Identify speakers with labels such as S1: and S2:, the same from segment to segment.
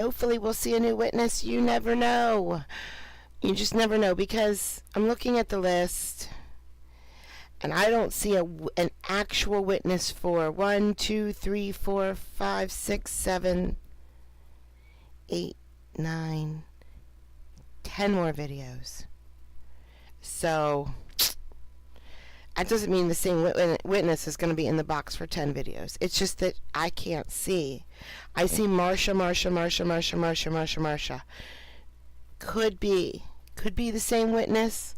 S1: Hopefully we'll see a new witness. You never know. You just never know, because I'm looking at the list and I don't see an actual witness for 1, 2, 3, 4, 5, 6, 7, 8, 9, 10 more videos. So that doesn't mean the same witness is going to be in the box for 10 videos. It's just that I can't see. I see Marsha. Could be the same witness.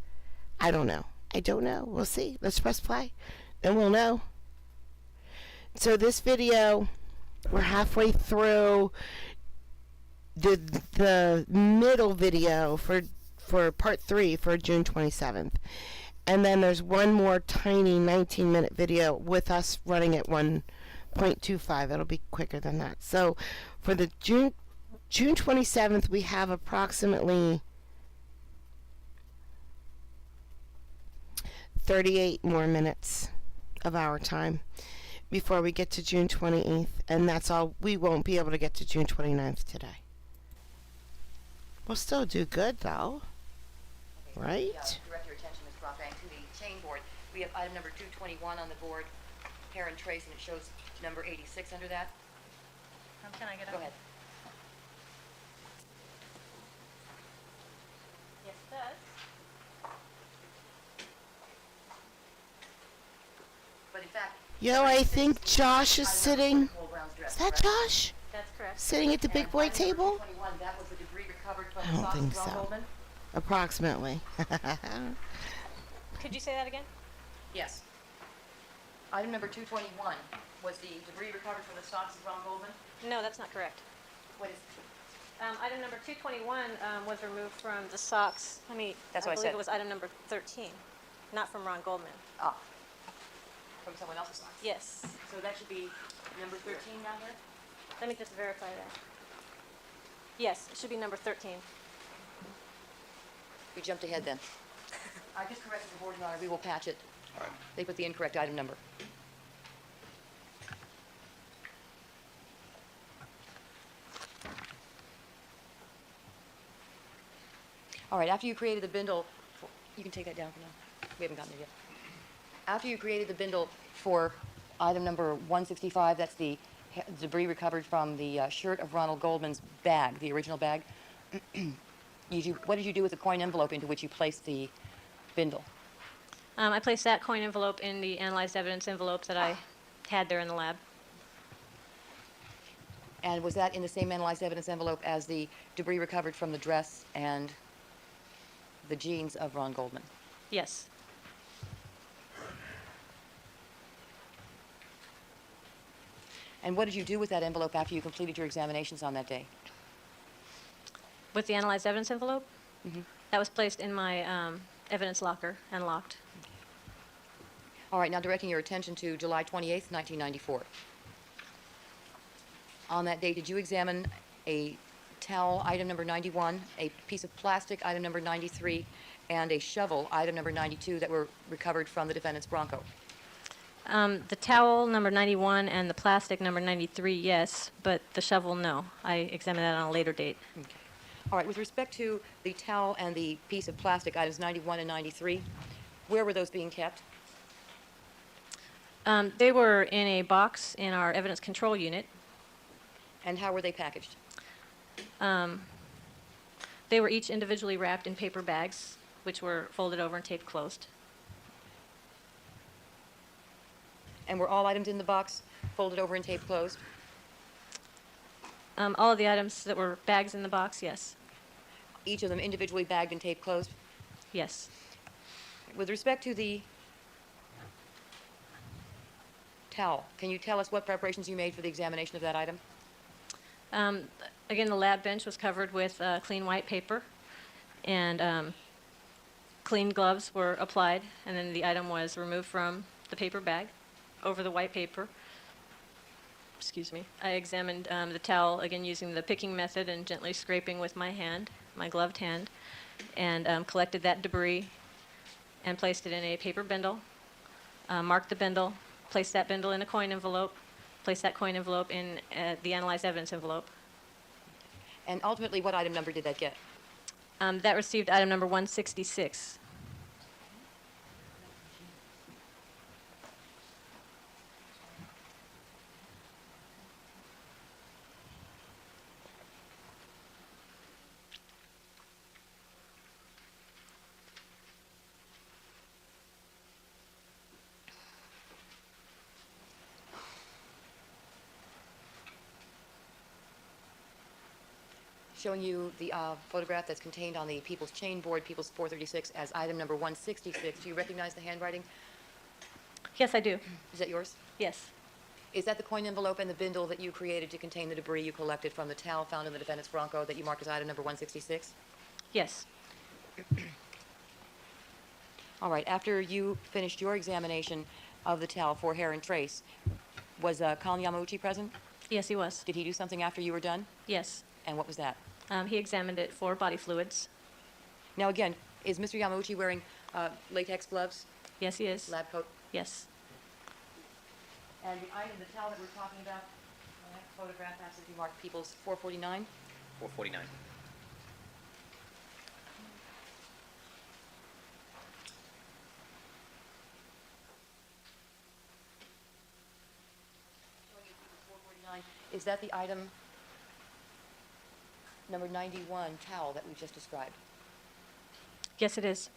S1: I don't know. We'll see. Let's press play. Then we'll know. So this video, we're halfway through the middle video for part 3 for June 27th. And then there's one more tiny 19-minute video with us running at 1.25. It'll be quicker than that. So for the June 27th, we have approximately 38 more minutes of our time before we get to June 28th, and that's all. We won't be able to get to June 29th today. We'll still do good, though.
S2: Okay,
S1: right?
S2: Direct your attention, Ms. Rothang, to the chain board. We have item number 221 on the board, pair and trace, and it shows number 86 under that.
S3: Can I get up?
S2: Go ahead.
S3: Yes, it does.
S2: But in fact,
S1: I think Josh is
S2: item
S1: sitting.
S2: number Nicole Brown's dress,
S1: Is that
S2: correct?
S1: Josh?
S3: That's correct.
S1: Sitting at the big
S2: And
S1: boy
S2: item number
S1: table?
S2: 221, that was the debris recovered from
S1: I
S2: the
S1: don't
S2: socks
S1: think
S2: of Ron
S1: so.
S2: Goldman?
S1: Approximately.
S3: Could you say that again?
S2: Yes. Item number 221 was the debris recovered from the socks of Ron Goldman?
S3: No, that's not correct.
S2: What is,
S3: Item number 221 was removed from the socks.
S2: That's what I
S3: believe
S2: said.
S3: it was item number 13, not from Ron Goldman.
S2: from someone else's socks?
S3: Yes.
S2: So that should be number 13 down here?
S3: Let me just verify that. Yes, it should be number 13.
S2: We jumped ahead then. I just corrected the board, Your Honor. We will patch it.
S4: All right.
S2: They put the incorrect item number. All right, after you created the bindle, you can take that down for now. We haven't gotten there yet. After you created the bindle for item number 165, that's the debris recovered from the shirt of Ronald Goldman's bag, the original bag, what did you do with the coin envelope into which you placed the bindle?
S3: I placed that coin envelope in the analyzed evidence envelope that I had there in the lab.
S2: And was that in the same analyzed evidence envelope as the debris recovered from the dress and the jeans of Ron Goldman?
S3: Yes.
S2: And what did you do with that envelope after you completed your examinations on that day?
S3: With the analyzed evidence envelope?
S2: Mm-hmm.
S3: That was placed in my evidence locker and locked.
S2: All right, now directing your attention to July 28th, 1994. On that day, did you examine a towel, item number 91, a piece of plastic, item number 93, and a shovel, item number 92, that were recovered from the defendant's Bronco?
S3: The towel, number 91, and the plastic, number 93, yes, but the shovel, no. I examined that on a later date.
S2: Okay. All right, with respect to the towel and the piece of plastic, items 91 and 93, where were those being kept?
S3: They were in a box in our evidence control unit.
S2: And how were they packaged?
S3: They were each individually wrapped in paper bags, which were folded over and taped closed.
S2: And were all items in the box folded over and taped closed?
S3: All of the items that were bags in the box, yes.
S2: Each of them individually bagged and taped closed?
S3: Yes.
S2: With respect to the towel, can you tell us what preparations you made for the examination of that item?
S3: Again, the lab bench was covered with clean white paper, and clean gloves were applied, and then the item was removed from the paper bag over the white paper. Excuse me. I examined the towel, again using the picking method and gently scraping with my hand, my gloved hand, and collected that debris and placed it in a paper bindle, marked the bindle, placed that bindle in a coin envelope, placed that coin envelope in the analyzed evidence envelope.
S2: And ultimately, what item number did that get?
S3: That received item number 166.
S2: Showing you the photograph that's contained on the People's Chain Board, People's 436, as item number 166. Do you recognize the handwriting?
S3: Yes, I do.
S2: Is that yours?
S3: Yes.
S2: Is that the coin envelope and the bindle that you created to contain the debris you collected from the towel found in the defendant's Bronco that you marked as item number 166?
S3: Yes.
S2: All right. After you finished your examination of the towel for hair and trace, was Colin Yamauchi present?
S3: Yes, he was.
S2: Did he do something after you were done?
S3: Yes.
S2: And what was that?
S3: He examined it for body fluids.
S2: Now, again, is Mr. Yamauchi wearing latex gloves,
S3: Yes, he is.
S2: lab coat?
S3: Yes.
S2: And the item, the towel that we're talking about, I have a photograph absolutely marked People's 449.
S4: 449.
S2: Showing you People's 449. Is that the item number 91 towel that we just described?
S3: Yes, it is.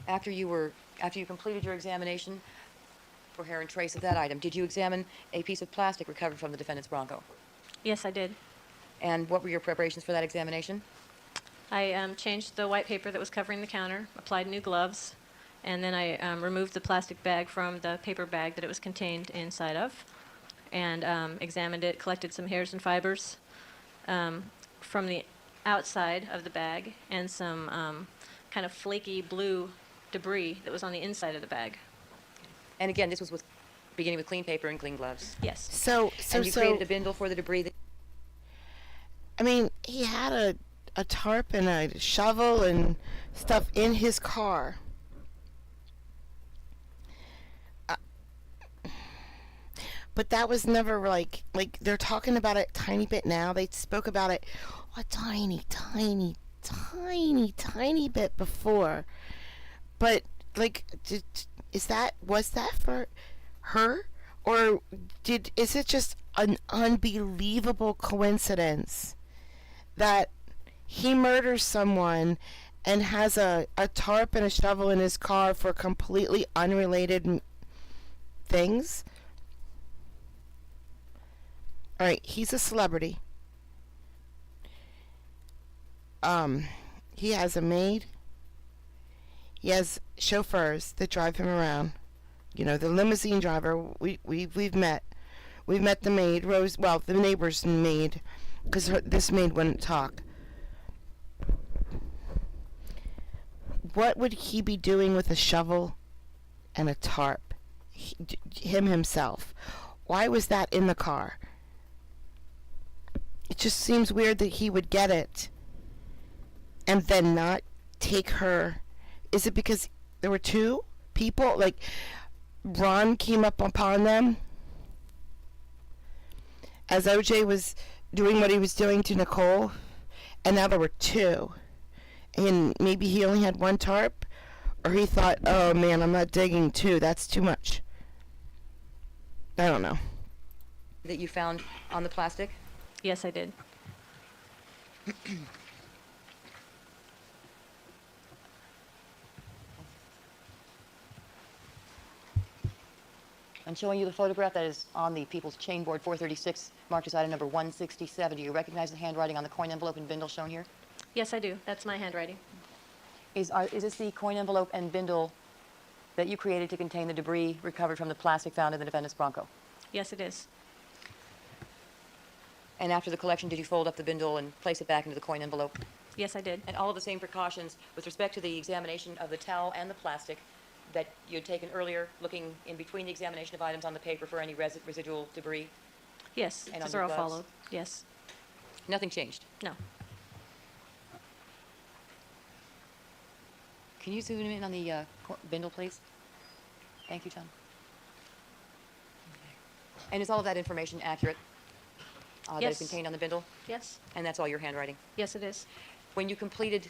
S2: After you completed your examination for hair and trace of that item, did you examine a piece of plastic recovered from the defendant's Bronco?
S3: Yes, I did.
S2: And what were your preparations for that examination?
S3: I changed the white paper that was covering the counter, applied new gloves, and then I removed the plastic bag from the paper bag that it was contained inside of, and examined it, collected some hairs and fibers from the outside of the bag, and some kind of flaky blue debris that was on the inside of the bag.
S2: And again, this was beginning with clean paper and clean gloves.
S3: Yes.
S1: So
S2: And you created a bindle for the debris that...
S1: I mean, he had a tarp and a shovel and stuff in his car. But that was never like they're talking about it a tiny bit now. They spoke about it a tiny bit before. But like, was that for her, or is it just an unbelievable coincidence that he murders someone and has a tarp and a shovel in his car for completely unrelated things? All right, he's a celebrity. He has a maid. He has chauffeurs that drive him around. You know, the limousine driver we've met. We've met the maid, Rose. Well, the neighbor's maid, because this maid wouldn't talk. What would he be doing with a shovel and a tarp? Him himself. Why was that in the car? It just seems weird that he would get it and then not take her. Is it because there were two people? Like, Ron came up upon them as OJ was doing what he was doing to Nicole, and now there were two. And maybe he only had one tarp, or he thought, oh man, I'm not digging two. That's too much. I don't know.
S2: that you found on the plastic?
S3: Yes, I did.
S2: I'm showing you the photograph that is on the People's Chain Board 436, marked as item number 167. Do you recognize the handwriting on the coin envelope and bindle shown here?
S3: Yes, I do. That's my handwriting.
S2: Is this the coin envelope and bindle that you created to contain the debris recovered from the plastic found in the defendant's Bronco?
S3: Yes, it is.
S2: And after the collection, did you fold up the bindle and place it back into the coin envelope?
S3: Yes, I did.
S2: And all of the same precautions with respect to the examination of the towel and the plastic that you had taken earlier, looking in between the examination of items on the paper for any residual debris?
S3: Yes,
S2: And on
S3: those
S2: your
S3: are all
S2: gloves?
S3: followed. Yes.
S2: Nothing changed.
S3: No.
S2: Can you zoom in on the bindle, please? Thank you, Tom. And is all of that information accurate? that
S3: Yes.
S2: is contained on the bindle?
S3: Yes.
S2: And that's all your handwriting?
S3: Yes, it is.
S2: When you completed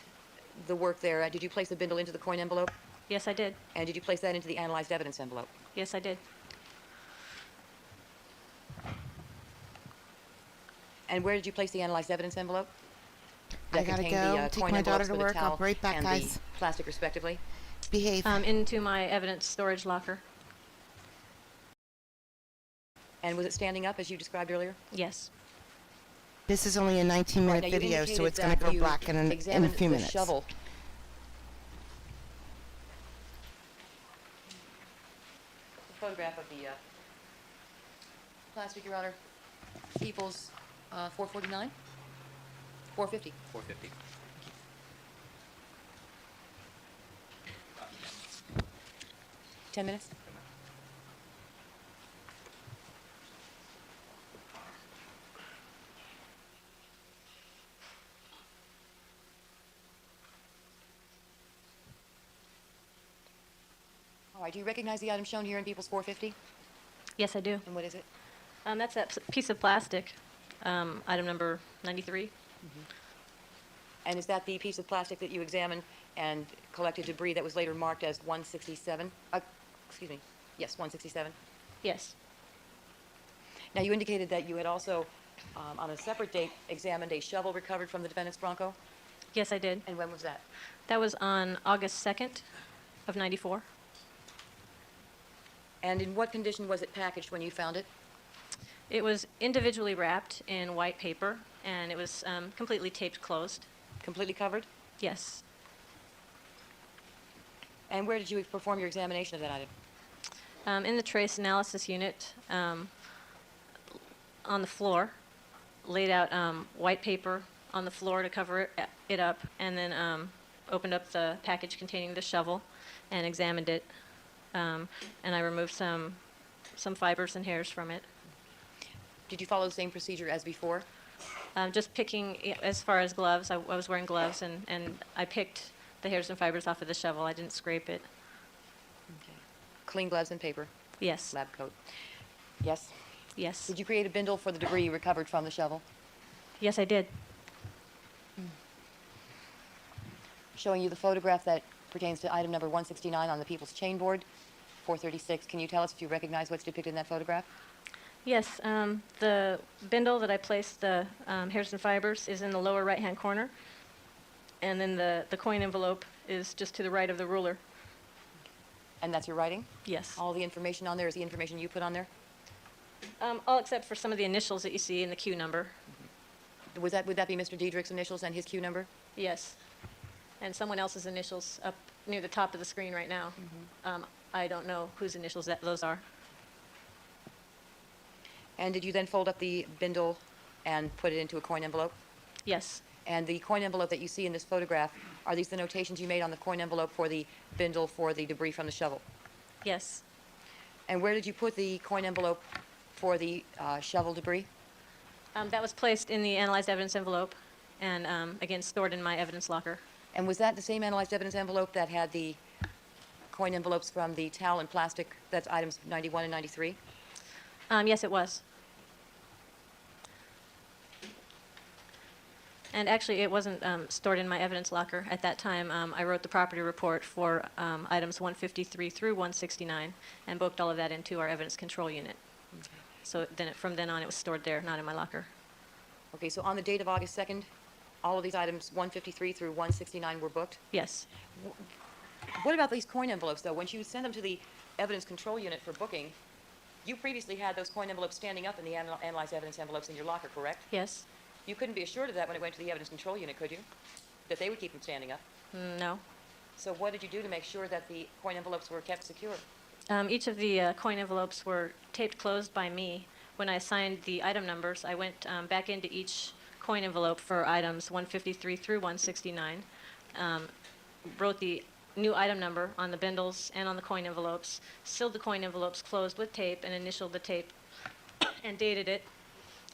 S2: the work there, did you place the bindle into the coin envelope?
S3: Yes, I did.
S2: And did you place that into the analyzed evidence envelope?
S3: Yes, I did.
S2: And where did you place the analyzed evidence envelope?
S1: I gotta
S2: contained
S1: go.
S2: the
S1: Take
S2: coin
S1: my daughter
S2: envelopes
S1: to
S2: for the
S1: work. I'll
S2: towel
S1: be right back,
S2: and
S1: guys.
S2: the plastic, respectively.
S1: Behave.
S3: Into my evidence storage locker.
S2: And was it standing up as you described earlier?
S3: Yes.
S1: This is only a 19-minute
S2: Now, you
S1: video, so
S2: indicated
S1: it's gonna
S2: that
S1: go
S2: you
S1: black in a
S2: examined
S1: few
S2: the
S1: minutes.
S2: shovel. The photograph of the plastic, Your Honor. People's 449? 450.
S4: 450.
S2: 10 minutes? All right, do you recognize the item shown here in People's 450?
S3: Yes, I do.
S2: And what is it?
S3: That's that piece of plastic, item number 93.
S2: And is that the piece of plastic that you examined and collected debris that was later marked as 167? Excuse me. Yes, 167.
S3: Yes.
S2: Now, you indicated that you had also, on a separate date, examined a shovel recovered from the defendant's Bronco.
S3: Yes, I did.
S2: And when was that?
S3: That was on August 2nd of 94.
S2: And in what condition was it packaged when you found it?
S3: It was individually wrapped in white paper, and it was completely taped closed.
S2: Completely covered?
S3: Yes.
S2: And where did you perform your examination of that item?
S3: In the trace analysis unit, on the floor, laid out white paper on the floor to cover it up, and then opened up the package containing the shovel and examined it. And I removed some fibers and hairs from it.
S2: Did you follow the same procedure as before?
S3: Just picking, as far as gloves, I was wearing gloves, and I picked the hairs and fibers off of the shovel. I didn't scrape it.
S2: Okay. Clean gloves and paper,
S3: Yes.
S2: lab coat. Yes?
S3: Yes.
S2: Did you create a bindle for the debris recovered from the shovel?
S3: Yes, I did.
S2: Showing you the photograph that pertains to item number 169 on the People's Chain Board, 436. Can you tell us if you recognize what's depicted in that photograph?
S3: Yes, the bindle that I placed the hairs and fibers is in the lower right-hand corner, and then the coin envelope is just to the right of the ruler.
S2: And that's your writing?
S3: Yes.
S2: All the information on there is the information you put on there?
S3: All except for some of the initials that you see in the queue number.
S2: Would that be Mr. Diedrich's initials and his queue number?
S3: Yes. And someone else's initials up near the top of the screen right now. I don't know whose initials those are.
S2: And did you then fold up the bindle and put it into a coin envelope?
S3: Yes.
S2: And the coin envelope that you see in this photograph, are these the notations you made on the coin envelope for the bindle for the debris from the shovel?
S3: Yes.
S2: And where did you put the coin envelope for the shovel debris?
S3: That was placed in the analyzed evidence envelope and, again, stored in my evidence locker.
S2: And was that the same analyzed evidence envelope that had the coin envelopes from the towel and plastic, that's items 91 and 93?
S3: Yes, it was. And actually, it wasn't stored in my evidence locker at that time. I wrote the property report for items 153 through 169 and booked all of that into our evidence control unit.
S2: Okay.
S3: So then, from then on, it was stored there, not in my locker.
S2: Okay, so on the date of August 2nd, all of these items 153 through 169 were booked?
S3: Yes.
S2: What about these coin envelopes, though? When you send them to the evidence control unit for booking, you previously had those coin envelopes standing up in the analyzed evidence envelopes in your locker, correct?
S3: Yes.
S2: You couldn't be assured of that when it went to the evidence control unit, could you? That they would keep them standing up?
S3: No.
S2: So what did you do to make sure that the coin envelopes were kept secure?
S3: Each of the coin envelopes were taped closed by me. When I assigned the item numbers, I went back into each coin envelope for items 153 through 169, wrote the new item number on the bindles and on the coin envelopes, sealed the coin envelopes closed with tape and initialed the tape, and dated it.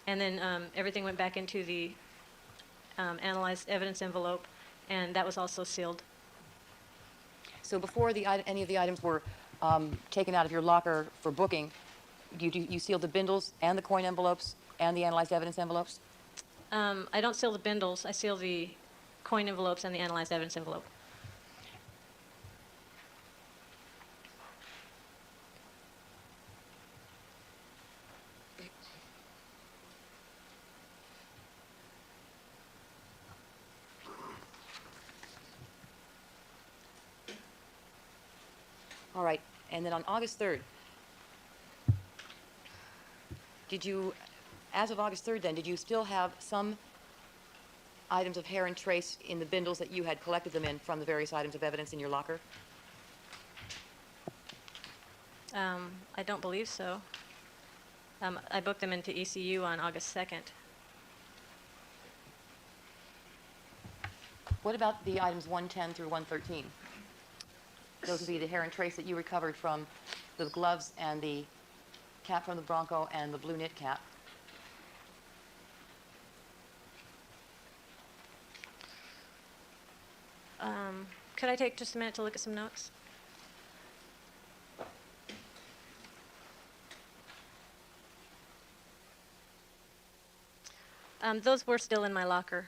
S3: And then everything went back into the analyzed evidence envelope, and that was also sealed.
S2: So before any of the items were taken out of your locker for booking, you sealed the bindles and the coin envelopes and the analyzed evidence envelopes?
S3: I don't seal the bindles. I seal the coin envelopes and the analyzed evidence envelope.
S2: All right, and then on August 3rd, did you, as of August 3rd then, did you still have some items of hair and trace in the bindles that you had collected them in from the various items of evidence in your locker?
S3: I don't believe so. I booked them into ECU on August 2nd.
S2: What about the items 110 through 113? Those would be the hair and trace that you recovered from the gloves and the cap from the Bronco and the blue knit cap.
S3: Could I take just a minute to look at some notes? Those were still in my locker,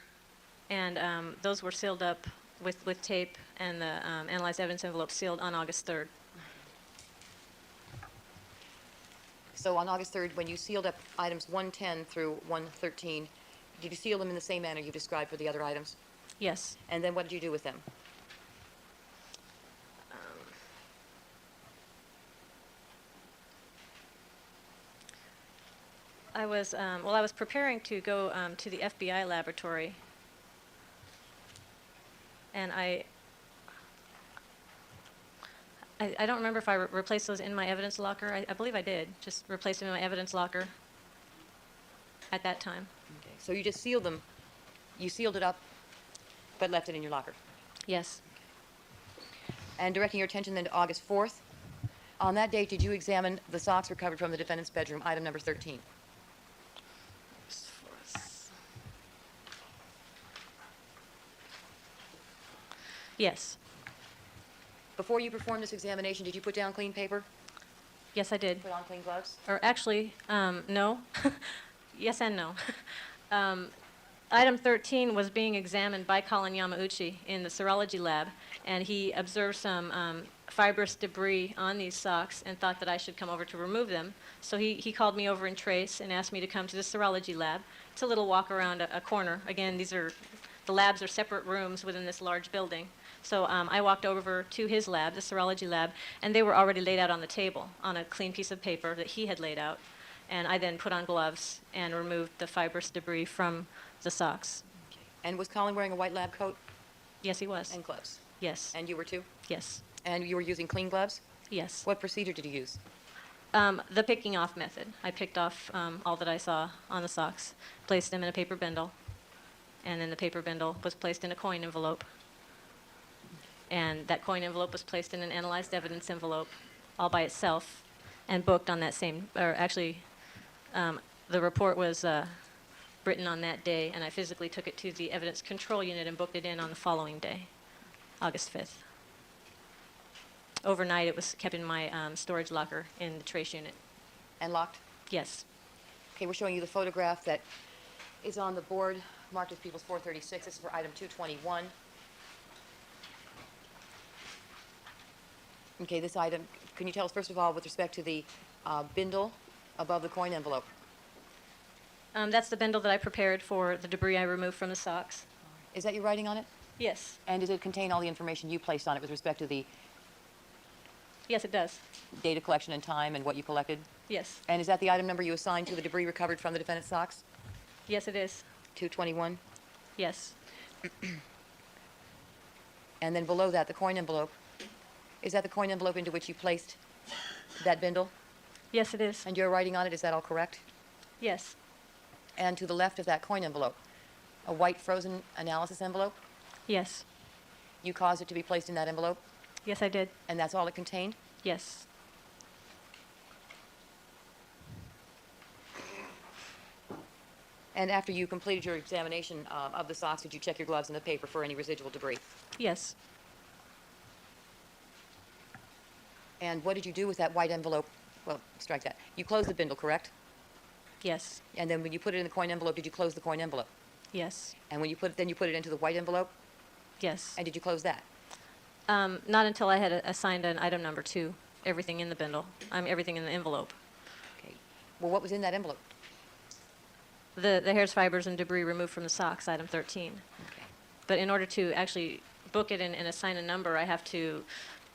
S3: and those were sealed up with tape, and the analyzed evidence envelope sealed on August 3rd.
S2: So on August 3rd, when you sealed up items 110 through 113, did you seal them in the same manner you described for the other items?
S3: Yes.
S2: And then what did you do with them?
S3: I was preparing to go to the FBI laboratory, and I don't remember if I replaced those in my evidence locker. I believe I did. Just replace them in my evidence locker at that time.
S2: Okay. So you just sealed them. You sealed it up, but left it in your locker.
S3: Yes.
S2: And directing your attention then to August 4th, on that date, did you examine the socks recovered from the defendant's bedroom, item number 13?
S3: Yes.
S2: Before you performed this examination, did you put down clean paper?
S3: Yes, I did.
S2: Put on clean gloves?
S3: Or actually, no. Yes and no. Item 13 was being examined by Colin Yamauchi in the serology lab, and he observed some fibrous debris on these socks and thought that I should come over to remove them. So he called me over in Trace and asked me to come to the serology lab. It's a little walk around a corner. Again, the labs are separate rooms within this large building. So I walked over to his lab, the serology lab, and they were already laid out on the table on a clean piece of paper that he had laid out. And I then put on gloves and removed the fibrous debris from the socks.
S2: And was Colin wearing a white lab coat
S3: Yes, he was.
S2: and gloves?
S3: Yes.
S2: And you were too?
S3: Yes.
S2: And you were using clean gloves?
S3: Yes.
S2: What procedure did you use?
S3: The picking off method. I picked off all that I saw on the socks, placed them in a paper bindle, and then the paper bindle was placed in a coin envelope. And that coin envelope was placed in an analyzed evidence envelope all by itself and booked on that same, or actually, the report was written on that day, and I physically took it to the evidence control unit and booked it in on the following day, August 5th. Overnight, it was kept in my storage locker in the trace unit.
S2: And locked?
S3: Yes.
S2: Okay, we're showing you the photograph that is on the board marked as People's 436. This is for item 221. Okay, this item, can you tell us first of all with respect to the bindle above the coin envelope?
S3: That's the bindle that I prepared for the debris I removed from the socks.
S2: Is that your writing on it?
S3: Yes.
S2: And does it contain all the information you placed on it with respect to the
S3: Yes, it does.
S2: data collection and time and what you collected?
S3: Yes.
S2: And is that the item number you assigned to the debris recovered from the defendant's socks?
S3: Yes, it is.
S2: 221?
S3: Yes.
S2: And then below that, the coin envelope. Is that the coin envelope into which you placed that bindle?
S3: Yes, it is.
S2: And your writing on it, is that all correct?
S3: Yes.
S2: And to the left of that coin envelope, a white frozen analysis envelope?
S3: Yes.
S2: You caused it to be placed in that envelope,
S3: Yes, I did.
S2: and that's all it contained?
S3: Yes.
S2: And after you completed your examination of the socks, did you check your gloves and the paper for any residual debris?
S3: Yes.
S2: And what did you do with that white envelope? Well, strike that. You closed the bindle, correct?
S3: Yes.
S2: And then when you put it in the coin envelope, did you close the coin envelope?
S3: Yes.
S2: And when you put it into the white envelope,
S3: Yes.
S2: and did you close that?
S3: Not until I had assigned an item number 2, everything in the bindle, everything in the envelope.
S2: Okay. Well, what was in that envelope?
S3: The hairs, fibers, and debris removed from the socks, item 13.
S2: Okay.
S3: But in order to actually book it and assign a number, I have to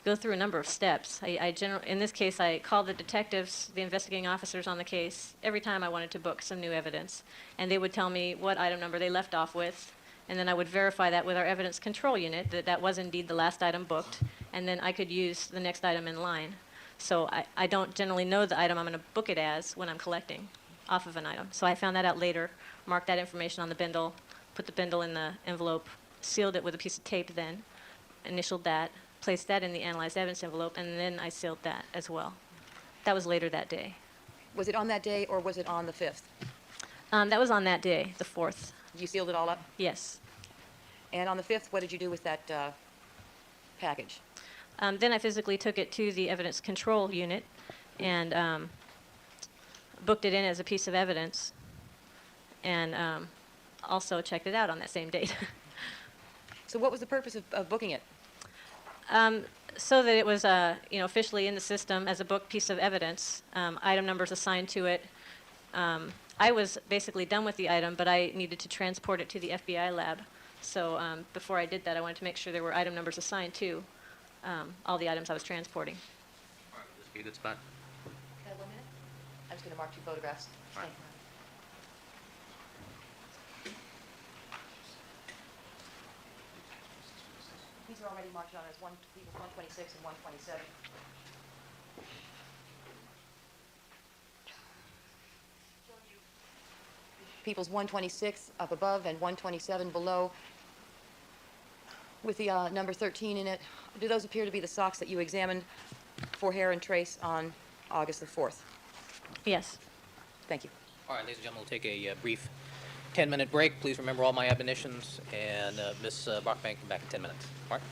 S3: go through a number of steps. In this case, I called the detectives, the investigating officers on the case, every time I wanted to book some new evidence. And they would tell me what item number they left off with. And then I would verify that with our evidence control unit, that that was indeed the last item booked. And then I could use the next item in line. So I don't generally know the item I'm going to book it as when I'm collecting off of an item. So I found that out later, marked that information on the bindle, put the bindle in the envelope, sealed it with a piece of tape then, initialed that, placed that in the analyzed evidence envelope, and then I sealed that as well. That was later that day.
S2: Was it on that day or was it on the 5th?
S3: That was on that day, the 4th.
S2: You sealed it all up?
S3: Yes.
S2: And on the 5th, what did you do with that package?
S3: Then I physically took it to the evidence control unit and booked it in as a piece of evidence, and also checked it out on that same date.
S2: So what was the purpose of booking it?
S3: So that it was, officially in the system as a book piece of evidence, item numbers assigned to it. I was basically done with the item, but I needed to transport it to the FBI lab. So before I did that, I wanted to make sure there were item numbers assigned to all the items I was transporting.
S4: All right, this would be a good spot.
S2: Okay, 1 minute. I'm just going to mark 2 photographs.
S4: All right.
S2: These are already marked on as people 126 and 127. People's 126 up above and 127 below with the number 13 in it. Do those appear to be the socks that you examined for hair and trace on August the 4th?
S3: Yes.
S2: Thank you.
S4: All right, ladies and gentlemen, we'll take a brief 10-minute break. Please remember all my admonitions, and Ms. Brockbank, come back in 10 minutes. All right?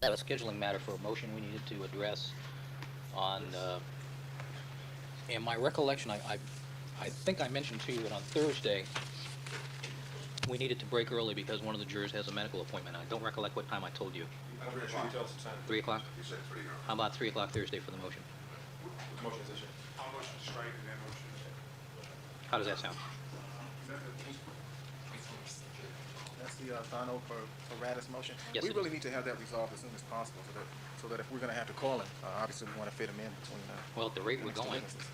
S4: A scheduling matter for a motion we needed to address on, in my recollection, I think I mentioned to you that on Thursday, we needed to break early because one of the jurors has a medical appointment. I don't recollect what time I told you.
S5: I'm pretty sure you tell us the time.
S4: 3 o'clock?
S5: You said 3 hours.
S4: How about 3 o'clock Thursday for the motion?
S5: Which motion is this? I'll motion to strike and then motion.
S4: How does that sound?
S6: That's the Thano for Radis motion.
S4: Yes,
S6: We
S4: it
S6: really
S4: is.
S6: need to have that resolved as soon as possible so that if we're gonna have to call him, obviously we wanna fit him in between,
S4: Well, at the rate we're
S6: next two
S4: going,
S6: witnesses.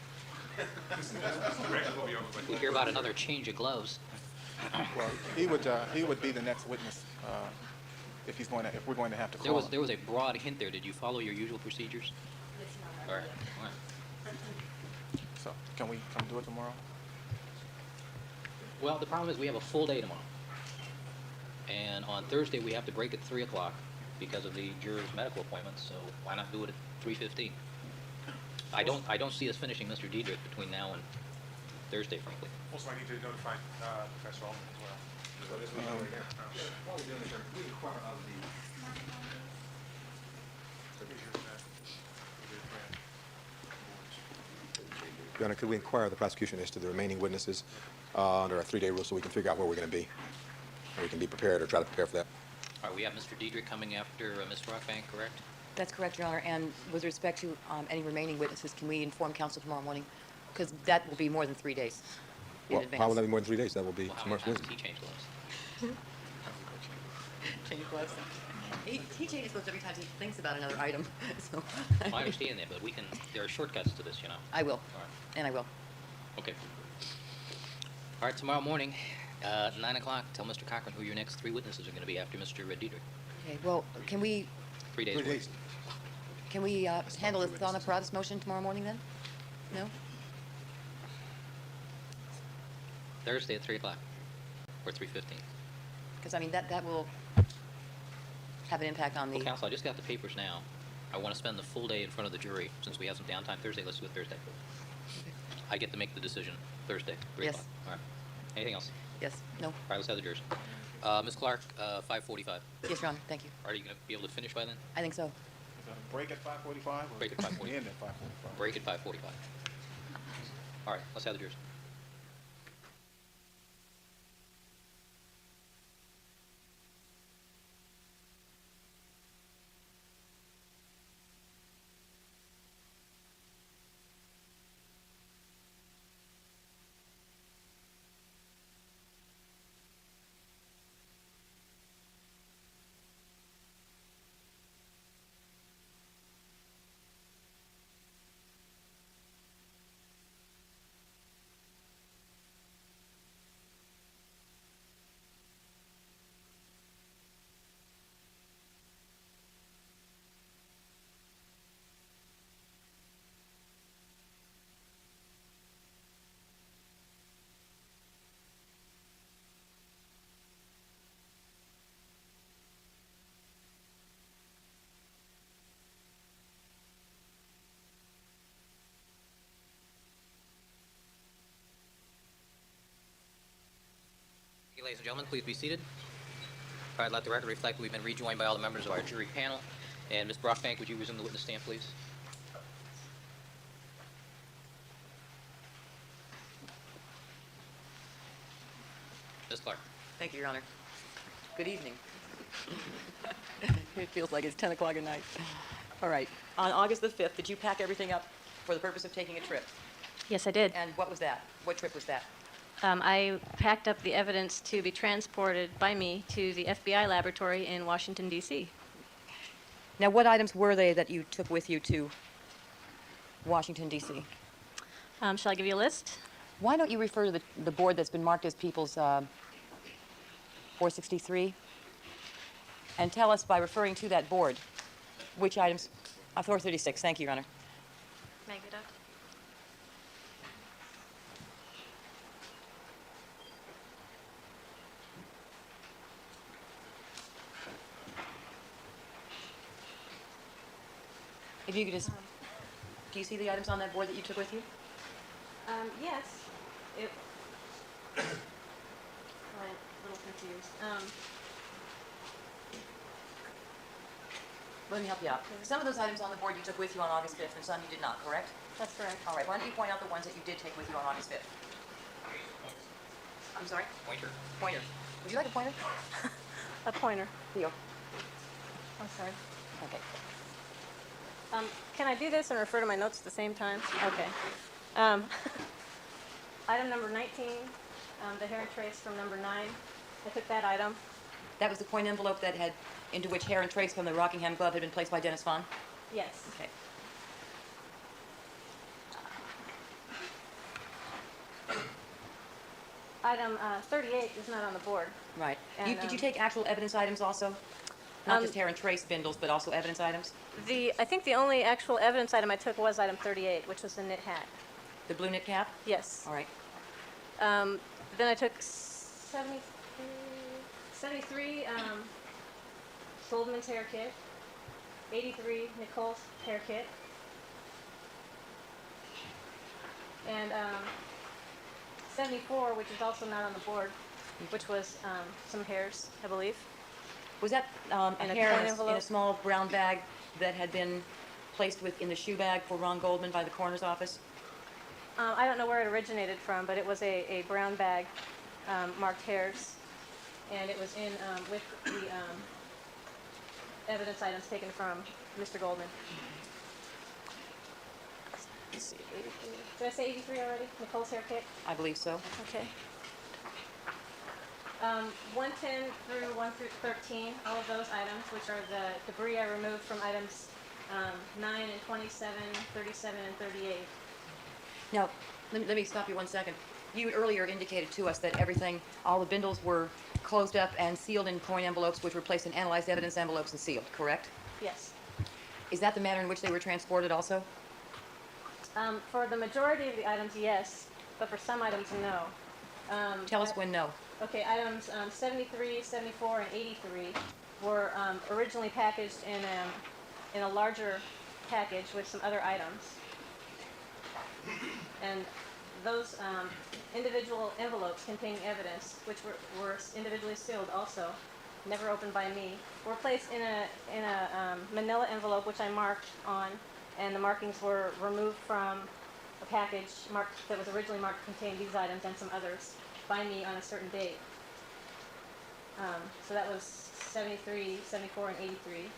S4: we hear about another change of gloves.
S6: Well, he would be the next witness, if we're going to have to
S4: There
S6: call him.
S4: was a broad hint there. Did you follow your usual procedures? All right, all right.
S6: So, can we come do it tomorrow?
S4: Well, the problem is we have a full day tomorrow. And on Thursday, we have to break at 3 o'clock because of the juror's medical appointment, so why not do it at 3:15? I don't see us finishing Mr. Diedrich between now and Thursday, frankly.
S5: Also, I need to notify Professor Altman as well. So this meeting right here. What we're doing is we require of the.
S7: Your Honor, could we inquire of the prosecution as to the remaining witnesses under our 3-day rule so we can figure out where we're going to be? And we can be prepared or try to prepare for that.
S4: All right, we have Mr. Diedrich coming after Ms. Brockbank, correct?
S2: That's correct, Your Honor. And with respect to any remaining witnesses, can we inform counsel tomorrow morning? Because that will be more than 3 days in
S7: Well,
S2: advance.
S7: how will that be more than 3 days? That will be
S4: Well, how many
S7: tomorrow's
S4: times
S7: business.
S4: has he changed gloves?
S2: Change gloves. He changes gloves every time he thinks about another item. So
S4: Well, I understand that, but there are shortcuts to this, you know.
S2: I will,
S4: All right.
S2: and I will.
S4: Okay. All right, tomorrow morning, 9 o'clock, tell Mr. Cochran who your next 3 witnesses are going to be after Mr. Diedrich.
S2: Okay, well, can we
S4: 3 days.
S7: 3 days.
S2: handle the Thana Paradas motion tomorrow morning then? No?
S4: Thursday at 3 o'clock, or 3:15.
S2: Because, I mean, that will have an impact on
S4: Well,
S2: the,
S4: counsel, I just got the papers now. I want to spend the full day in front of the jury. Since we have some downtime Thursday, let's do it Thursday. I get to make the decision Thursday, 3
S2: Yes.
S4: o'clock. All right. Anything else?
S2: yes, no?
S4: All right, let's have the jurors. Ms. Clark, 5:45.
S2: Yes, Your Honor, thank you.
S4: Are you going to be able to finish by then?
S2: I think so.
S6: Is that a break at 5:45?
S4: Break at 5:45.
S6: End at 5:45.
S4: Break at 5:45. All right, let's have the jurors. Okay, ladies and gentlemen, please be seated. All right, let the record reflect that we've been rejoined by all the members of our jury panel. And Ms. Brockbank, would you resume the witness stand, please? Ms. Clark.
S2: Thank you, Your Honor. Good evening. It feels like it's 10 o'clock at night. All right. On August the 5th, did you pack everything up for the purpose of taking a trip?
S3: Yes, I did.
S2: And what was that? What trip was that?
S3: I packed up the evidence to be transported by me to the FBI laboratory in Washington, D.C.
S2: Now, what items were they that you took with you to Washington, D.C.?
S3: Shall I give you a list?
S2: Why don't you refer to the board that's been marked as People's 463 and tell us by referring to that board which items, 436, thank you, Your Honor.
S3: May I get up?
S2: If you could just, do you see the items on that board that you took with you?
S3: Yes. I'm a little confused.
S2: Let me help you out. Some of those items on the board you took with you on August 5th and some you did not, correct?
S3: That's correct.
S2: All right, why don't you point out the ones that you did take with you on August 5th? I'm sorry?
S4: Pointer.
S2: Pointer. Would you like a pointer?
S3: A pointer.
S2: Theo.
S3: I'm sorry.
S2: Okay.
S3: Can I do this and refer to my notes at the same time? Okay. Item number 19, the hair and trace from number 9. I took that item.
S2: That was the coin envelope that had, into which hair and trace from the Rockingham glove had been placed by Dennis Vaughn?
S3: Yes.
S2: Okay.
S3: Item 38 is not on the board.
S2: Right.
S3: And,
S2: Did you take actual evidence items also? Not just hair and trace bindles, but also evidence items?
S3: I think the only actual evidence item I took was item 38, which was the knit hat.
S2: The blue knit cap?
S3: Yes.
S2: All right.
S3: Then I took 73 Goldman's hair kit, 83 Nicole's hair kit, and 74, which is also not on the board, which was some hairs, I believe.
S2: Was that a
S3: And a
S2: hair
S3: coin
S2: in a
S3: envelope?
S2: small brown bag that had been placed in the shoe bag for Ron Goldman by the coroner's office?
S3: I don't know where it originated from, but it was a brown bag marked hairs, and it was in with the evidence items taken from Mr. Goldman. Let's see, 83. Did I say 83 already? Nicole's hair kit?
S2: I believe so.
S3: Okay. 110 through 1 through 13, all of those items, which are the debris I removed from items 9 and 27, 37, and 38.
S2: Now, let me stop you 1 second. You earlier indicated to us that everything, all the bindles were closed up and sealed in coin envelopes, which were placed in analyzed evidence envelopes and sealed, correct?
S3: Yes.
S2: Is that the manner in which they were transported also?
S3: For the majority of the items, yes, but for some items, no.
S2: Tell us when no.
S3: Okay, items 73, 74, and 83 were originally packaged in a larger package with some other items. And those individual envelopes containing evidence, which were individually sealed also, never opened by me, were placed in a manila envelope which I marked on, and the markings were removed from a package marked that was originally marked to contain these items and some others by me on a certain date. So that was 73, 74, and 83.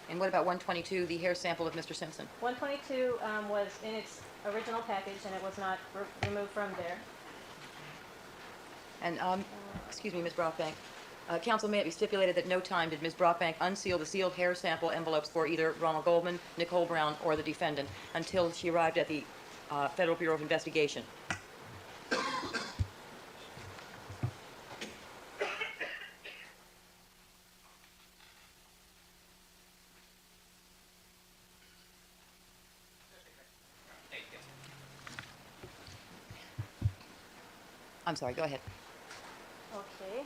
S2: And what about 122, the hair sample of Mr. Simpson?
S3: 122 was in its original package, and it was not removed from there.
S2: And, excuse me, Ms. Brockbank. Counsel, may it be stipulated that no time did Ms. Brockbank unseal the sealed hair sample envelopes for either Ronald Goldman, Nicole Brown, or the defendant until she arrived at the Federal Bureau of Investigation. I'm sorry, go ahead.
S3: Okay.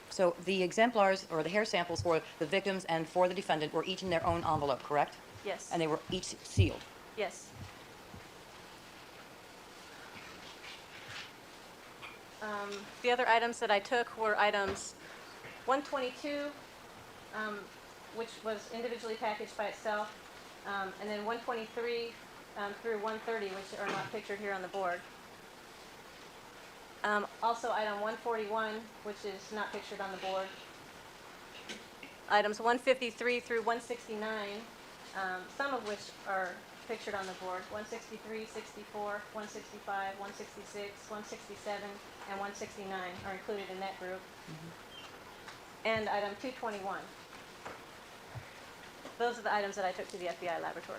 S2: So the exemplars, or the hair samples for the victims and for the defendant were each in their own envelope, correct?
S3: Yes.
S2: And they were each sealed.
S3: Yes. The other items that I took were items 122, which was individually packaged by itself, and then 123 through 130, which are not pictured here on the board. Also item 141, which is not pictured on the board. Items 153 through 169, some of which are pictured on the board. 163, 64, 165, 166, 167, and 169 are included in that group. And item 221. Those are the items that I took to the FBI laboratory.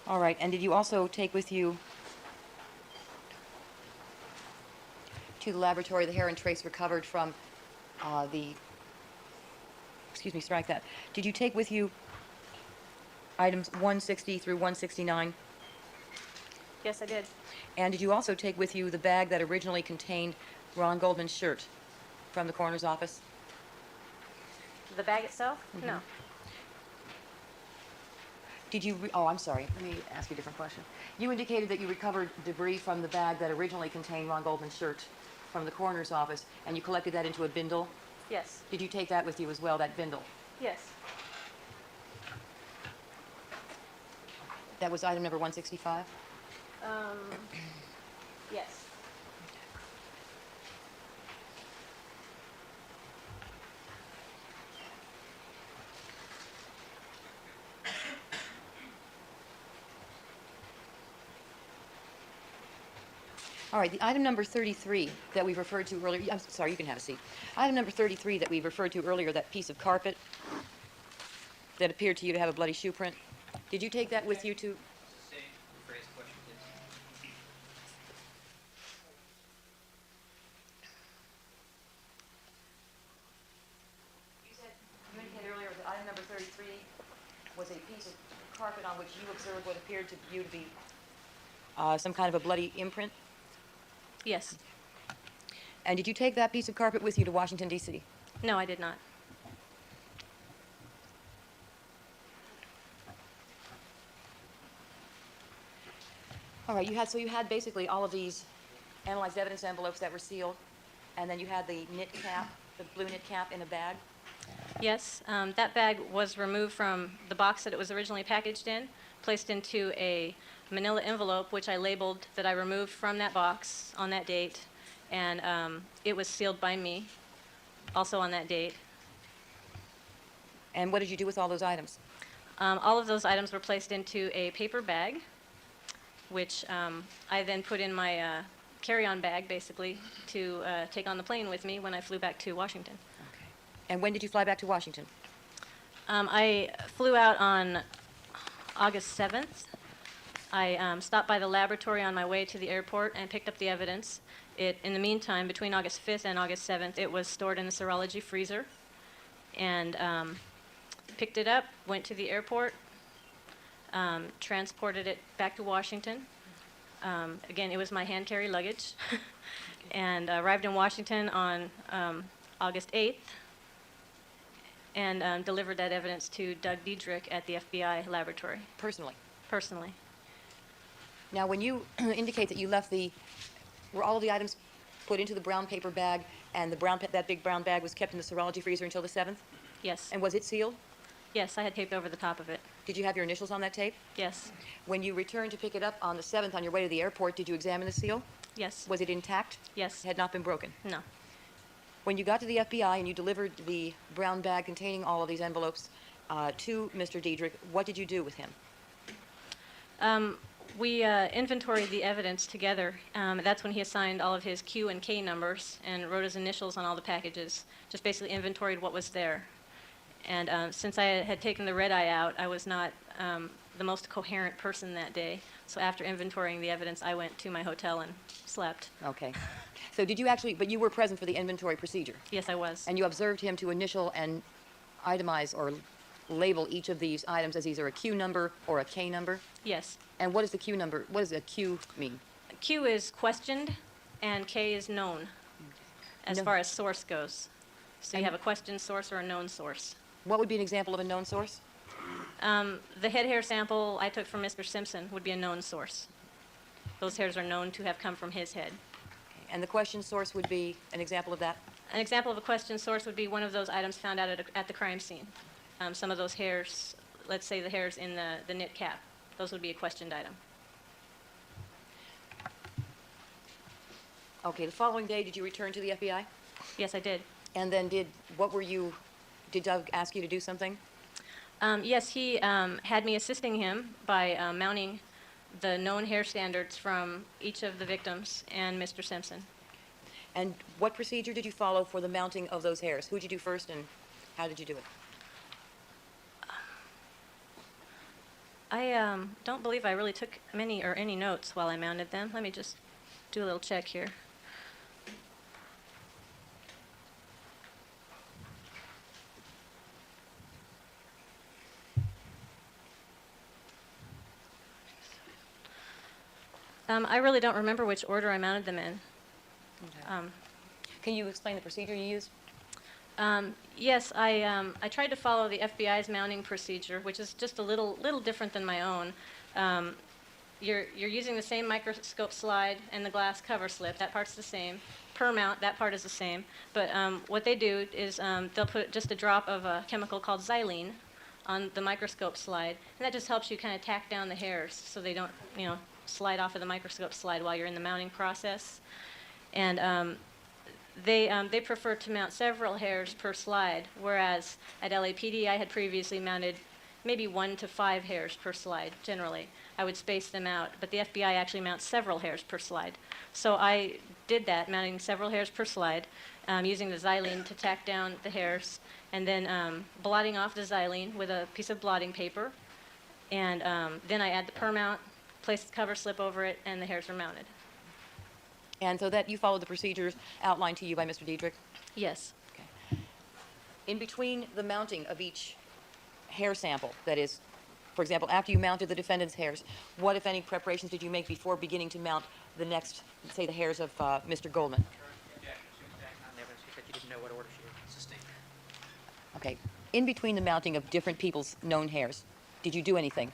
S2: All right, and did you also take with you to the laboratory the hair and trace recovered from excuse me, strike that. Did you take with you items 160 through 169?
S3: Yes, I did.
S2: And did you also take with you the bag that originally contained Ron Goldman's shirt from the coroner's office?
S3: The bag itself? No.
S2: Did you, oh, I'm sorry, let me ask you a different question. You indicated that you recovered debris from the bag that originally contained Ron Goldman's shirt from the coroner's office, and you collected that into a bindle.
S3: Yes.
S2: Did you take that with you as well, that bindle?
S3: Yes.
S2: That was item number 165?
S3: Yes.
S2: All right, the item number 33 that we referred to earlier, I'm sorry, you can have a seat. Item number 33 that we referred to earlier, that piece of carpet that appeared to you to have a bloody shoe print, did you take that with you to? You indicated earlier that item number 33 was a piece of carpet on which you observed what appeared to you to be some kind of a bloody imprint?
S3: Yes.
S2: And did you take that piece of carpet with you to Washington, D.C.?
S3: No, I did not.
S2: All right, you had basically all of these analyzed evidence envelopes that were sealed, and then you had the knit cap, the blue knit cap in a bag?
S3: Yes, that bag was removed from the box that it was originally packaged in, placed into a manila envelope, which I labeled that I removed from that box on that date, and it was sealed by me, also on that date.
S2: And what did you do with all those items?
S3: All of those items were placed into a paper bag, which I then put in my carry-on bag, basically, to take on the plane with me when I flew back to Washington.
S2: Okay. And when did you fly back to Washington?
S3: I flew out on August 7th. I stopped by the laboratory on my way to the airport and picked up the evidence. In the meantime, between August 5th and August 7th, it was stored in the serology freezer. And picked it up, went to the airport, transported it back to Washington. Again, it was my hand-carry luggage. and arrived in Washington on August 8th and delivered that evidence to Doug Diedrich at the FBI laboratory,
S2: Personally.
S3: personally.
S2: Now, when you indicate that you left were all of the items put into the brown paper bag, and that big brown bag was kept in the serology freezer until the 7th?
S3: Yes.
S2: And was it sealed?
S3: Yes, I had taped over the top of it.
S2: Did you have your initials on that tape?
S3: Yes.
S2: When you returned to pick it up on the 7th on your way to the airport, did you examine the seal?
S3: Yes.
S2: Was it intact?
S3: Yes.
S2: It had not been broken?
S3: No.
S2: When you got to the FBI and you delivered the brown bag containing all of these envelopes to Mr. Diedrich, what did you do with him?
S3: We inventoried the evidence together. That's when he assigned all of his Q and K numbers and wrote his initials on all the packages, just basically inventoried what was there. And since I had taken the red eye out, I was not the most coherent person that day. So after inventorying the evidence, I went to my hotel and slept.
S2: Okay. So did you actually, but you were present for the inventory procedure?
S3: Yes, I was.
S2: And you observed him to initial and itemize or label each of these items as either a Q number or a K number?
S3: Yes.
S2: And what is the Q number? What does a Q mean?
S3: Q is questioned, and K is known, as
S2: No.
S3: far as source goes. So you
S2: And-
S3: have a questioned source or a known source.
S2: What would be an example of a known source?
S3: The head hair sample I took from Mr. Simpson would be a known source. Those hairs are known to have come from his head.
S2: And the question source would be an example of that?
S3: An example of a questioned source would be one of those items found out at the crime scene. Some of those hairs, let's say the hairs in the knit cap, those would be a questioned item.
S2: Okay, the following day, did you return to the FBI?
S3: Yes, I did.
S2: And then did Doug ask you to do something?
S3: Yes, he had me assisting him by mounting the known hair standards from each of the victims and Mr. Simpson.
S2: And what procedure did you follow for the mounting of those hairs? Who did you do first and how did you do it?
S3: I don't believe I really took any notes while I mounted them. Let me just do a little check here. I really don't remember which order I mounted them in.
S2: Can you explain the procedure you used?
S3: Yes, I tried to follow the FBI's mounting procedure, which is just a little different than my own. You're using the same microscope slide and the glass cover slip. That part's the same. Per mount, that part is the same. But what they do is they'll put just a drop of a chemical called xylene on the microscope slide, and that just helps you kind of tack down the hairs so they don't, slide off of the microscope slide while you're in the mounting process. And they prefer to mount several hairs per slide, whereas at LAPD I had previously mounted maybe 1 to 5 hairs per slide, generally. I would space them out, but the FBI actually mounts several hairs per slide. So I did that, mounting several hairs per slide, using the xylene to tack down the hairs, and then blotting off the xylene with a piece of blotting paper, and then I add the per mount, place the cover slip over it, and the hairs are mounted.
S2: And so that you followed the procedures outlined to you by Mr. Diedrich?
S3: Yes.
S2: Okay. In between the mounting of each hair sample, that is, for example, after you mounted the defendant's hairs, what, if any, preparations did you make before beginning to mount the next, say, the hairs of Mr. Goldman? Okay. In between the mounting of different people's known hairs, did you do anything?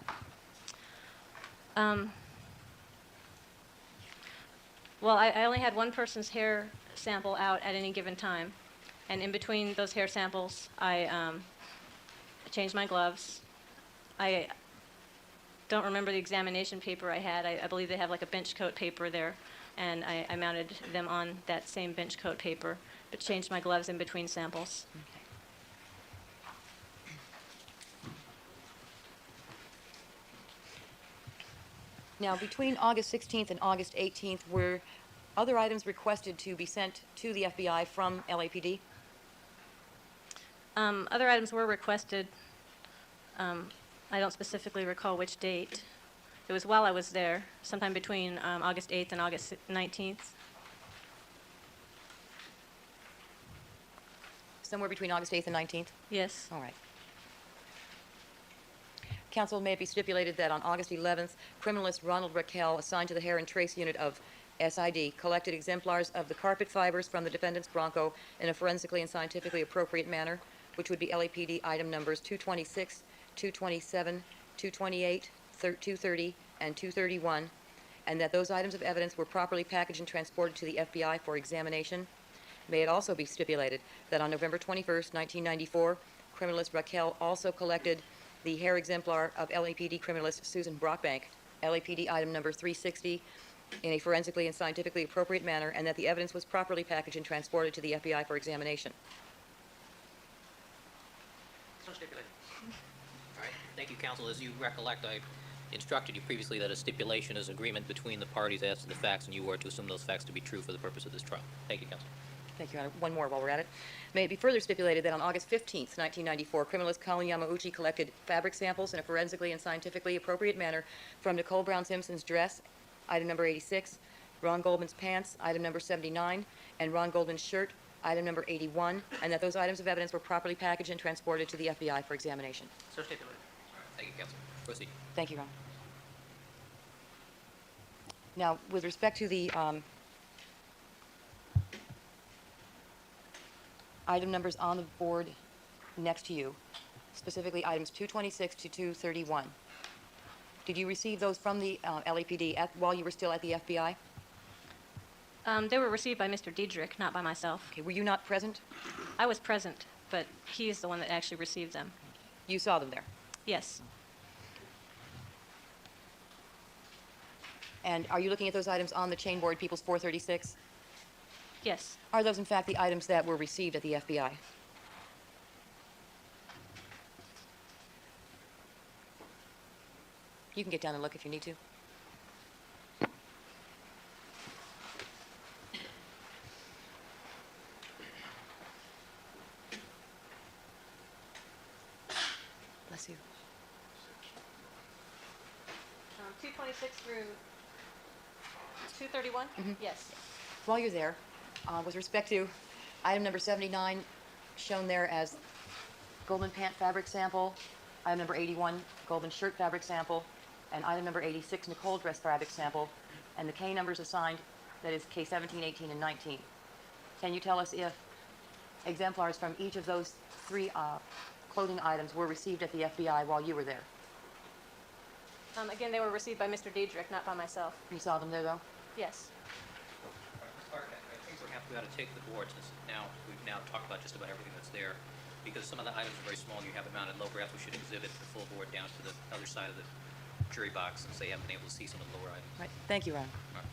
S3: Well, I only had one person's hair sample out at any given time. And in between those hair samples, I changed my gloves. I don't remember the examination paper I had. I believe they have like a bench coat paper there. And I mounted them on that same bench coat paper, but changed my gloves in between samples.
S2: Now, between August 16th and August 18th, were other items requested to be sent to the FBI from LAPD?
S3: Other items were requested. I don't specifically recall which date. It was while I was there, sometime between August 8th and August 19th.
S2: Somewhere between August 8th and 19th?
S3: Yes.
S2: All right. Counsel, may it be stipulated that on August 11th, criminalist Ronald Raquel, assigned to the hair and trace unit of SID, collected exemplars of the carpet fibers from the defendant's Bronco in a forensically and scientifically appropriate manner, which would be LAPD item numbers 226, 227, 228, 230, and 231, and that those items of evidence were properly packaged and transported to the FBI for examination. May it also be stipulated that on November 21st, 1994, criminalist Raquel also collected the hair exemplar of LAPD criminalist Susan Brockbank, LAPD item number 360, in a forensically and scientifically appropriate manner, and that the evidence was properly packaged and transported to the FBI for examination.
S4: So stipulated. All right, thank you, counsel. As you recollect, I instructed you previously that a stipulation is agreement between the parties as to the facts, and you were to assume those facts to be true for the purpose of this trial. Thank you, counsel.
S2: Thank you, Your Honor. One more while we're at it. May it be further stipulated that on August 15th, 1994, criminalist Colin Yamauchi collected fabric samples in a forensically and scientifically appropriate manner from Nicole Brown Simpson's dress, item number 86, Ron Goldman's pants, item number 79, and Ron Goldman's shirt, item number 81, and that those items of evidence were properly packaged and transported to the FBI for examination.
S4: So stipulated. Thank you, counsel. Proceed.
S2: Thank you, Your Honor. Now, with respect to the item numbers on the board next to you, specifically items 226 to 231, did you receive those from the LAPD while you were still at the FBI?
S3: They were received by Mr. Diedrich, not by myself.
S2: Okay, were you not present?
S3: I was present, but he is the one that actually received them.
S2: You saw them there.
S3: Yes.
S2: And are you looking at those items on the chain board, People's 436?
S3: Yes.
S2: Are those, in fact, the items that were received at the FBI? You can get down and look if you need to. Bless you.
S3: 226 through 231? Yes.
S2: While you're there, with respect to item number 79, shown there as Goldman pant fabric sample, item number 81, Goldman shirt fabric sample, and item number 86, Nicole dress fabric sample, and the K numbers assigned, that is K17, 18, and 19. Can you tell us if exemplars from each of those three clothing items were received at the FBI while you were there?
S3: Again, they were received by Mr. Diedrich, not by myself.
S2: You saw them there, though?
S3: Yes.
S4: Clark, I think we have to take the board, since we've now talked about just about everything that's there, because some of the items are very small and you have them mounted low. Perhaps we should exhibit the full board down to the other side of the jury box, since they haven't been able to see some of the lower items.
S2: Right. Thank you, Ron.
S4: All right.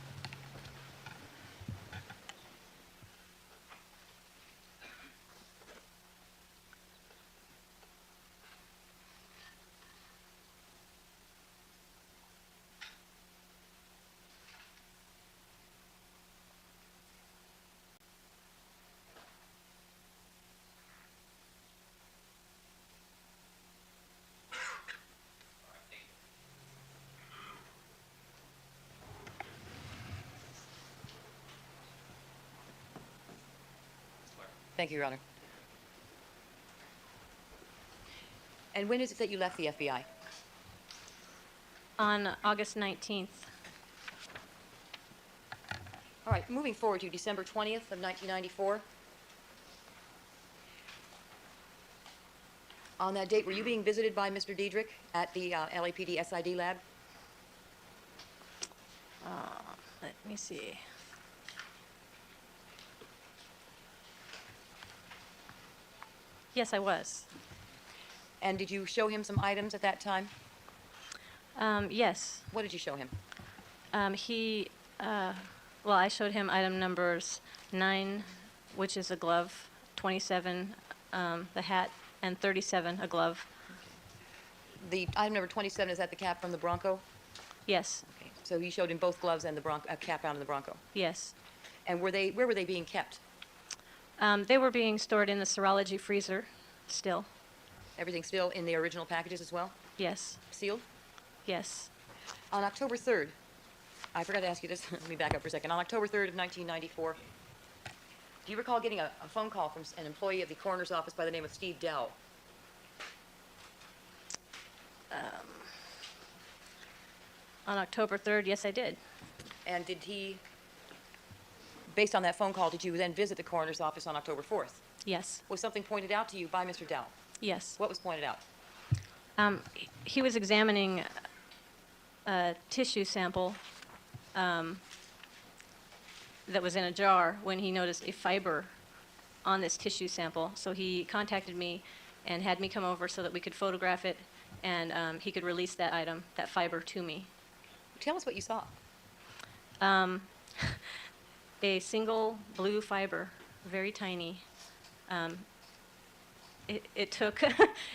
S2: Thank you, Your Honor. And when is it that you left the FBI?
S3: On August 19th.
S2: All right, moving forward to December 20th of 1994. On that date, were you being visited by Mr. Diedrich at the LAPD SID lab?
S3: Let me see. Yes, I was.
S2: And did you show him some items at that time?
S3: Yes.
S2: What did you show him?
S3: Well, I showed him item numbers 9, which is a glove, 27, the hat, and 37, a glove.
S2: The item number 27, is that the cap from the Bronco?
S3: Yes.
S2: Okay. So you showed him both gloves and the cap out in the Bronco.
S3: Yes.
S2: And where were they being kept?
S3: They were being stored in the serology freezer still.
S2: Everything still in the original packages as well?
S3: Yes.
S2: Sealed?
S3: Yes.
S2: On October 3rd, I forgot to ask you this. Let me back up for a second. On October 3rd of 1994, do you recall getting a phone call from an employee of the coroner's office by the name of Steve Dowell?
S3: On October 3rd, yes, I did.
S2: And did he based on that phone call, did you then visit the coroner's office on October 4th?
S3: Yes,
S2: Was something pointed out to you by Mr. Dowell?
S3: yes.
S2: What was pointed out?
S3: He was examining a tissue sample that was in a jar when he noticed a fiber on this tissue sample. So he contacted me and had me come over so that we could photograph it, and he could release that item, that fiber, to me.
S2: Tell us what you saw.
S3: A single blue fiber, very tiny. It took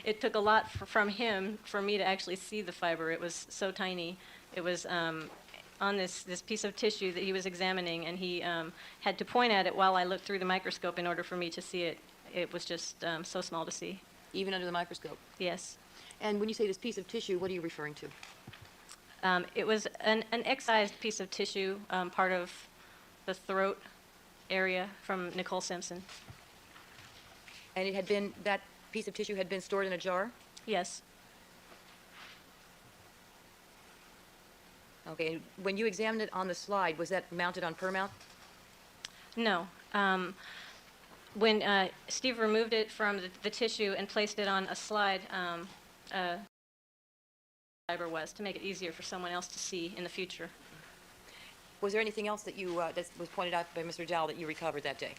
S3: it took a lot from him for me to actually see the fiber. It was so tiny. It was on this piece of tissue that he was examining, and he had to point at it while I looked through the microscope in order for me to see it. It was just so small to see.
S2: Even under the microscope.
S3: Yes.
S2: And when you say this piece of tissue, what are you referring to?
S3: It was an excised piece of tissue, part of the throat area from Nicole Simpson.
S2: And it had been, that piece of tissue had been stored in a jar?
S3: Yes.
S2: Okay, and when you examined it on the slide, was that mounted on per-mount?
S3: No. When Steve removed it from the tissue and placed it on a slide, fiber was to make it easier for someone else to see in the future.
S2: Was there anything else that you, that was pointed out by Mr. Dowell that you recovered that day?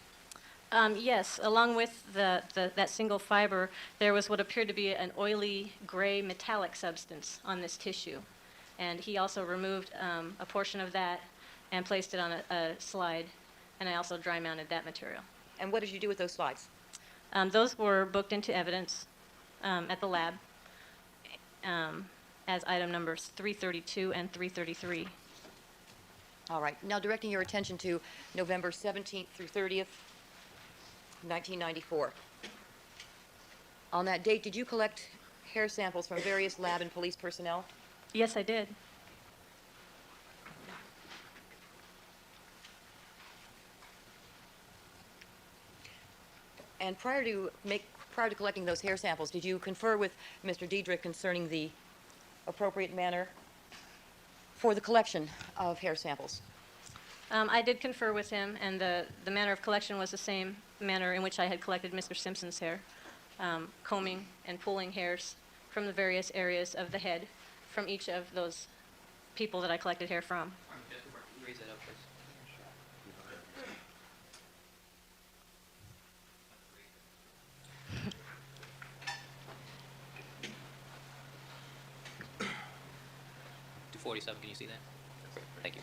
S3: Yes, along with that single fiber, there was what appeared to be an oily gray metallic substance on this tissue. And he also removed a portion of that and placed it on a slide, and I also dry mounted that material.
S2: And what did you do with those slides?
S3: Those were booked into evidence at the lab as item numbers 332 and 333.
S2: All right, now directing your attention to November 17th through 30th, 1994. On that date, did you collect hair samples from various lab and police personnel?
S3: Yes, I did.
S2: And prior to collecting those hair samples, did you confer with Mr. Diedrich concerning the appropriate manner for the collection of hair samples?
S3: I did confer with him, and the manner of collection was the same manner in which I had collected Mr. Simpson's hair, combing and pulling hairs from the various areas of the head from each of those people that I collected hair from.
S4: Raise that up, please. .247, can you see that? Thank you.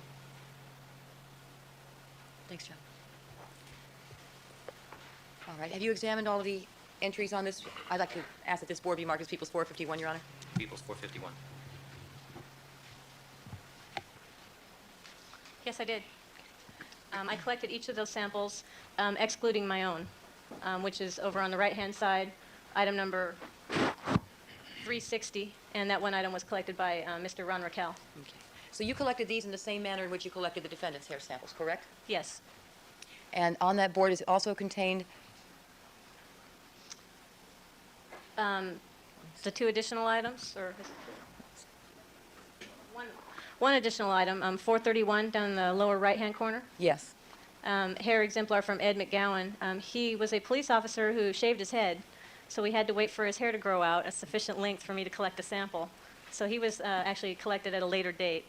S2: Thanks, John. All right, have you examined all of the entries on this? I'd like to ask that this board be marked as People's 451, Your Honor.
S4: People's 451.
S3: Yes, I did. I collected each of those samples, excluding my own, which is over on the right-hand side, item number 360, and that one item was collected by Mr. Ron Raquel.
S2: Okay. So you collected these in the same manner in which you collected the defendant's hair samples, correct?
S3: Yes.
S2: And on that board is also contained
S3: The two additional items, or one additional item, 431 down in the lower right-hand corner.
S2: yes.
S3: Hair exemplar from Ed McGowan. He was a police officer who shaved his head, so we had to wait for his hair to grow out a sufficient length for me to collect a sample. So he was actually collected at a later date.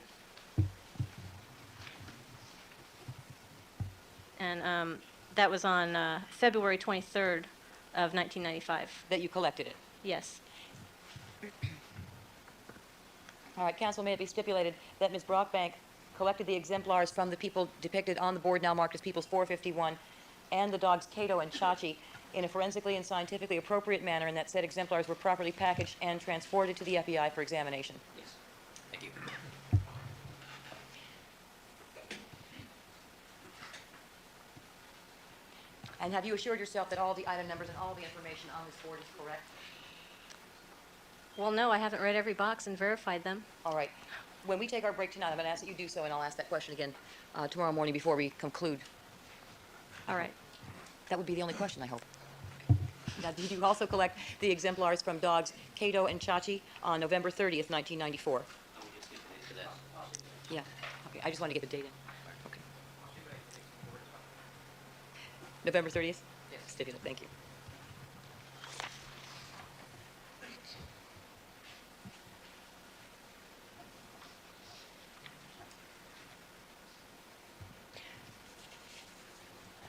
S3: And that was on February 23rd of 1995.
S2: That you collected it.
S3: Yes.
S2: All right, counsel, may it be stipulated that Ms. Brockbank collected the exemplars from the people depicted on the board now marked as People's 451 and the dogs Cato and Chachi in a forensically and scientifically appropriate manner, and that said exemplars were properly packaged and transported to the FBI for examination.
S4: Yes. Thank you.
S2: And have you assured yourself that all the item numbers and all the information on this board is correct?
S3: Well, no, I haven't read every box and verified them.
S2: All right. When we take our break tonight, I'm going to ask that you do so, and I'll ask that question again tomorrow morning before we conclude.
S3: All right.
S2: That would be the only question, I hope. Now, did you also collect the exemplars from dogs Cato and Chachi on November 30th, 1994? Yeah. Okay. I just wanted to get the date in. Okay. November 30th? Yes. Stipulate, thank you.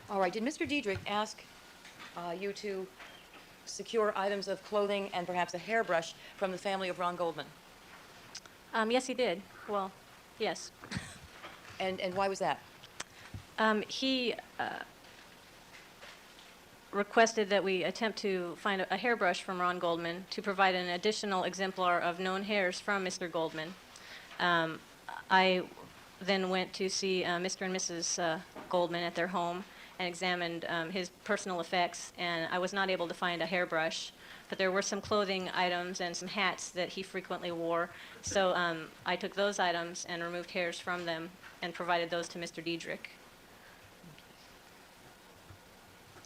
S2: All right, did Mr. Diedrich ask you to secure items of clothing and perhaps a hairbrush from the family of Ron Goldman?
S3: Yes, he did. Well, yes.
S2: And why was that?
S3: He requested that we attempt to find a hairbrush from Ron Goldman to provide an additional exemplar of known hairs from Mr. Goldman. I then went to see Mr. and Mrs. Goldman at their home and examined his personal effects, and I was not able to find a hairbrush, but there were some clothing items and some hats that he frequently wore. So I took those items and removed hairs from them and provided those to Mr. Diedrich.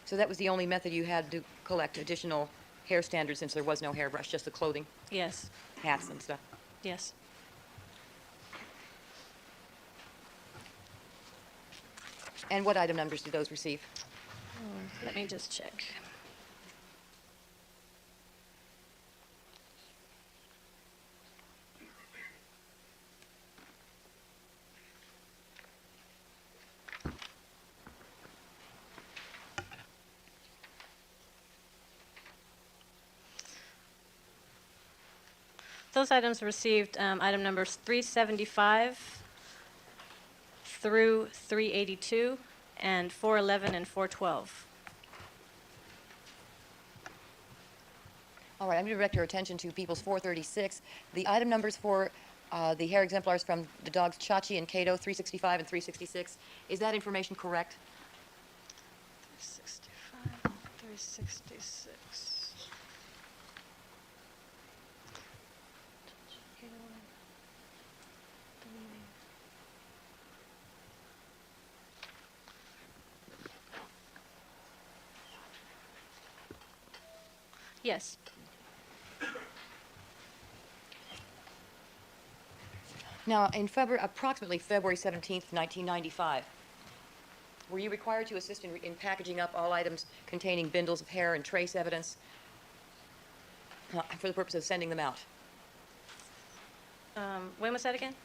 S2: So that was the only method you had to collect additional hair standards since there was no hairbrush, just the clothing,
S3: Yes,
S2: hats and stuff.
S3: yes.
S2: And what item numbers did those receive?
S3: Let me just check. Those items received item numbers 375 through 382 and 411 and 412.
S2: All right, I'm going to direct your attention to People's 436. The item numbers for the hair exemplars from the dogs Chachi and Cato, 365 and 366. Is that information correct?
S3: 365, 366. Yes.
S2: Now, in approximately February 17th, 1995, were you required to assist in packaging up all items containing bindles of hair and trace evidence for the purpose of sending them out?
S3: When was that again?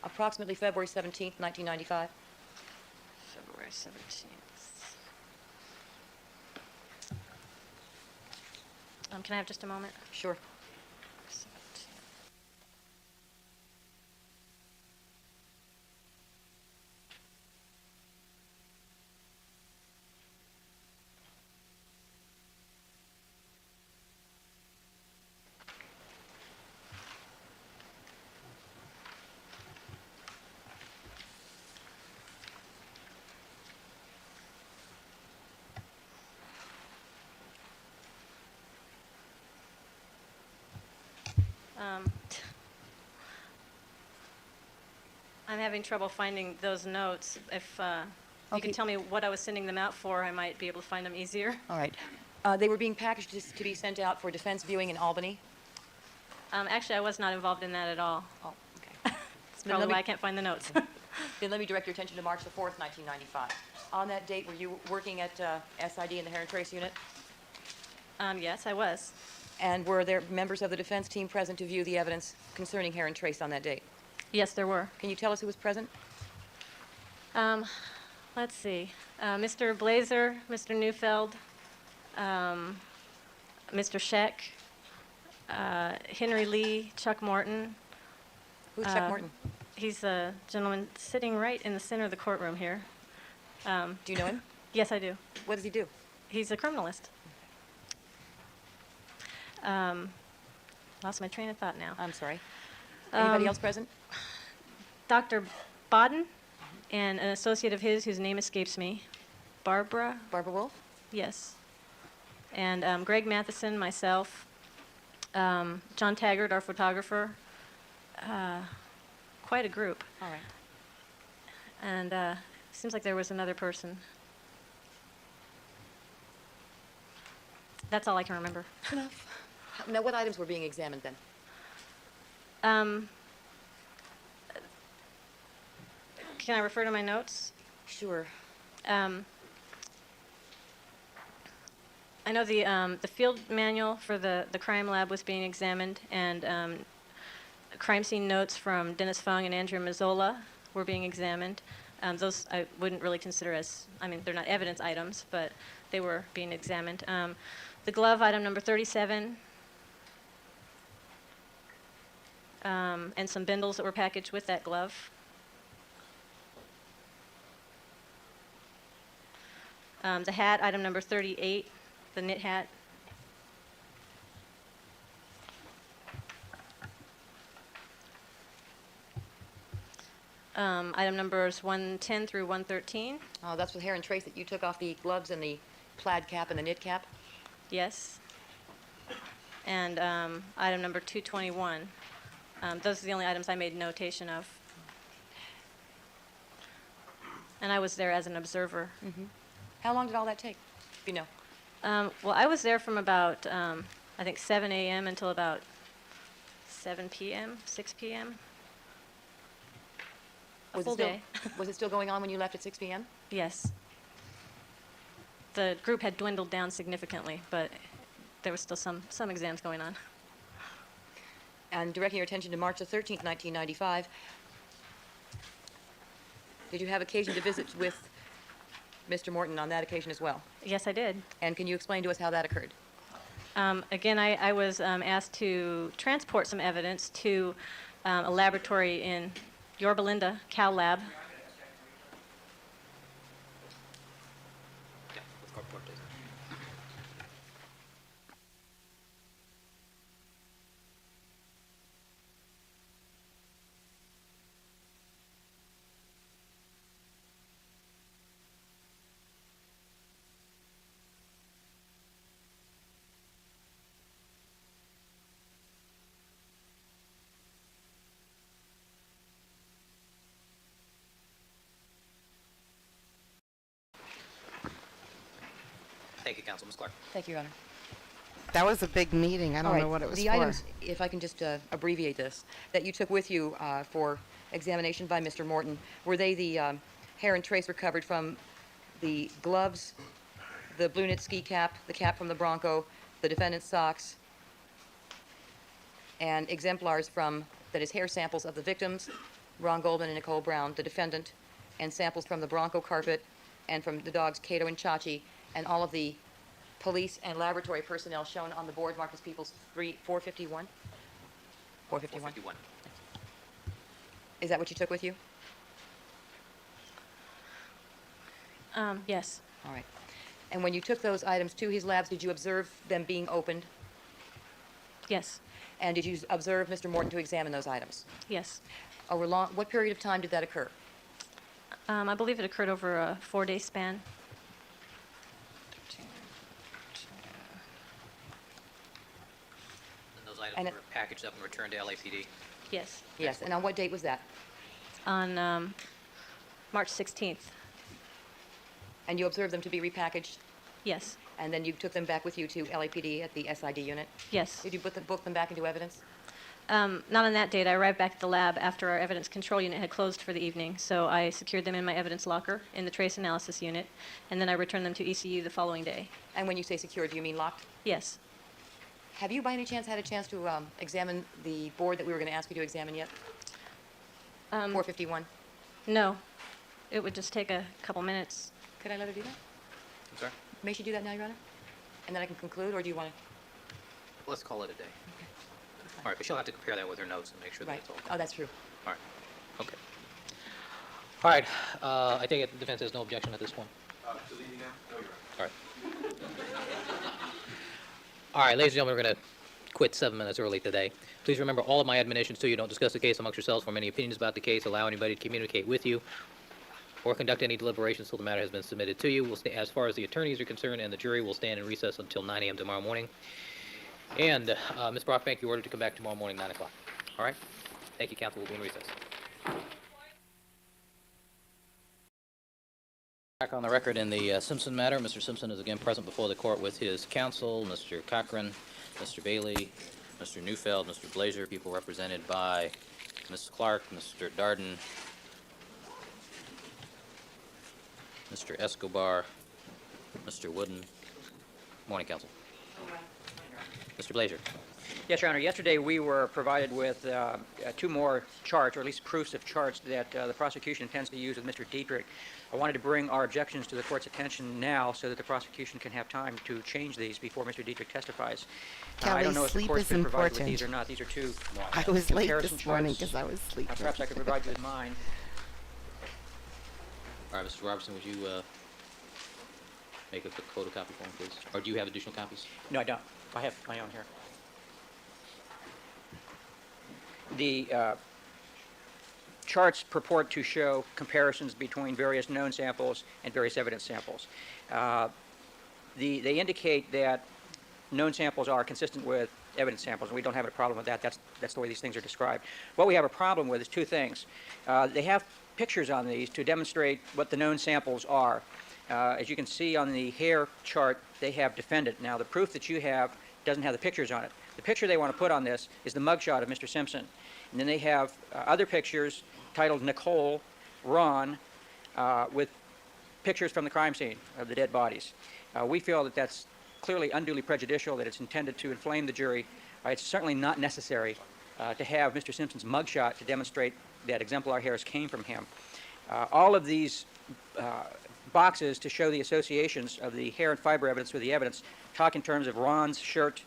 S2: Approximately February 17th, 1995.
S3: February 17th. Can I have just a moment?
S2: Sure.
S3: 17th. I'm having trouble finding those notes. If you
S2: Okay.
S3: could tell me what I was sending them out for, I might be able to find them easier.
S2: All right. They were being packaged to be sent out for defense viewing in Albany.
S3: Actually, I was not involved in that at all.
S2: Oh, okay.
S3: That's probably why I can't find the notes.
S2: Then let me direct your attention to March the 4th, 1995. On that date, were you working at SID in the Hair and Trace Unit?
S3: Yes, I was.
S2: And were there members of the defense team present to view the evidence concerning Hair and Trace on that date?
S3: Yes, there were.
S2: Can you tell us who was present?
S3: Let's see. Mr. Blazer, Mr. Neufeld, Mr. Scheck, Henry Lee, Chuck Morton.
S2: Who's Chuck Morton?
S3: He's a gentleman sitting right in the center of the courtroom here.
S2: Do you know him?
S3: Yes, I do.
S2: What does he do?
S3: He's a criminalist. Lost my train of thought now.
S2: I'm sorry. Anybody else present?
S3: Dr. Bodden and an associate of his whose name escapes me. Barbara?
S2: Barbara Wolf?
S3: Yes. And Greg Matheson, myself, John Taggart, our photographer. Quite a group.
S2: All right.
S3: And seems like there was another person. That's all I can remember.
S2: Enough. Now, what items were being examined then?
S3: Can I refer to my notes?
S2: Sure.
S3: I know the field manual for the crime lab was being examined, and crime scene notes from Dennis Fung and Andrea Mazzola were being examined. Those I wouldn't really consider as, I mean, they're not evidence items, but they were being examined. The glove, item number 37, and some bindles that were packaged with that glove. The hat, item number 38, the knit hat. Item numbers 110 through 113,
S2: That's with hair and trace that you took off the gloves and the plaid cap and the knit cap?
S3: yes. And item number 221. Those are the only items I made notation of. And I was there as an observer.
S2: How long did all that take? You know.
S3: Well, I was there from about, I think, 7 a.m. until about 7 p.m., 6 p.m. A full day.
S2: Was it still going on when you left at 6 p.m.?
S3: Yes. The group had dwindled down significantly, but there was still some exams going on.
S2: And directing your attention to March the 13th, 1995, did you have occasion to visit with Mr. Morton on that occasion as well?
S3: Yes, I did.
S2: And can you explain to us how that occurred?
S3: Again, I was asked to transport some evidence to a laboratory in Yorba Linda, Cow Lab.
S4: Yeah, with court please. Thank you, Counsel. Ms. Clark.
S2: Thank you, Your Honor.
S1: That was a big meeting. I
S2: All
S1: don't
S2: right,
S1: know what it was
S2: the
S1: for.
S2: items, if I can just abbreviate this, that you took with you for examination by Mr. Morton, were they the hair and trace recovered from the gloves, the blue knit ski cap, the cap from the Bronco, the defendant's socks, and exemplars from, that is, hair samples of the victims, Ron Goldman and Nicole Brown, the defendant, and samples from the Bronco carpet and from the dogs Cato and Chachi, and all of the police and laboratory personnel shown on the board marked as People's 451? 451.
S4: 451.
S2: Is that what you took with you?
S3: Yes.
S2: All right. And when you took those items to his labs, did you observe them being opened?
S3: Yes.
S2: And did you observe Mr. Morton to examine those items?
S3: Yes.
S2: Over what period of time did that occur?
S3: I believe it occurred over a 4-day span.
S4: And those items
S2: And it-
S4: were packaged up and returned to LAPD.
S3: Yes.
S2: Yes. And on what date was that?
S3: On March 16th.
S2: And you observed them to be repackaged,
S3: Yes.
S2: and then you took them back with you to LAPD at the SID unit?
S3: Yes.
S2: Did you book them back into evidence?
S3: Not on that date. I arrived back at the lab after our evidence control unit had closed for the evening, so I secured them in my evidence locker in the trace analysis unit, and then I returned them to ECU the following day.
S2: And when you say secure, do you mean locked?
S3: Yes.
S2: Have you by any chance had a chance to examine the board that we were going to ask you to examine yet? 451?
S3: No. It would just take a couple minutes.
S2: Could I let her do that?
S4: I'm sorry?
S2: May she do that now, Your Honor? And then I can conclude, or do you want to?
S4: Let's call it a day. All right, but she'll have to compare that with her notes and make sure that
S2: Right.
S4: it's all.
S2: Oh, that's true.
S4: All right. Okay. All right. I take it the defense has no objection at this point.
S5: Deleting now? No, you're right.
S4: All right. All right, ladies and gentlemen, we're going to quit 7 minutes early today. Please remember all of my admonitions to you. Don't discuss the case amongst yourselves, form any opinions about the case, allow anybody to communicate with you, or conduct any deliberations until the matter has been submitted to you. As far as the attorneys are concerned and the jury, will stand in recess until 9 a.m. tomorrow morning. And Ms. Brockbank, you're ordered to come back tomorrow morning, 9 o'clock. All right? Thank you, counsel. We'll be in recess. Back on the record in the Simpson matter. Mr. Simpson is again present before the court with his counsel, Mr. Cochran, Mr. Bailey, Mr. Neufeld, Mr. Blazer, people represented by Ms. Clark, Mr. Darden, Mr. Escobar, Mr. Wooden, Morning, counsel. Mr. Blazer.
S8: Yes, Your Honor. Yesterday we were provided with two more charts, or at least proofs of charts, that the prosecution intends to use with Mr. Dietrich. I wanted to bring our objections to the court's attention now so that the prosecution can have time to change these before Mr. Dietrich testifies. I don't know if the
S1: sleep
S8: court's
S1: is
S8: been provided with
S1: important.
S8: these or not. These are two
S1: I was late
S8: comparison
S1: this morning
S8: charts.
S1: because I was sleeping.
S8: Perhaps I could provide you with mine.
S4: All right, Mr. Robertson, would you make a photocopy for me, please? Or do you have additional copies?
S8: No, I don't. I have my own here. The charts purport to show comparisons between various known samples and various evidence samples. They indicate that known samples are consistent with evidence samples, and we don't have a problem with that. That's the way these things are described. What we have a problem with is two things. They have pictures on these to demonstrate what the known samples are. As you can see on the hair chart, they have defendant. Now, the proof that you have doesn't have the pictures on it. The picture they want to put on this is the mugshot of Mr. Simpson. And then they have other pictures titled Nicole, Ron, with pictures from the crime scene of the dead bodies. We feel that that's clearly unduly prejudicial, that it's intended to inflame the jury. It's certainly not necessary to have Mr. Simpson's mugshot to demonstrate that exemplar hairs came from him. All of these boxes to show the associations of the hair and fiber evidence with the evidence talk in terms of Ron's shirt,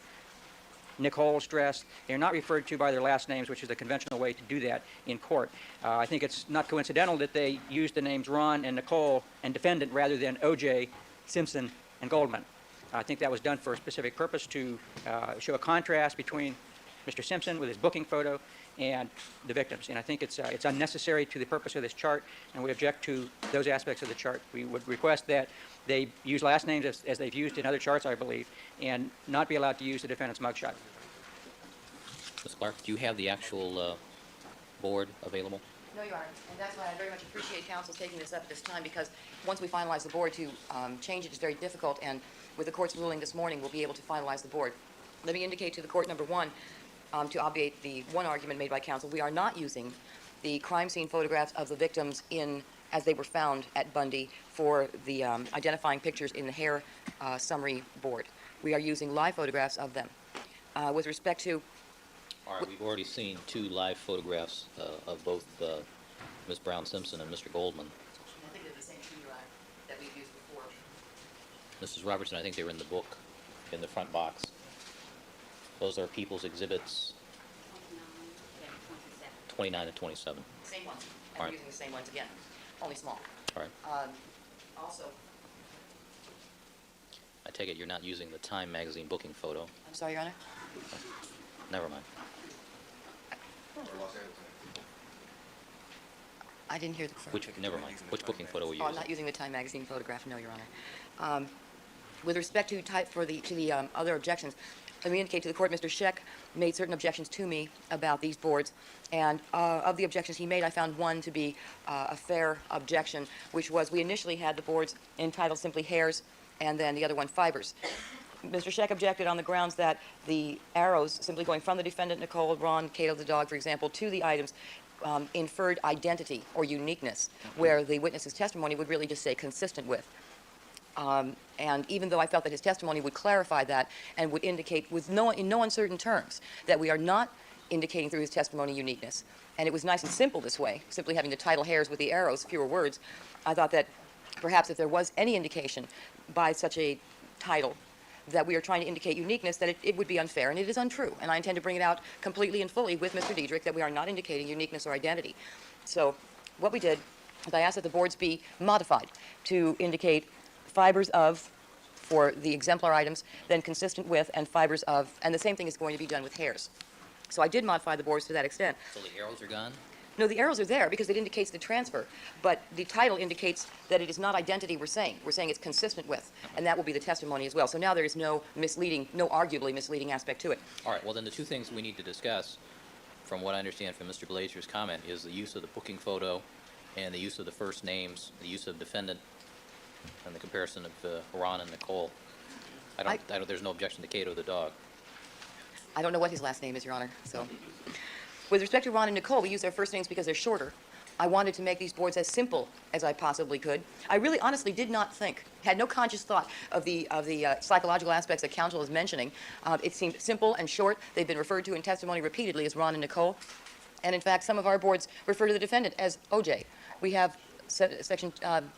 S8: Nicole's dress. They are not referred to by their last names, which is the conventional way to do that in court. I think it's not coincidental that they used the names Ron and Nicole and defendant rather than O.J., Simpson, and Goldman. I think that was done for a specific purpose to show a contrast between Mr. Simpson with his booking photo and the victims. And I think it's unnecessary to the purpose of this chart, and we object to those aspects of the chart. We would request that they use last names as they've used in other charts, I believe, and not be allowed to use the defendant's mugshot.
S4: Ms. Clark, do you have the actual board available?
S2: No, Your Honor, and that's why I very much appreciate counsel taking this up at this time, because once we finalize the board, to change it is very difficult, and with the court's ruling this morning, we'll be able to finalize the board. Let me indicate to the court, number one, to obviate the one argument made by counsel, we are not using the crime scene photographs of the victims as they were found at Bundy for the identifying pictures in the hair summary board. We are using live photographs of them. With respect to...
S4: All right, we've already seen two live photographs of both Ms. Brown-Simpson and Mr. Goldman.
S2: I think they're the same two, Your Honor, that we've used before.
S4: Mrs. Robertson, I think they were in the book, in the front box. Those are People's Exhibits 29 and 27.
S2: Same ones, and
S4: All
S2: we're
S4: right.
S2: using the same ones again, only small.
S4: All right.
S2: Also,
S4: I take it you're not using the Time magazine booking photo.
S2: I'm sorry, Your Honor?
S4: Never mind.
S2: I didn't hear the question.
S4: Never mind. Which booking photo were you
S2: Oh, I'm
S4: using?
S2: not using the Time magazine photograph, no, Your Honor. With respect to the other objections, let me indicate to the court, Mr. Scheck made certain objections to me about these boards, and of the objections he made, I found one to be a fair objection, which was we initially had the boards entitled simply hairs, and then the other one fibers. Mr. Scheck objected on the grounds that the arrows simply going from the defendant, Nicole, Ron, Cato the dog, for example, to the items inferred identity or uniqueness, where the witness's testimony would really just say consistent with. And even though I felt that his testimony would clarify that and would indicate in no uncertain terms that we are not indicating through his testimony uniqueness, and it was nice and simple this way, simply having the title hairs with the arrows, fewer words, I thought that perhaps if there was any indication by such a title that we are trying to indicate uniqueness, that it would be unfair, and it is untrue. And I intend to bring it out completely and fully with Mr. Dietrich that we are not indicating uniqueness or identity. So what we did is I asked that the boards be modified to indicate fibers of, for the exemplar items, then consistent with, and fibers of, and the same thing is going to be done with hairs. So I did modify the boards to that extent.
S4: So the arrows are gone?
S2: No, the arrows are there because it indicates the transfer, but the title indicates that it is not identity we're saying. We're saying it's consistent with, and that will be the testimony as well. So now there is no misleading, no arguably misleading aspect to it.
S4: All right, well then the two things we need to discuss, from what I understand from Mr. Blazer's comment, is the use of the booking photo and the use of the first names, the use of defendant, and the comparison of Ron and Nicole. There's no objection to Cato the dog.
S2: I don't know what his last name is, Your Honor. So, with respect to Ron and Nicole, we use their first names because they're shorter. I wanted to make these boards as simple as I possibly could. I really honestly did not think, had no conscious thought of the psychological aspects that counsel is mentioning. It seemed simple and short. They've been referred to in testimony repeatedly as Ron and Nicole. And in fact, some of our boards refer to the defendant as OJ. We have section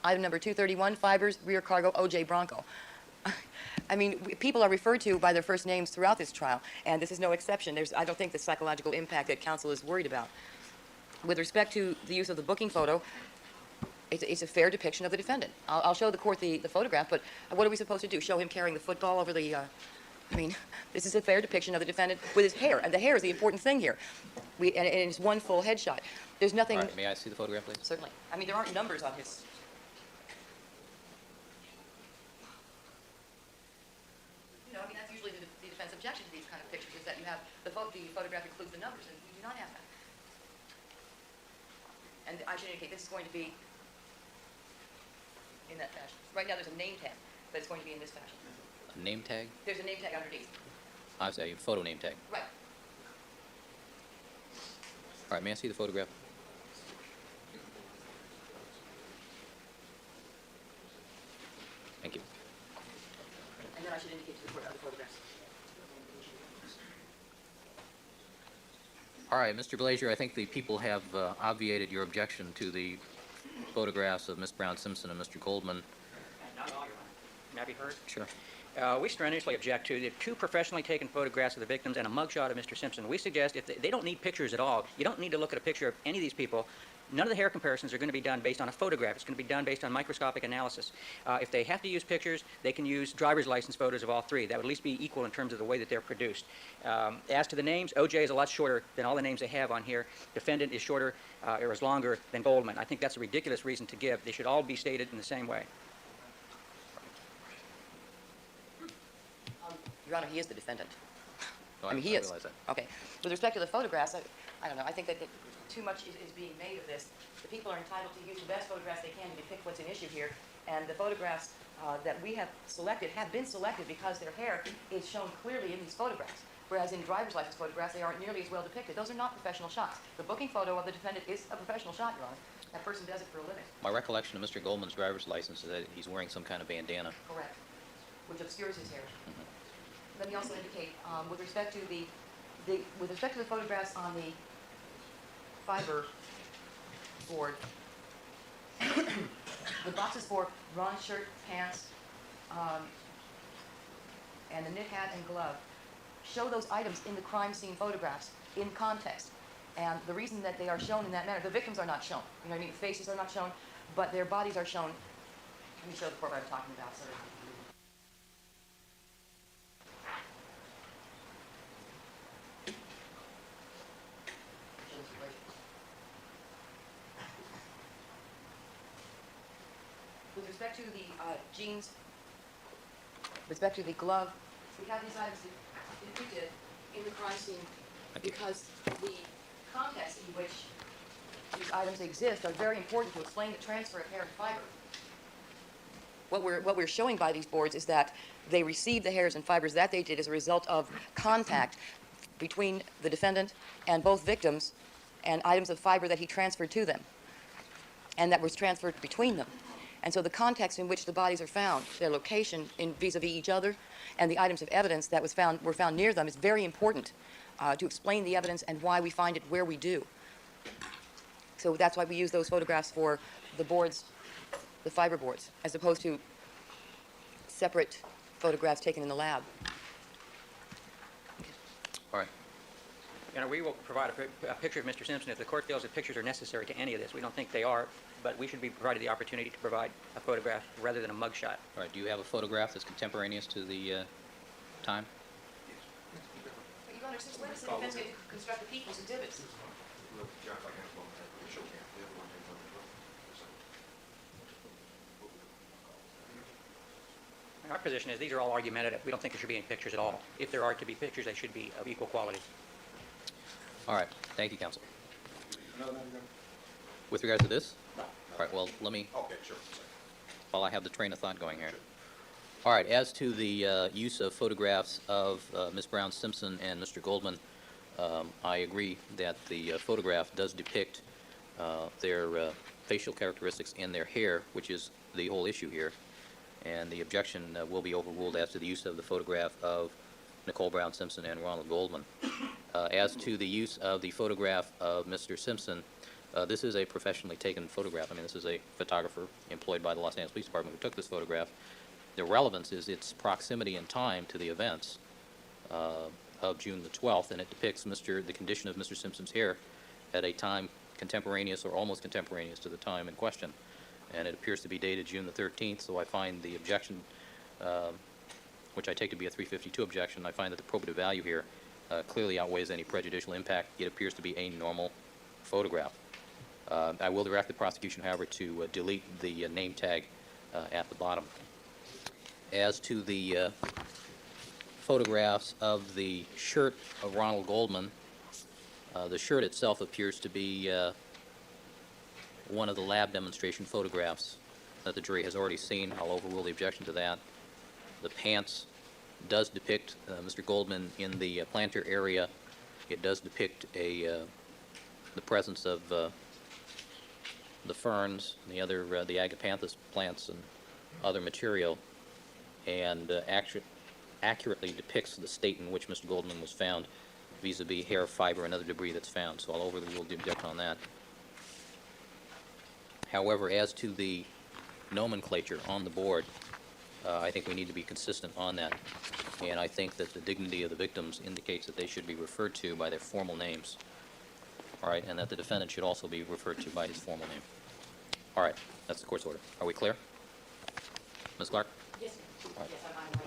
S2: item number 231, fibers, rear cargo, OJ Bronco. I mean, people are referred to by their first names throughout this trial, and this is no exception. I don't think the psychological impact that counsel is worried about. With respect to the use of the booking photo, it's a fair depiction of the defendant. I'll show the court the photograph, but what are we supposed to do? Show him carrying the football over the... I mean, this is a fair depiction of the defendant with his hair, and the hair is the important thing here. And it's one full headshot. There's nothing...
S4: All right, may I see the photograph, please?
S2: Certainly. I mean, there aren't numbers on his... You know, I mean, that's usually the defense objection to these kind of pictures, is that you have the photograph includes the numbers, and we do not have that. And I should indicate this is going to be in that fashion. Right now there's a name tag, but it's going to be in this fashion.
S4: A name tag?
S2: There's a name tag underneath.
S4: I say a photo name tag.
S2: Right.
S4: All right, may I see the photograph? Thank you.
S2: And then I should indicate to the court other photographs.
S4: All right, Mr. Blazier, I think the people have obviated your objection to the photographs of Ms. Brown Simpson and Mr. Goldman.
S8: Not all, Your Honor. May I be heard?
S4: Sure.
S8: We strenuously object to the two professionally taken photographs of the victims and a mugshot of Mr. Simpson. We suggest if they don't need pictures at all. You don't need to look at a picture of any of these people. None of the hair comparisons are going to be done based on a photograph. It's going to be done based on microscopic analysis. If they have to use pictures, they can use driver's license photos of all three. That would at least be equal in terms of the way that they're produced. As to the names, OJ is a lot shorter than all the names they have on here. Defendant is shorter or is longer than Goldman. I think that's a ridiculous reason to give. They should all be stated in the same way.
S2: Your Honor, he is the defendant.
S4: No,
S2: I mean, he is.
S4: realize that.
S2: Okay. With respect to the photographs, I don't know. I think that too much is being made of this. The people are entitled to use the best photographs they can to depict what's an issue here. And the photographs that we have selected have been selected because their hair is shown clearly in these photographs. Whereas in driver's license photographs, they aren't nearly as well depicted. Those are not professional shots. The booking photo of the defendant is a professional shot, Your Honor. That person does it for a living.
S4: My recollection of Mr. Goldman's driver's license is that he's wearing some kind of bandana.
S2: Correct. Which obscures his hair. Let me also indicate, with respect to the photographs on the fiber board, the boxes for Ron's shirt, pants, and the knit hat and glove show those items in the crime scene photographs in context. And the reason that they are shown in that manner, the victims are not shown. You know what I mean? The faces are not shown, but their bodies are shown. Let me show the court what I'm talking about. So with respect to the jeans, with respect to the glove, we have these items depicted in the crime scene because the context in which these items exist are very important to explain the transfer of hair and fiber. What we're showing by these boards is that they received the hairs and fibers that they did as a result of contact between the defendant and both victims and items of fiber that he transferred to them and that was transferred between them. And so the context in which the bodies are found, their location in vis-a-vis each other, and the items of evidence that were found near them is very important to explain the evidence and why we find it where we do. So that's why we use those photographs for the boards, the fiber boards, as opposed to separate photographs taken in the lab.
S4: All right.
S8: You know, we will provide a picture of Mr. Simpson if the court feels that pictures are necessary to any of this. We don't think they are, but we should be provided the opportunity to provide a photograph rather than a mugshot.
S4: All right, do you have a photograph that's contemporaneous to the time?
S2: But Your Honor, since when does the defense get to construct the people's exhibits?
S8: Our position is these are all argumentative. We don't think there should be any pictures at all. If there are to be pictures, they should be of equal quality.
S4: All right, thank you, counsel. With regard to this? All right, well, let me...
S7: Okay, sure.
S4: While I have the train of thought going here. All right, as to the use of photographs of Ms. Brown Simpson and Mr. Goldman, I agree that the photograph does depict their facial characteristics and their hair, which is the whole issue here. And the objection will be overruled as to the use of the photograph of Nicole Brown Simpson and Ronald Goldman. As to the use of the photograph of Mr. Simpson, this is a professionally taken photograph. I mean, this is a photographer employed by the Los Angeles Police Department who took this photograph. The relevance is its proximity in time to the events of June the 12th, and it depicts the condition of Mr. Simpson's hair at a time contemporaneous or almost contemporaneous to the time in question. And it appears to be dated June the 13th, so I find the objection, which I take to be a 352 objection, I find that the probative value here clearly outweighs any prejudicial impact. It appears to be a normal photograph. I will direct the prosecution, however, to delete the name tag at the bottom. As to the photographs of the shirt of Ronald Goldman, the shirt itself appears to be one of the lab demonstration photographs that the jury has already seen. I'll overrule the objection to that. The pants does depict Mr. Goldman in the planter area. It does depict the presence of the ferns, the agapanthus plants and other material, and accurately depicts the state in which Mr. Goldman was found vis-a-vis hair, fiber, and other debris that's found. So I'll overrule the objection on that. However, as to the nomenclature on the board, I think we need to be consistent on that. And I think that the dignity of the victims indicates that they should be referred to by their formal names. All right, and that the defendant should also be referred to by his formal name. All right, that's the court's order. Are we clear? Ms. Clark?
S2: Yes,
S4: All right.
S2: yes, I'm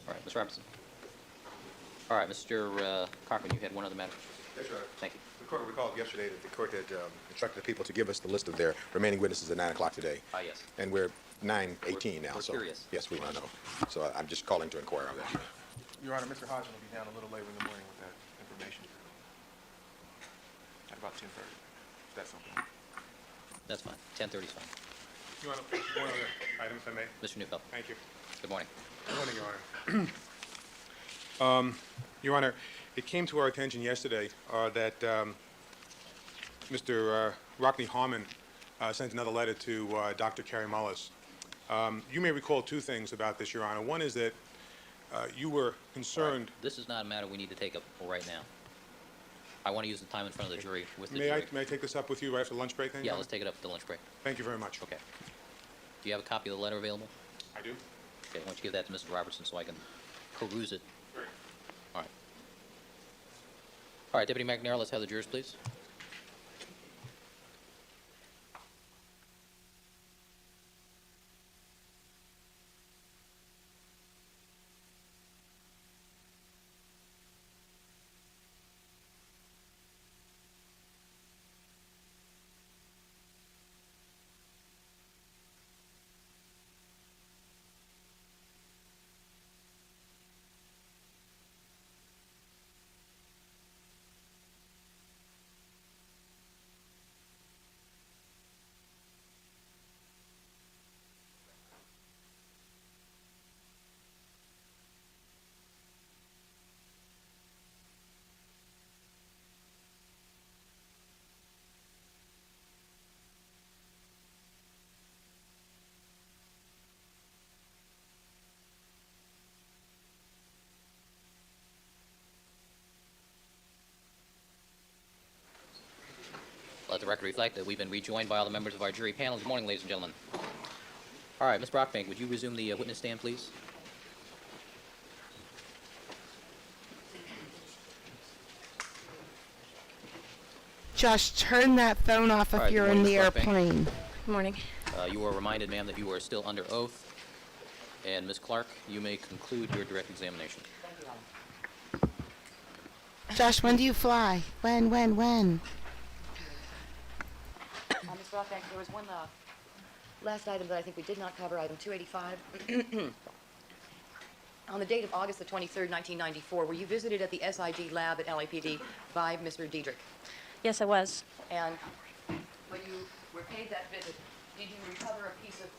S4: All right, Ms. Robertson. All right, Mr. Cochran, you had one other matter.
S7: Yes, Your Honor.
S4: Thank you.
S7: The court recalled yesterday that the court had instructed the people to give us the list of their remaining witnesses at 9 o'clock today.
S4: Yes.
S7: And we're 9:18 now.
S4: We're
S7: so
S4: curious.
S7: Yes, we want to know. So I'm just calling to inquire on that.
S5: Your Honor, Mr. Hodgson will be down a little later in the morning with that information. At about 10:30. If that's okay.
S4: That's fine. 10:30 is fine.
S5: Your Honor, one other item, if I may.
S4: Mr. Neufeld.
S5: Thank you.
S4: Good morning.
S5: Good morning, Your Honor. Your Honor, it came to our attention yesterday that Mr. Rockney Harmon sent another letter to Dr. Carey Mullis. You may recall two things about this, Your Honor. One is that you were concerned.
S4: This is not a matter we need to take up right now. I want to use the time in front of the jury with the
S5: May
S4: jury.
S5: I take this up with you right after lunch break then?
S4: Yeah,
S5: Your
S4: let's
S5: Honor?
S4: take it up at the lunch break.
S5: Thank you very much.
S4: Okay. Do you have a copy of the letter available?
S5: I do.
S4: Okay, why don't you give that to Mr. Robertson so I can peruse it?
S5: Great.
S4: All right. All right, Deputy McNair, let's have the jurors, please. Let the record reflect that we've been rejoined by all the members of our jury panel. Good morning, ladies and gentlemen. All right, Ms. Brockbank, would you resume the witness stand, please?
S1: Josh, turn that phone off
S4: All
S1: if
S4: right,
S1: you're
S4: good
S1: in
S4: morning,
S1: the
S4: Ms. Brockbank.
S1: airplane.
S3: Good morning.
S4: You are reminded, ma'am, that you are still under oath. And Ms. Clark, you may conclude your direct examination.
S1: Josh, when do you fly? When?
S2: Ms. Rothbank, there was one last item that I think we did not cover, item 285. On the date of August the 23rd, 1994, were you visited at the SID lab at LAPD by Mr. Diedrich?
S3: Yes, I was.
S2: And when you were paid that visit, did you recover a piece of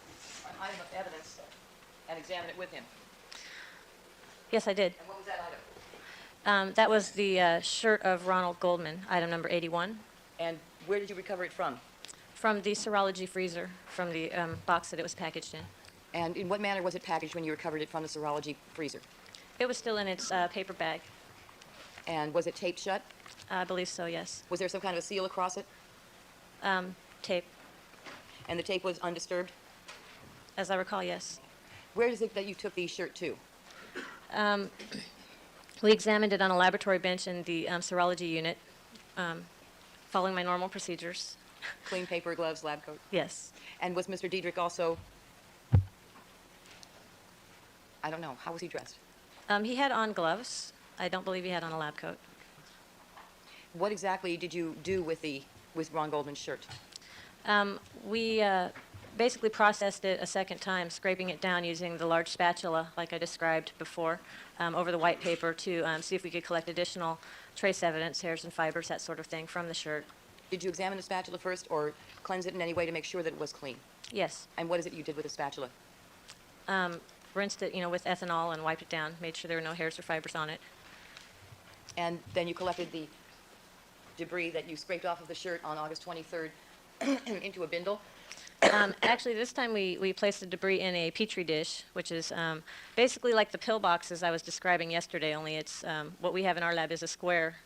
S2: an item of evidence and examine it with him?
S3: Yes, I did.
S2: And what was that item?
S3: That was the shirt of Ronald Goldman, item number 81.
S2: And Where did you recover it from?
S3: From the serology freezer, from the box that it was packaged in.
S2: And in what manner was it packaged when you recovered it from the serology freezer?
S3: It was still in its paper bag.
S2: And was it taped shut?
S3: I believe so, yes.
S2: Was there some kind of a seal across it?
S3: Tape.
S2: And the tape was undisturbed?
S3: As I recall, yes.
S2: Where is it that you took the shirt to?
S3: We examined it on a laboratory bench in the serology unit, following my normal procedures.
S2: Clean paper, gloves, lab coat?
S3: Yes.
S2: And was Mr. Diedrich also, I don't know, how was he dressed?
S3: He had on gloves. I don't believe he had on a lab coat.
S2: What exactly did you do with Ron Goldman's shirt?
S3: We basically processed it a second time, scraping it down using the large spatula, like I described before, over the white paper to see if we could collect additional trace evidence, hairs and fibers, that sort of thing, from the shirt.
S2: Did you examine the spatula first or cleanse it in any way to make sure that it was clean?
S3: Yes.
S2: And what is it you did with the spatula?
S3: Rinsed it, with ethanol and wiped it down, made sure there were no hairs or fibers on it.
S2: And then you collected the debris that you scraped off of the shirt on August 23rd into a bindle?
S3: Actually, this time we placed the debris in a Petri dish, which is basically like the pill boxes I was describing yesterday, only it's what we have in our lab is a square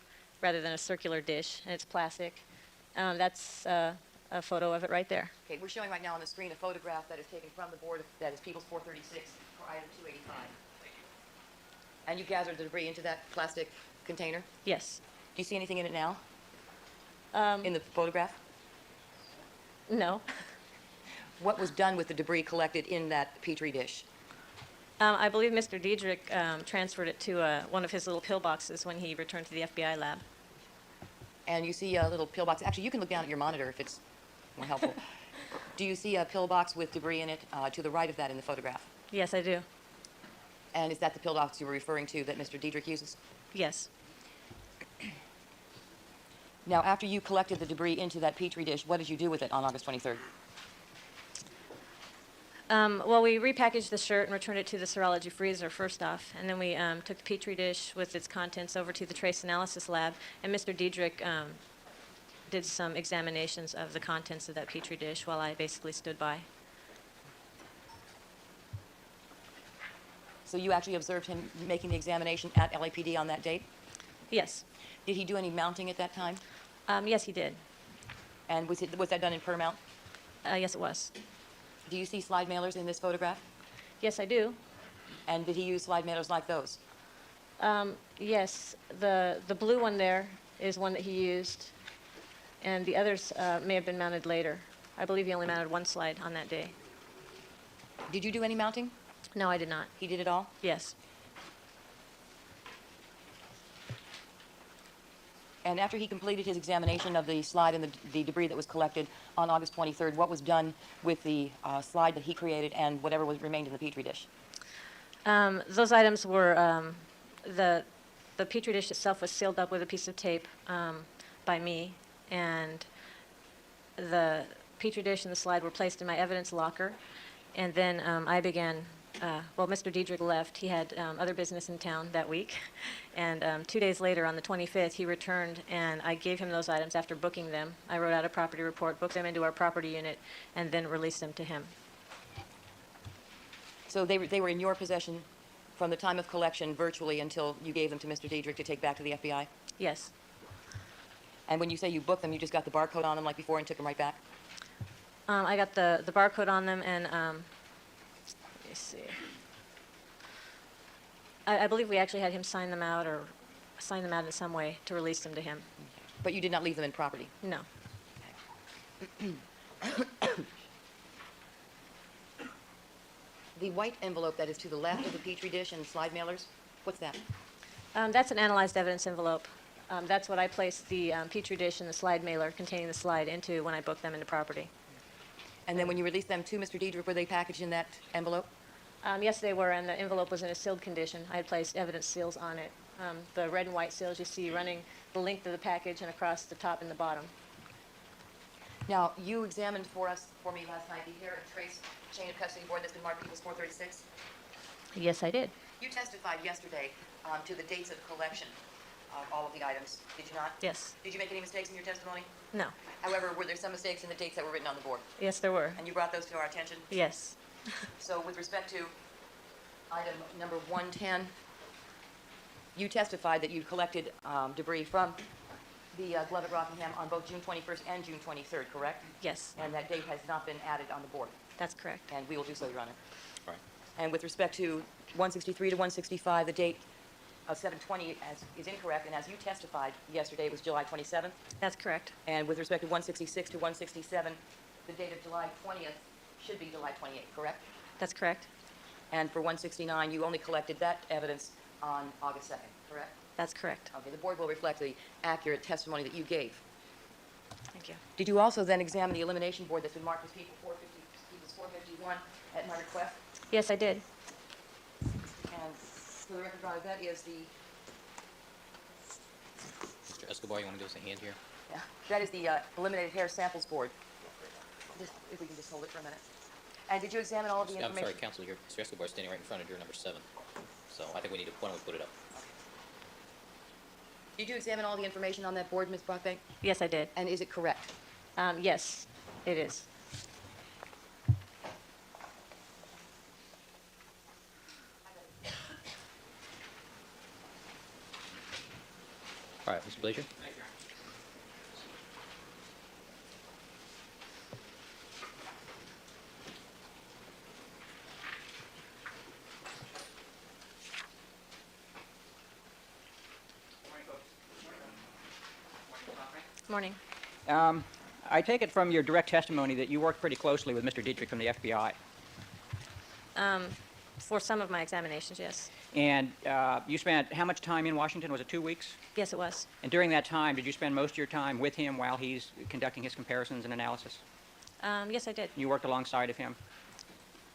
S3: rather than a circular dish, and it's plastic. That's a photo of it right there.
S2: Okay, we're showing right now on the screen a photograph that is taken from the board that is People's 436 for item 285. And you gathered the debris into that plastic container?
S3: Yes.
S2: Do you see anything in it now, in the photograph?
S3: No.
S2: What was done with the debris collected in that Petri dish?
S3: I believe Mr. Diedrich transferred it to one of his little pill boxes when he returned to the FBI lab.
S2: And you see a little pill box. Actually, you can look down at your monitor if it's more helpful. Do you see a pill box with debris in it to the right of that in the photograph?
S3: Yes, I do.
S2: And is that the pill box you were referring to that Mr. Diedrich uses?
S3: Yes.
S2: Now, after you collected the debris into that Petri dish, what did you do with it on August 23rd?
S3: Well, we repackaged the shirt and returned it to the serology freezer first off, and then we took the Petri dish with its contents over to the trace analysis lab, and Mr. Diedrich did some examinations of the contents of that Petri dish while I basically stood by.
S2: So you actually observed him making the examination at LAPD on that date?
S3: Yes.
S2: Did he do any mounting at that time?
S3: Yes, he did.
S2: And was that done in per mount?
S3: Yes, it was.
S2: Do you see slide mailers in this photograph?
S3: Yes, I do.
S2: And did he use slide mailers like those?
S3: Yes, the blue one there is one that he used, and the others may have been mounted later. I believe he only mounted one slide on that day.
S2: Did you do any mounting?
S3: No, I did not.
S2: He did it all?
S3: Yes.
S2: And after he completed his examination of the slide and the debris that was collected on August 23rd, what was done with the slide that he created and whatever remained in the Petri dish?
S3: Those items were, the Petri dish itself was sealed up with a piece of tape by me, and the Petri dish and the slide were placed in my evidence locker, and then I began, well, Mr. Diedrich left. He had other business in town that week, and 2 days later, on the 25th, he returned, and I gave him those items after booking them. I wrote out a property report, booked them into our property unit, and then released them to him.
S2: So they were in your possession from the time of collection virtually until you gave them to Mr. Diedrich to take back to the FBI?
S3: Yes.
S2: And when you say you booked them, you just got the barcode on them like before and took them right back?
S3: I got the barcode on them, and let me see. I believe we actually had him sign them out, or sign them out in some way to release them to him.
S2: But you did not leave them in property?
S3: No.
S2: The white envelope that is to the left of the Petri dish and slide mailers, what's that?
S3: That's an analyzed evidence envelope. That's what I placed the Petri dish and the slide mailer containing the slide into when I booked them into property.
S2: And then when you released them to Mr. Diedrich, were they packaged in that envelope?
S3: Yes, they were, and the envelope was in a sealed condition. I had placed evidence seals on it. The red and white seals you see running the length of the package and across the top and the bottom.
S2: Now, you examined for me last night the hair and trace chain of custody board that's been marked People's 436.
S3: Yes, I did.
S2: You testified yesterday to the dates of collection. all of the items, did you not?
S3: Yes.
S2: Did you make any mistakes in your testimony?
S3: No.
S2: However, were there some mistakes in the dates that were written on the board?
S3: Yes, there were.
S2: And you brought those to our attention?
S3: Yes.
S2: So with respect to item number 110, you testified that you collected debris from the glove at Rockingham on both June 21st and June 23rd, correct?
S3: Yes,
S2: And that date has not been added on the board,
S3: that's correct.
S2: and we will do so, Your Honor.
S4: All right.
S2: And with respect to 163 to 165, the date of 7/20 is incorrect, and as you testified yesterday, it was July 27th.
S3: That's correct.
S2: And with respect to 166 to 167, the date of July 20th should be July 28th, correct?
S3: That's correct.
S2: And for 169, you only collected that evidence on August 2nd, correct?
S3: That's correct.
S2: Okay, the board will reflect the accurate testimony that you gave.
S3: Thank you.
S2: Did you also then examine the elimination board that's been marked as people 451 at my request?
S3: Yes, I did.
S2: And for the record, Your Honor, that is the,
S4: Mr. Escobar, you want to give us a hand here?
S2: yeah, that is the eliminated hair samples board. If we can just hold it for a minute. And did you examine all of the
S4: I'm
S2: information?
S4: sorry, Counsel, Mr. Escobar is standing right in front of your number 7. So I think we need to, why don't we put it up?
S2: Did you examine all the information on that board, Ms. Brockbank?
S3: Yes, I did.
S2: And is it correct?
S3: Yes, it is.
S4: All right, Mr. Blazier?
S3: Morning.
S8: I take it from your direct testimony that you worked pretty closely with Mr. Dietrich from the FBI.
S3: For some of my examinations, yes.
S8: And you spent how much time in Washington? Was it 2 weeks?
S3: Yes, it was.
S8: And during that time, did you spend most of your time with him while he's conducting his comparisons and analysis?
S3: Yes, I did.
S8: You worked alongside of him?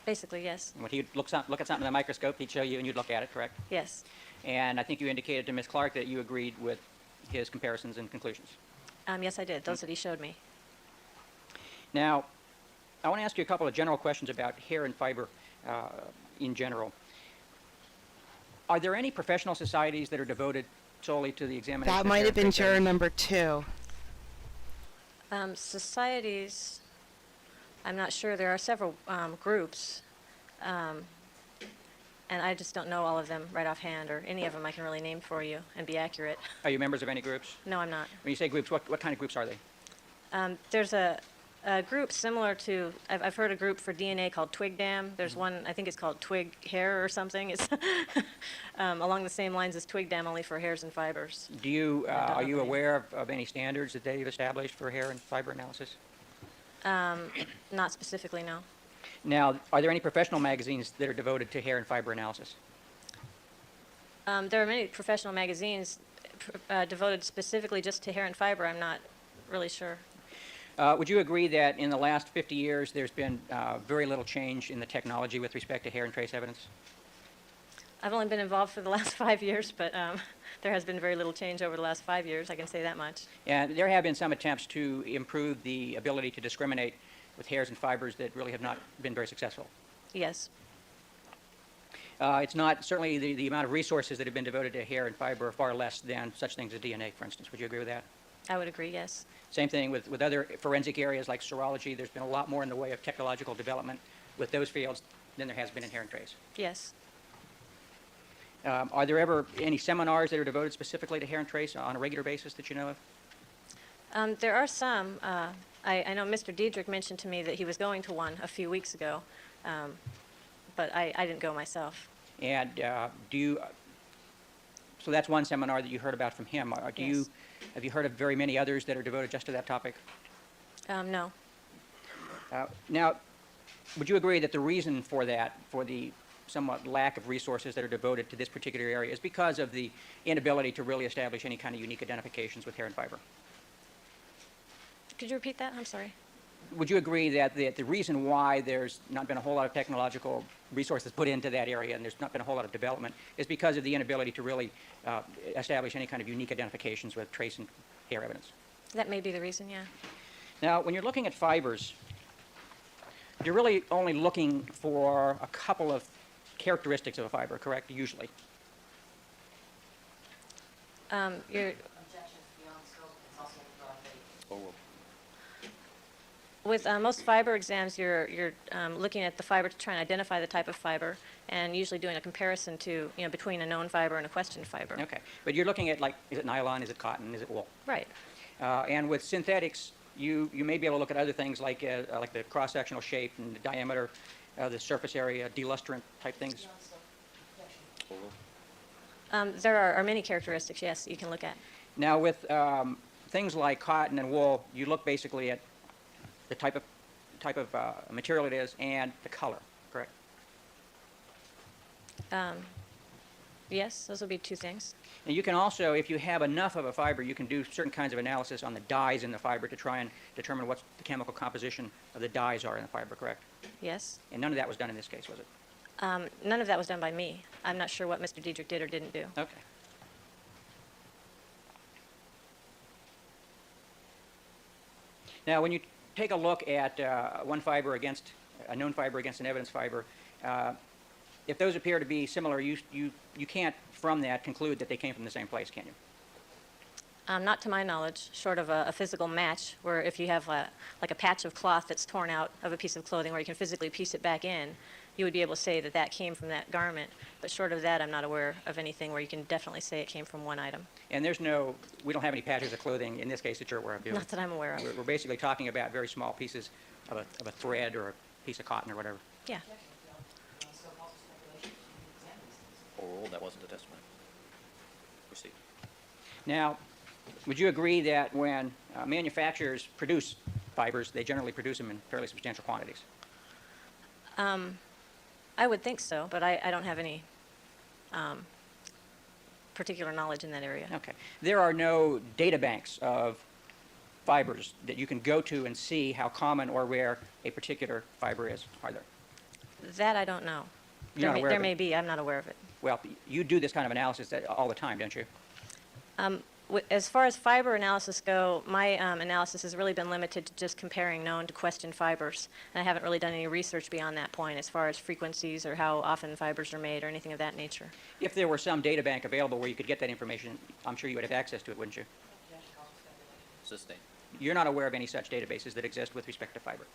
S3: Basically, yes.
S8: When he'd look at something in the microscope, he'd show you and you'd look at it, correct?
S3: Yes.
S8: And I think you indicated to Ms. Clark that you agreed with his comparisons and conclusions.
S3: Yes, I did. Those that he showed me.
S8: Now, I want to ask you a couple of general questions about hair and fiber in general. Are there any professional societies that are devoted solely to the examination
S1: That
S8: of
S1: might
S8: hair
S1: have
S8: and
S1: been
S8: trace
S1: juror
S8: evidence?
S1: number 2.
S3: Societies, I'm not sure. There are several groups, and I just don't know all of them right offhand, or any of them I can really name for you and be accurate.
S8: Are you members of any groups?
S3: No, I'm not.
S8: When you say groups, what kind of groups are they?
S3: There's a group similar to, I've heard a group for DNA called Twig Dam. There's one, I think it's called Twig Hair or something. It's along the same lines as Twig Dam, only for hairs and fibers.
S8: Do you,
S3: I don't
S8: are
S3: know
S8: you
S3: the name.
S8: aware of any standards that they've established for hair and fiber analysis?
S3: Not specifically, no.
S8: Now, are there any professional magazines that are devoted to hair and fiber analysis?
S3: There are many professional magazines devoted specifically just to hair and fiber. I'm not really sure.
S8: Would you agree that in the last 50 years there's been very little change in the technology with respect to hair and trace evidence?
S3: I've only been involved for the last 5 years, but there has been very little change over the last 5 years, I can say that much.
S8: And there have been some attempts to improve the ability to discriminate with hairs and fibers that really have not been very successful.
S3: Yes.
S8: It's not, certainly the amount of resources that have been devoted to hair and fiber are far less than such things as DNA, for instance. Would you agree with that?
S3: I would agree, yes.
S8: Same thing with other forensic areas like serology. There's been a lot more in the way of technological development with those fields than there has been in hair and trace.
S3: Yes.
S8: Are there ever any seminars that are devoted specifically to hair and trace on a regular basis that you know of?
S3: There are some. I know Mr. Diedrich mentioned to me that he was going to one a few weeks ago, but I didn't go myself.
S8: And do you, so that's one seminar that you heard about from him.
S3: Yes.
S8: Have you heard of very many others that are devoted just to that topic?
S3: No.
S8: Now, would you agree that the reason for that, for the somewhat lack of resources that are devoted to this particular area, is because of the inability to really establish any kind of unique identifications with hair and fiber?
S3: Could you repeat that? I'm sorry.
S8: Would you agree that the reason why there's not been a whole lot of technological resources put into that area and there's not been a whole lot of development is because of the inability to really establish any kind of unique identifications with trace and hair evidence?
S3: That may be the reason, yeah.
S8: Now, when you're looking at fibers, you're really only looking for a couple of characteristics of a fiber, correct, usually?
S3: You're,
S2: Objections beyond scope, it's also broad based.
S3: with most fiber exams, you're looking at the fiber to try and identify the type of fiber, and usually doing a comparison to, between a known fiber and a questioned fiber.
S8: Okay, but you're looking at, like, is it nylon, is it cotton, is it wool?
S3: Right.
S8: And with synthetics, you may be able to look at other things like the cross-sectional shape and the diameter, the surface area, delustrant type things.
S3: There are many characteristics, yes, you can look at.
S8: Now, with things like cotton and wool, you look basically at the type of material it is and the color, correct?
S3: Yes, those will be two things.
S8: And you can also, if you have enough of a fiber, you can do certain kinds of analysis on the dyes in the fiber to try and determine what the chemical composition of the dyes are in the fiber, correct?
S3: Yes.
S8: And none of that was done in this case, was it?
S3: None of that was done by me. I'm not sure what Mr. Diedrich did or didn't do.
S8: Okay. Now, when you take a look at one fiber against a known fiber against an evidence fiber, if those appear to be similar, you can't, from that, conclude that they came from the same place, can you?
S3: Not to my knowledge, short of a physical match, where if you have like a patch of cloth that's torn out of a piece of clothing where you can physically piece it back in, you would be able to say that that came from that garment. But short of that, I'm not aware of anything where you can definitely say it came from one item.
S8: And we don't have any patches of clothing in this case that you're aware of, do we?
S3: Not that I'm aware of.
S8: We're basically talking about very small pieces of a thread or a piece of cotton or whatever.
S3: Yeah.
S9: Oral, that wasn't a testimony. Proceed.
S8: Now, would you agree that when manufacturers produce fibers, they generally produce them in fairly substantial quantities?
S3: I would think so, but I don't have any particular knowledge in that area.
S8: Okay. There are no data banks of fibers that you can go to and see how common or rare a particular fiber is, are there?
S3: That I don't know.
S8: You're not aware
S3: There
S8: of it?
S3: may be. I'm not aware of it.
S8: Well, you do this kind of analysis all the time, don't you?
S3: As far as fiber analysis go, my analysis has really been limited to just comparing known to questioned fibers. And I haven't really done any research beyond that point as far as frequencies or how often fibers are made or anything of that nature.
S8: If there were some data bank available where you could get that information, I'm sure you would have access to it, wouldn't you?
S9: Sustained.
S8: You're not aware of any such databases that exist with respect to fiber.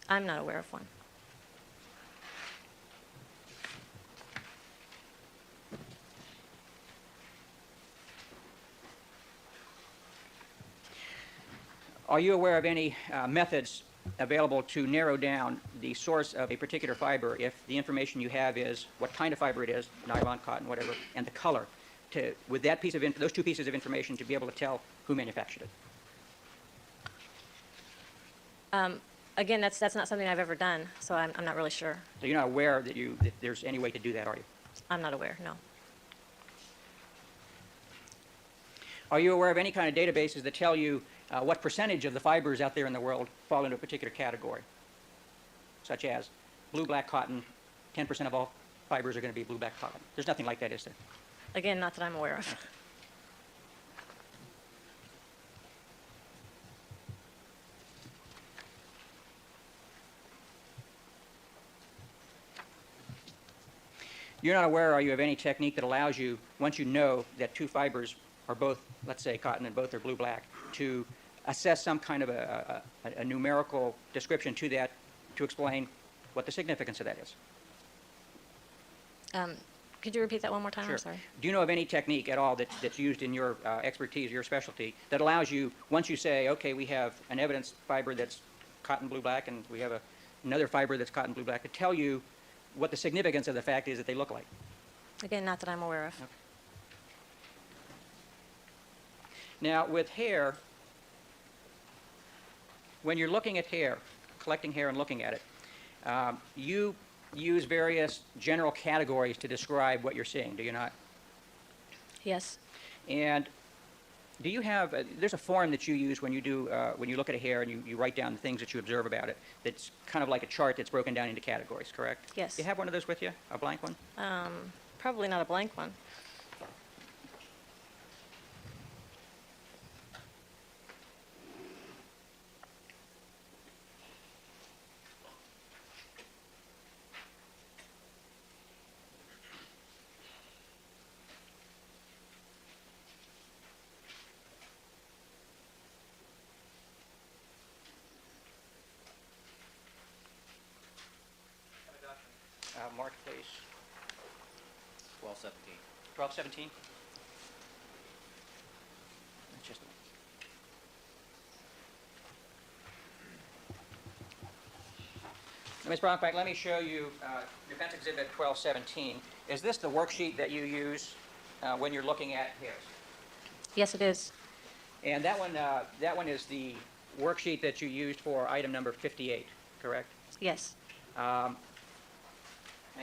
S3: I'm not aware of one.
S8: Are you aware of any methods available to narrow down the source of a particular fiber if the information you have is what kind of fiber it is, nylon, cotton, whatever, and the color, with that those two pieces of information to be able to tell who manufactured it?
S3: Again, that's not something I've ever done, so I'm not really sure.
S8: So you're not aware that there's any way to do that, are you?
S3: I'm not aware, no.
S8: Are you aware of any kind of databases that tell you what percentage of the fibers out there in the world fall into a particular category, such as blue-black cotton, 10% of all fibers are going to be blue-black cotton? There's nothing like that, is there?
S3: Again, not that I'm aware of.
S8: You're not aware, are you, of any technique that allows you, once you know that two fibers are both, let's say, cotton and both are blue-black, to assess some kind of a numerical description to that to explain what the significance of that is?
S3: Could you repeat that one more time?
S8: Sure.
S3: I'm sorry.
S8: Do you know of any technique at all that's used in your expertise, your specialty, that allows you, once you say, okay, we have an evidence fiber that's cotton blue-black and we have another fiber that's cotton blue-black, to tell you what the significance of the fact is that they look like?
S3: Again, not that I'm aware of.
S8: Okay. Now, with hair, when you're looking at hair, collecting hair and looking at it, you use various general categories to describe what you're seeing, do you not?
S3: Yes.
S8: And do you have, there's a form that you use when you look at a hair and you write down the things that you observe about it, that's kind of like a chart that's broken down into categories, correct?
S3: Yes.
S8: Do you have one of those with you, a blank one?
S3: Probably not a blank one.
S8: case.
S9: 1217.
S8: 1217? That's just Ms. Bronkback, let me show you Defense Exhibit 1217. Is this the worksheet that you use when you're looking at hairs?
S3: Yes, it is.
S8: And that one is the worksheet that you used for item number 58, correct?
S3: Yes.
S8: Now,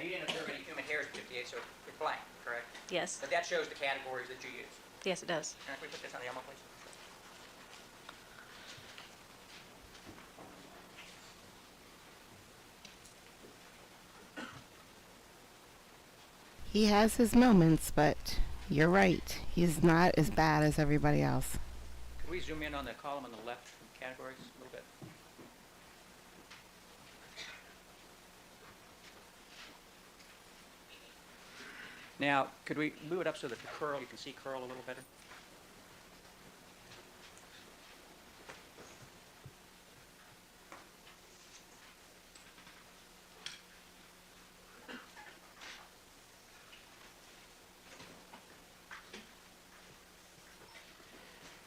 S8: you didn't observe any human hairs in 58, so it's blank, correct?
S3: Yes.
S8: But that shows the categories that you use.
S3: Yes, it does.
S8: Can we put this on the Elmo, please?
S1: He has his moments, but you're right. He's not as bad as everybody else.
S8: Could we zoom in on the column on the left from categories a little bit? Now, could we move it up so that the curl, you can see curl a little better?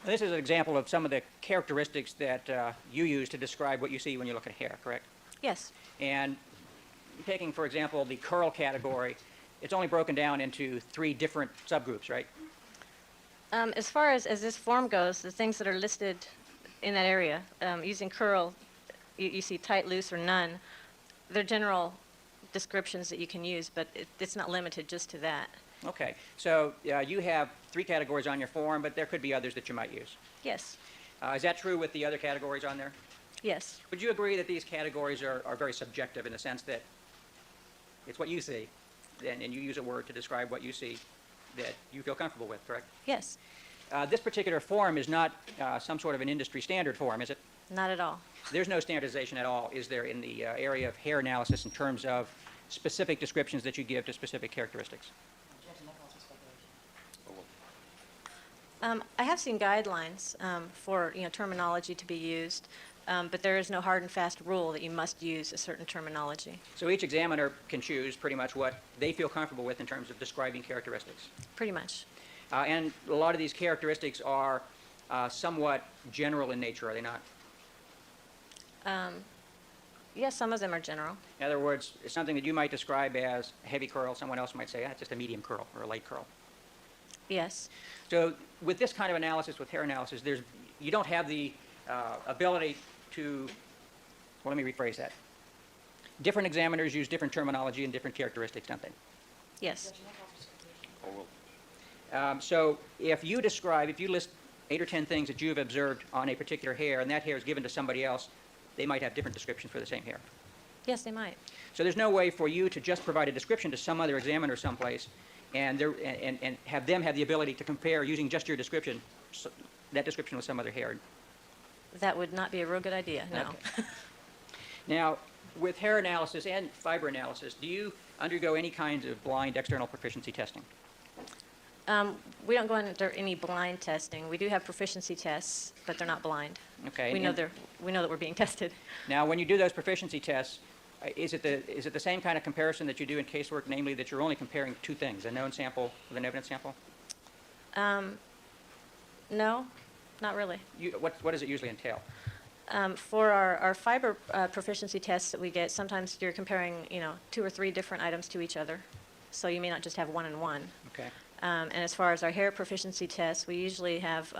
S8: This is an example of some of the characteristics that you use to describe what you see when you look at hair, correct?
S3: Yes.
S8: And taking, for example, the curl category, it's only broken down into 3 different subgroups, right?
S3: As far as this form goes, the things that are listed in that area, using curl, you see tight, loose, or none. They're general descriptions that you can use, but it's not limited just to that.
S8: Okay, so you have 3 categories on your form, but there could be others that you might use.
S3: Yes.
S8: Is that true with the other categories on there?
S3: Yes.
S8: Would you agree that these categories are very subjective in the sense that it's what you see, and you use a word to describe what you see that you feel comfortable with, correct?
S3: Yes.
S8: This particular form is not some sort of an industry standard form, is it?
S3: Not at all.
S8: There's no standardization at all, is there, in the area of hair analysis in terms of specific descriptions that you give to specific characteristics?
S3: I have seen guidelines for terminology to be used, but there is no hard and fast rule that you must use a certain terminology.
S8: So each examiner can choose pretty much what they feel comfortable with in terms of describing characteristics.
S3: Pretty much.
S8: And a lot of these characteristics are somewhat general in nature, are they not?
S3: Yes, some of them are general.
S8: In other words, it's something that you might describe as a heavy curl, someone else might say, it's just a medium curl or a light curl.
S3: Yes.
S8: So with this kind of analysis, with hair analysis, you don't have the ability to, well, let me rephrase that. Different examiners use different terminology and different characteristics, don't they?
S3: Yes.
S8: So if you list 8 or 10 things that you've observed on a particular hair, and that hair is given to somebody else, they might have different descriptions for the same hair.
S3: Yes, they might.
S8: So there's no way for you to just provide a description to some other examiner someplace and have them have the ability to compare using just your description, that description with some other hair.
S3: That would not be a real good idea, no.
S8: Okay. Now, with hair analysis and fiber analysis, do you undergo any kinds of blind external proficiency testing?
S3: We don't go under any blind testing. We do have proficiency tests, but they're not blind.
S8: Okay.
S3: We know that we're being tested.
S8: Now, when you do those proficiency tests, is it the same kind of comparison that you do in casework, namely that you're only comparing 2 things, a known sample with an evidence sample?
S3: No, not really.
S8: What does it usually entail?
S3: For our fiber proficiency tests that we get, sometimes you're comparing 2 or 3 different items to each other, so you may not just have 1 and 1.
S8: Okay.
S3: And as far as our hair proficiency tests, we usually have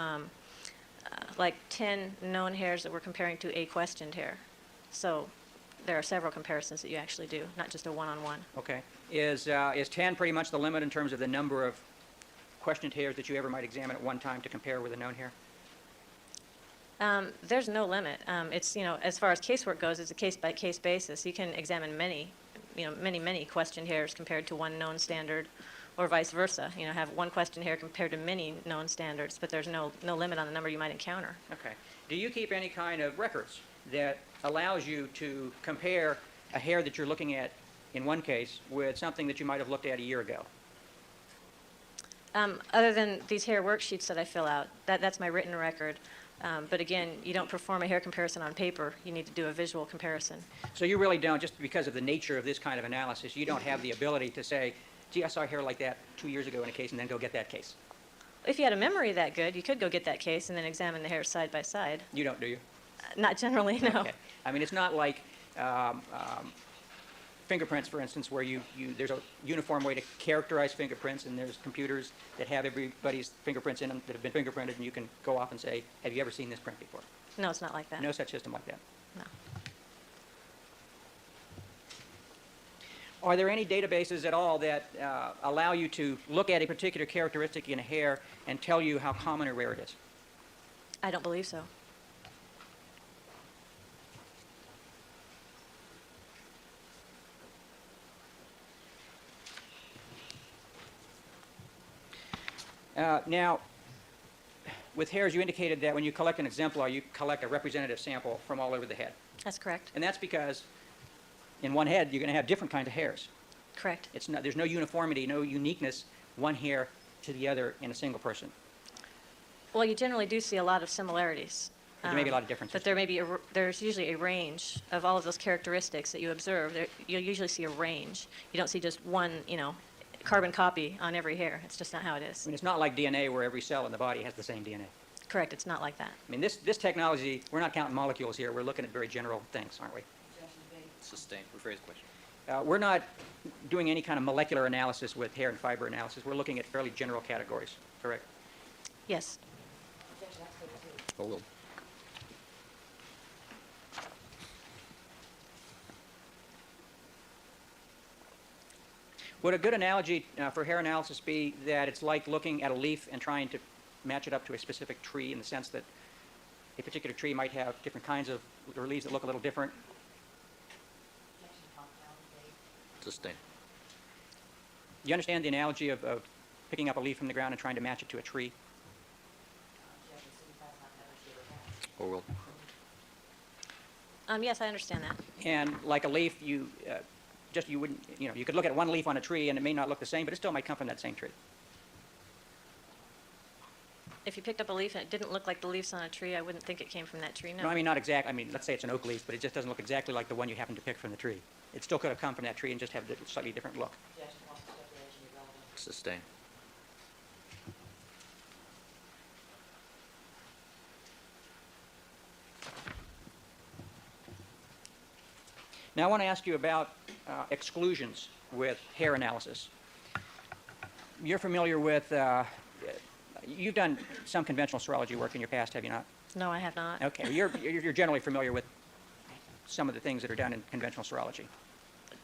S3: like 10 known hairs that we're comparing to a questioned hair. So there are several comparisons that you actually do, not just a one-on-one.
S8: Okay. Is 10 pretty much the limit in terms of the number of questioned hairs that you ever might examine at one time to compare with a known hair?
S3: There's no limit. It's, as far as casework goes, it's a case-by-case basis. You can examine many questioned hairs compared to one known standard, or vice versa. Have one questioned hair compared to many known standards, but there's no limit on the number you might encounter.
S8: Okay. Do you keep any kind of records that allows you to compare a hair that you're looking at in one case with something that you might have looked at a year ago?
S3: Other than these hair worksheets that I fill out, that's my written record. But again, you don't perform a hair comparison on paper. You need to do a visual comparison.
S8: So you really don't, just because of the nature of this kind of analysis, you don't have the ability to say, gee, I saw hair like that 2 years ago in a case, and then go get that case.
S3: If you had a memory that good, you could go get that case and then examine the hair side by side.
S8: You don't, do you?
S3: Not generally, no.
S8: Okay. I mean, it's not like fingerprints, for instance, where there's a uniform way to characterize fingerprints, and there's computers that have everybody's fingerprints in them that have been fingerprinted, and you can go off and say, have you ever seen this print before?
S3: No, it's not like that.
S8: No such system like that.
S3: No.
S8: Are there any databases at all that allow you to look at a particular characteristic in a hair and tell you how common or rare it is?
S3: I don't believe so.
S8: Now, with hairs, you indicated that when you collect an exemplar, you collect a representative sample from all over the head.
S3: That's correct.
S8: And that's because in one head, you're going to have different kinds of hairs.
S3: Correct.
S8: There's no uniformity, no uniqueness, one hair to the other in a single person.
S3: Well, you generally do see a lot of similarities.
S8: But there may be a lot of differences.
S3: But there's usually a range of all of those characteristics that you observe. You'll usually see a range. You don't see just one, carbon copy on every hair. It's just not how it is.
S8: I mean, it's not like DNA where every cell in the body has the same DNA.
S3: Correct. It's not like that.
S8: I mean, this technology, we're not counting molecules here. We're looking at very general things, aren't we?
S9: Sustained. Rephrase the question.
S8: We're not doing any kind of molecular analysis with hair and fiber analysis. We're looking at fairly general categories, correct?
S3: Yes.
S4: Overruled.
S8: Would a good analogy for hair analysis be that it's like looking at a leaf and trying to match it up to a specific tree, in the sense that a particular tree might have different kinds of leaves that look a little different?
S9: Sustained.
S8: You understand the analogy of picking up a leaf from the ground and trying to match it to a tree?
S9: Overruled.
S3: Yes, I understand that.
S8: And like a leaf, you wouldn't, you could look at one leaf on a tree and it may not look the same, but it still might come from that same tree.
S3: If you picked up a leaf and it didn't look like the leaves on a tree, I wouldn't think it came from that tree, no.
S8: No, I mean, not exact. I mean, let's say it's an oak leaf, but it just doesn't look exactly like the one you happened to pick from the tree. It still could have come from that tree and just have a slightly different look.
S9: Sustained.
S8: Now, I want to ask you about exclusions with hair analysis. You're familiar with, you've done some conventional serology work in your past, have you not?
S3: No, I have not.
S8: Okay, well, you're generally familiar with some of the things that are done in conventional serology.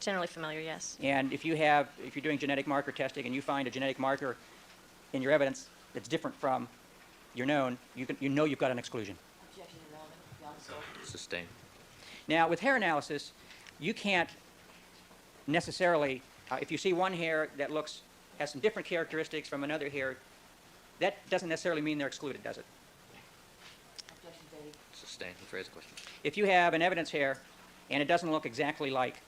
S3: Generally familiar, yes.
S8: And if you're doing genetic marker testing and you find a genetic marker in your evidence that's different from your known, you know you've got an exclusion.
S9: Sustained.
S8: Now, with hair analysis, you can't necessarily, if you see one hair that has some different characteristics from another hair, that doesn't necessarily mean they're excluded, does it?
S9: Sustained. Rephrase the question.
S8: If you have an evidence hair and it doesn't look exactly like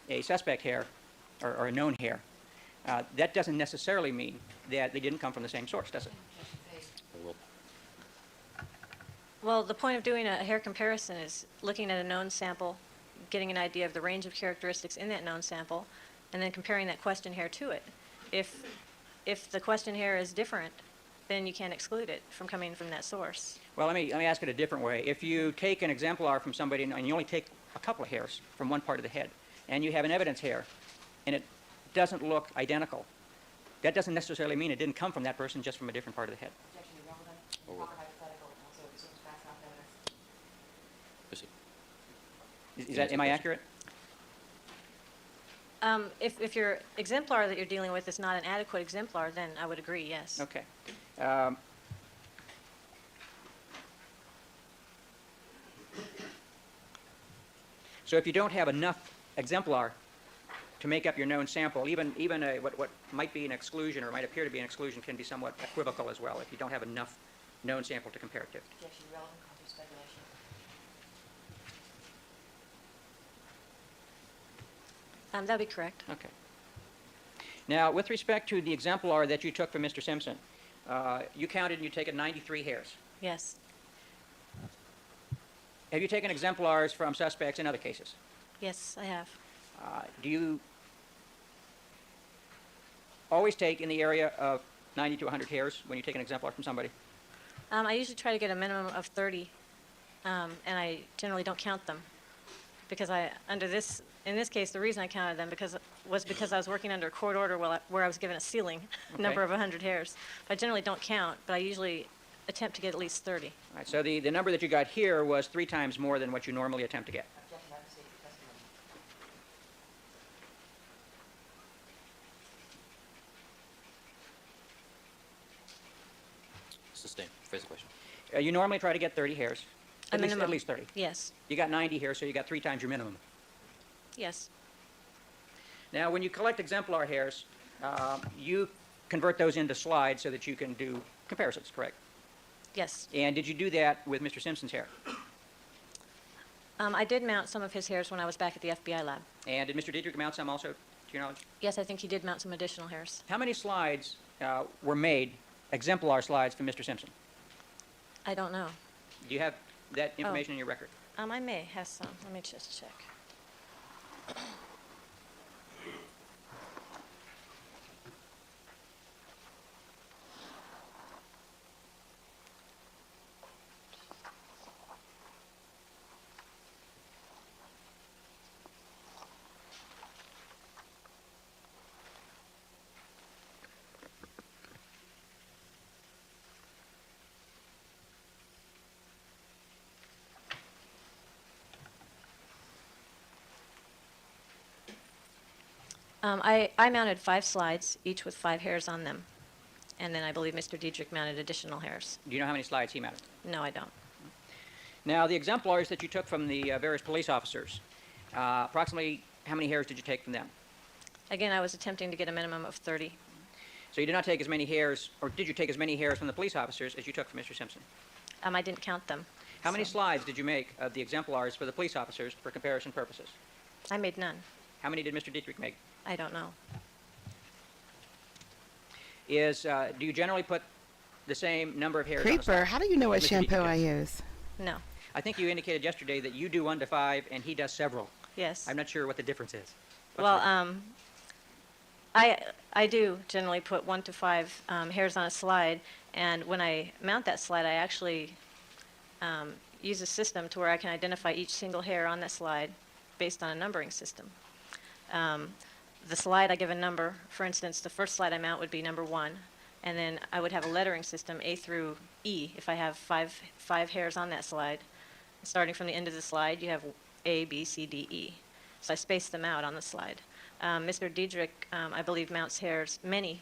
S8: a suspect hair or a known hair, that doesn't necessarily mean that they didn't come from the same source, does it?
S9: Overruled.
S3: Well, the point of doing a hair comparison is looking at a known sample, getting an idea of the range of characteristics in that known sample, and then comparing that question hair to it. If the question hair is different, then you can't exclude it from coming from that source.
S8: Well, let me ask it a different way. If you take an exemplar from somebody and you only take a couple of hairs from one part of the head, and you have an evidence hair, and it doesn't look identical, that doesn't necessarily mean it didn't come from that person, just from a different part of the head.
S9: Overruled. Proceed.
S8: Am I accurate?
S3: If your exemplar that you're dealing with is not an adequate exemplar, then I would agree, yes.
S8: Okay. So if you don't have enough exemplar to make up your known sample, even what might be an exclusion or might appear to be an exclusion can be somewhat equivocal as well if you don't have enough known sample to compare it to.
S3: That would be correct.
S8: Okay. Now, with respect to the exemplar that you took from Mr. Simpson, you counted and you taken 93 hairs.
S3: Yes.
S8: Have you taken exemplars from suspects in other cases?
S3: Yes, I have.
S8: Do you always take in the area of 90 to 100 hairs when you take an exemplar from somebody?
S3: I usually try to get a minimum of 30, and I generally don't count them because in this case, the reason I counted them was because I was working under a court order where I was given a ceiling number of 100 hairs. I generally don't count, but I usually attempt to get at least 30.
S8: All right, so the number that you got here was 3 times more than what you normally attempt to get.
S9: Sustain. Phrase the question.
S8: You normally try to get 30 hairs. At
S3: minimum.
S8: least 30.
S3: Yes.
S8: You got 90 here, so you got 3 times your minimum.
S3: Yes.
S8: Now, when you collect exemplar hairs, you convert those into slides so that you can do comparisons, correct?
S3: Yes.
S8: And did you do that with Mr. Simpson's hair?
S3: I did mount some of his hairs when I was back at the FBI lab.
S8: And did Mr. Diedrich mount some also, to your knowledge?
S3: Yes, I think he did mount some additional hairs.
S8: How many slides were made, exemplar slides, from Mr. Simpson?
S3: I don't know.
S8: Do you have that information in your record?
S3: I may have some. Let me just check. I mounted 5 slides, each with 5 hairs on them. And then I believe Mr. Diedrich mounted additional hairs.
S8: Do you know how many slides he mounted?
S3: No, I don't.
S8: Now, the exemplars that you took from the various police officers, approximately how many hairs did you take from them?
S3: Again, I was attempting to get a minimum of 30.
S8: So you did not take as many hairs, or did you take as many hairs from the police officers as you took from Mr. Simpson?
S3: I didn't count them.
S8: How many
S3: so-
S8: slides did you make of the exemplars for the police officers for comparison purposes?
S3: I made none.
S8: How many did Mr. Diedrich make?
S3: I don't know.
S8: Do you generally put the same number of hairs on a
S1: Creeper,
S8: slide?
S1: how do you know what
S8: Mr.
S1: shampoo
S8: Diedrich
S1: I
S8: does.
S1: use?
S3: No.
S8: I think you indicated yesterday that you do 1 to 5 and he does several.
S3: Yes.
S8: I'm not sure what the difference is.
S3: Well, I do generally put 1 to 5 hairs on a slide, and when I mount that slide, I actually use a system to where I can identify each single hair on that slide based on a numbering system. The slide I give a number. For instance, the first slide I mount would be number 1, and then I would have a lettering system A through E if I have five hairs on that slide. Starting from the end of the slide, you have A, B, C, D, E. So I space them out on the slide. Mr. Diedrich, I believe, mounts hairs, many,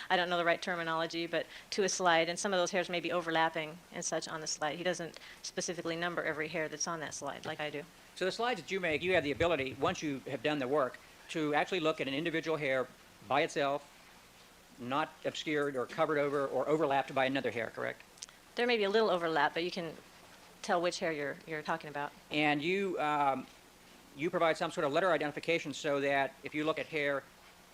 S3: I don't know the right terminology, but to a slide, and some of those hairs may be overlapping and such on the slide. He doesn't specifically number every hair that's on that slide like I do.
S8: So the slides that you make, you have the ability, once you have done the work, to actually look at an individual hair by itself, not obscured or covered over or overlapped by another hair, correct?
S3: There may be a little overlap, but you can tell which hair you're talking about.
S8: And you provide some sort of letter identification so that if you look at hair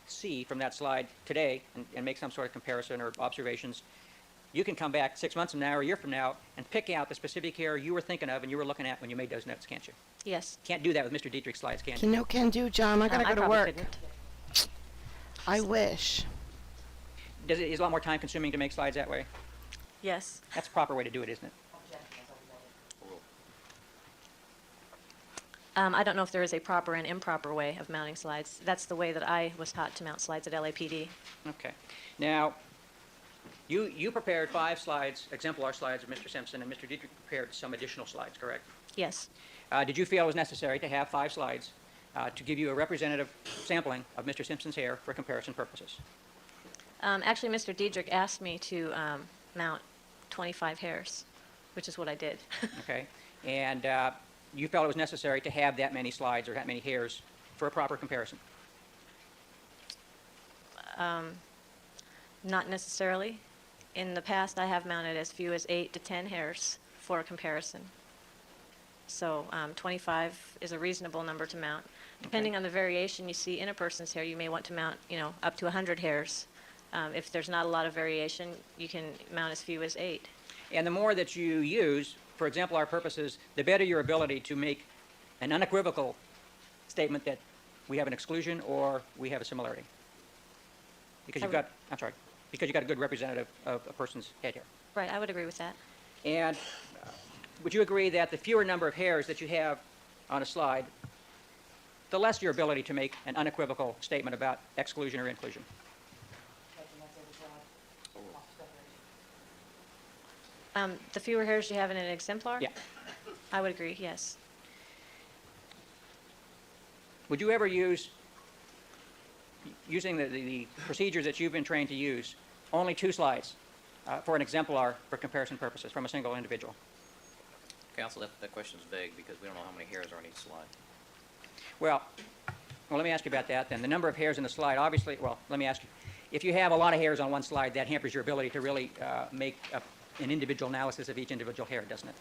S8: C from that slide today and make some sort of comparison or observations, you can come back 6 months from now or a year from now and pick out the specific hair you were thinking of and you were looking at when you made those notes, can't you?
S3: Yes.
S8: Can't do that with Mr. Dietrich's slides, can you?
S1: Can do, John. I gotta
S3: I
S1: go to
S3: probably
S1: work.
S3: couldn't.
S1: I wish.
S8: Is it a lot more time consuming to make slides that way?
S3: Yes.
S8: That's the proper way to do it, isn't it?
S3: I don't know if there is a proper and improper way of mounting slides. That's the way that I was taught to mount slides at LAPD.
S8: Okay. Now, you prepared 5 slides, exemplar slides of Mr. Simpson, and Mr. Dietrich prepared some additional slides, correct?
S3: Yes.
S8: Did you feel it was necessary to have 5 slides to give you a representative sampling of Mr. Simpson's hair for comparison purposes?
S3: Actually, Mr. Diedrich asked me to mount 25 hairs, which is what I did.
S8: Okay. And you felt it was necessary to have that many slides or that many hairs for a proper comparison?
S3: Not necessarily. In the past, I have mounted as few as 8 to 10 hairs for a comparison. So 25 is a reasonable number to mount. Depending on the variation you see in a person's hair, you may want to mount, up to 100 hairs. If there's not a lot of variation, you can mount as few as 8.
S8: And the more that you use, for exemplar purposes, the better your ability to make an unequivocal statement that we have an exclusion or we have a similarity. Because you've got, I'm sorry, because you've got a good representative of a person's head here.
S3: Right, I would agree with that.
S8: And would you agree that the fewer number of hairs that you have on a slide, the less your ability to make an unequivocal statement about exclusion or inclusion?
S3: The fewer hairs you have in an exemplar?
S8: Yeah.
S3: I would agree, yes.
S8: Would you ever using the procedures that you've been trained to use, only 2 slides for an exemplar for comparison purposes from a single individual?
S9: Counsel, that question's vague because we don't know how many hairs are on each slide.
S8: Well, let me ask you about that then. The number of hairs in the slide, obviously, well, let me ask you. If you have a lot of hairs on one slide, that hampers your ability to really make an individual analysis of each individual hair, doesn't it?